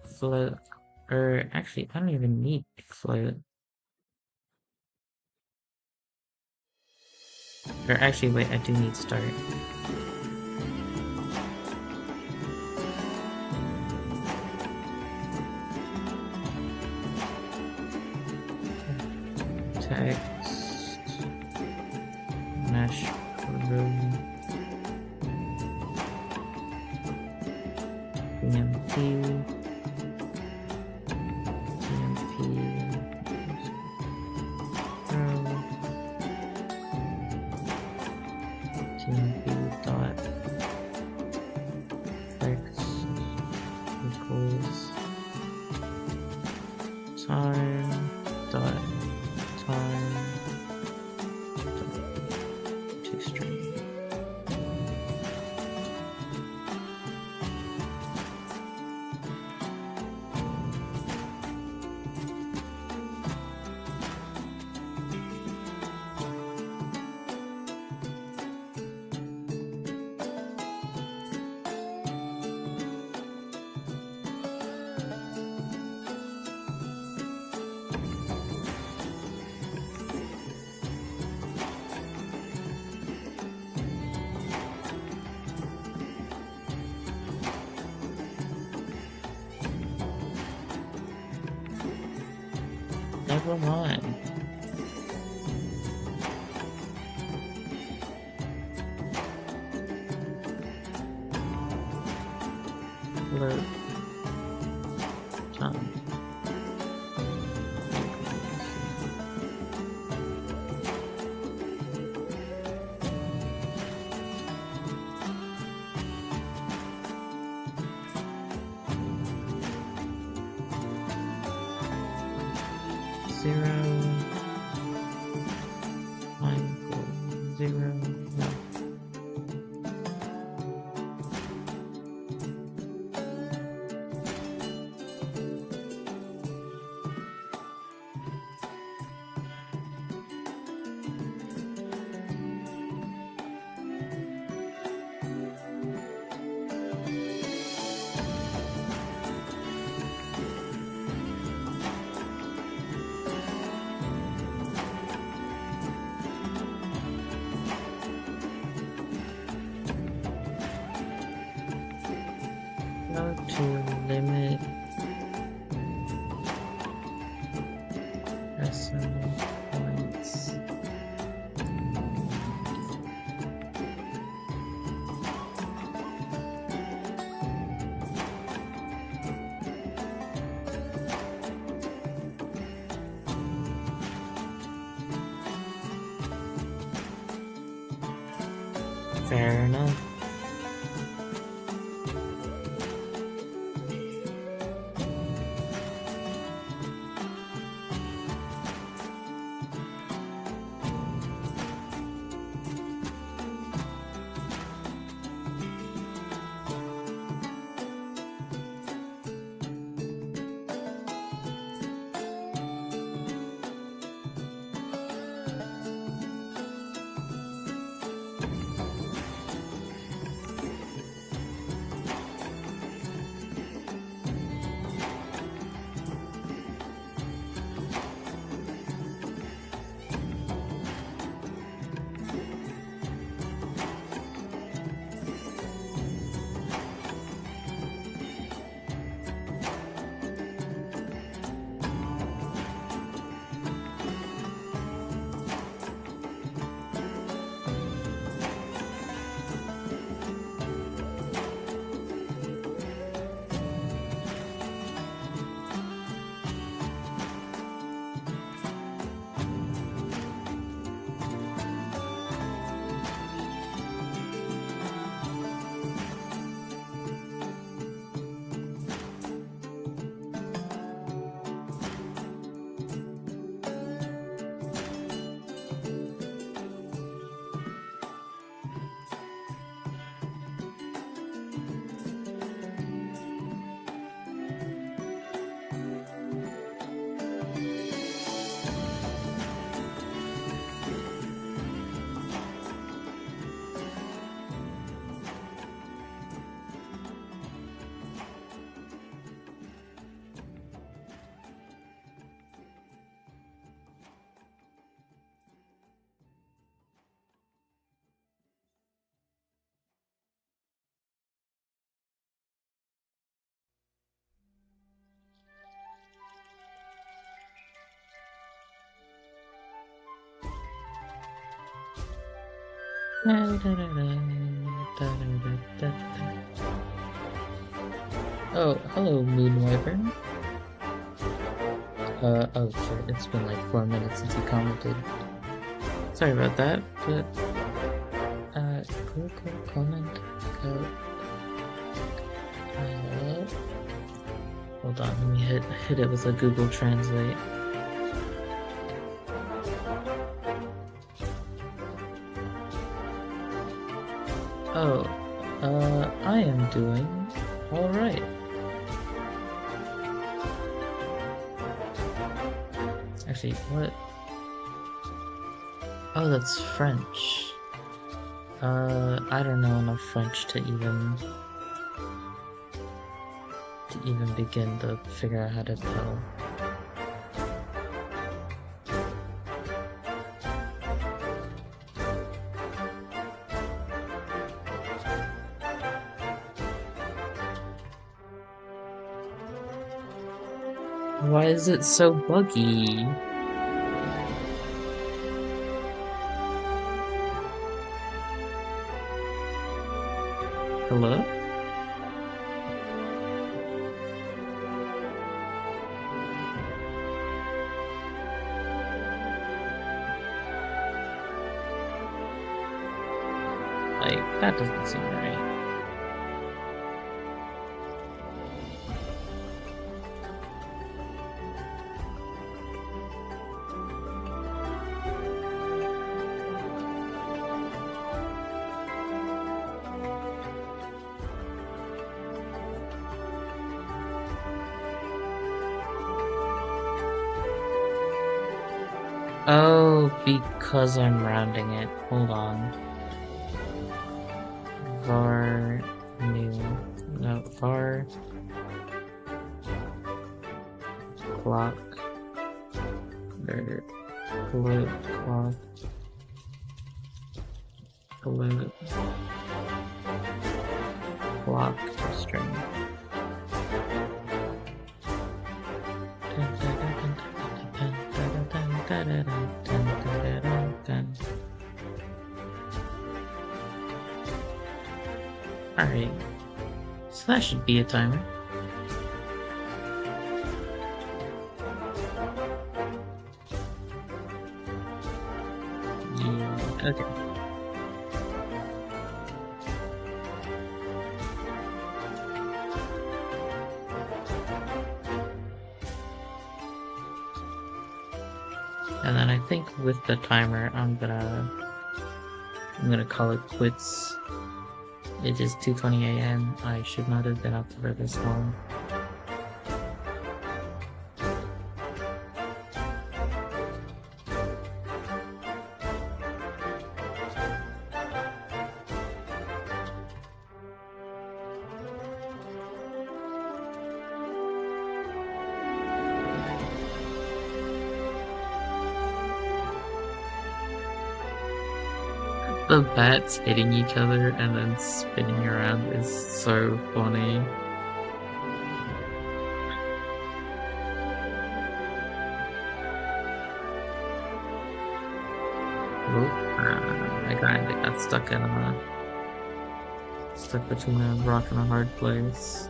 Float. Or actually, I don't even need float. Or actually, wait, I do need start. Text. Mesh room. TMP. TMP dot fix. time dot time to string. Never mind. Load time. Zero. Time equals 0. No. How to limit decimal points. Fair enough. Oh, hello, Moon Wyvern. Oh shit, it's been like 4 minutes since you commented. Sorry about that, but, cool, comment, go, Hold on, let me hit it with a Google Translate. Oh, I am doing alright. Actually, what? Oh, that's French. I don't know enough French to even begin to figure out how to tell. Why is it so buggy? Hello? Like, that doesn't seem right. Oh, because I'm rounding it. Hold on. Var new. No, var clock. Or float clock. Float clock string. Alright, so that should be a timer. Yeah, okay. And then I think with the timer, I'm gonna call it quits. It is 2:20 a.m. I should not have been up for this long. The bats hitting each other and then spinning around is so funny. I kinda got stuck between a rock and a hard place.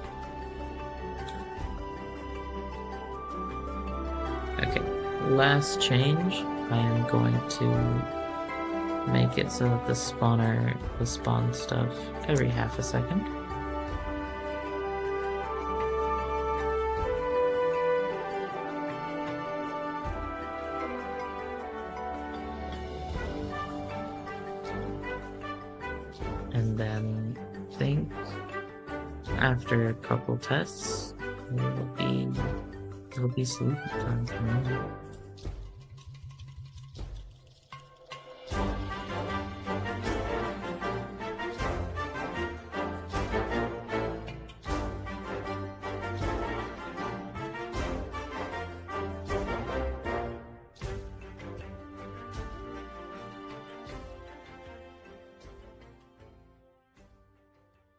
Okay, last change. I am going to make it so that the spawner will spawn stuff every half a second. And then I think after a couple tests, it'll be sleep time for me.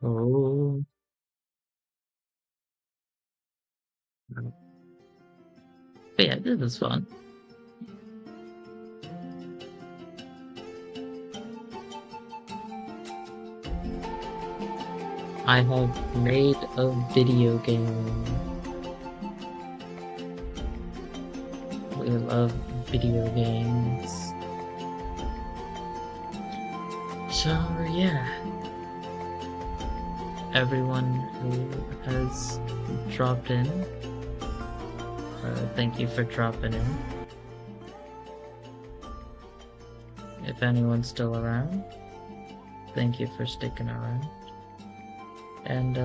Oh. But yeah, this was fun. I have made a video game. We love video games. So yeah. Everyone who has dropped in thank you for dropping in. If anyone's still around, thank you for sticking around. And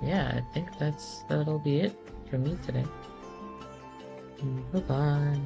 yeah, I think that'll be it for me today. Bye-bye.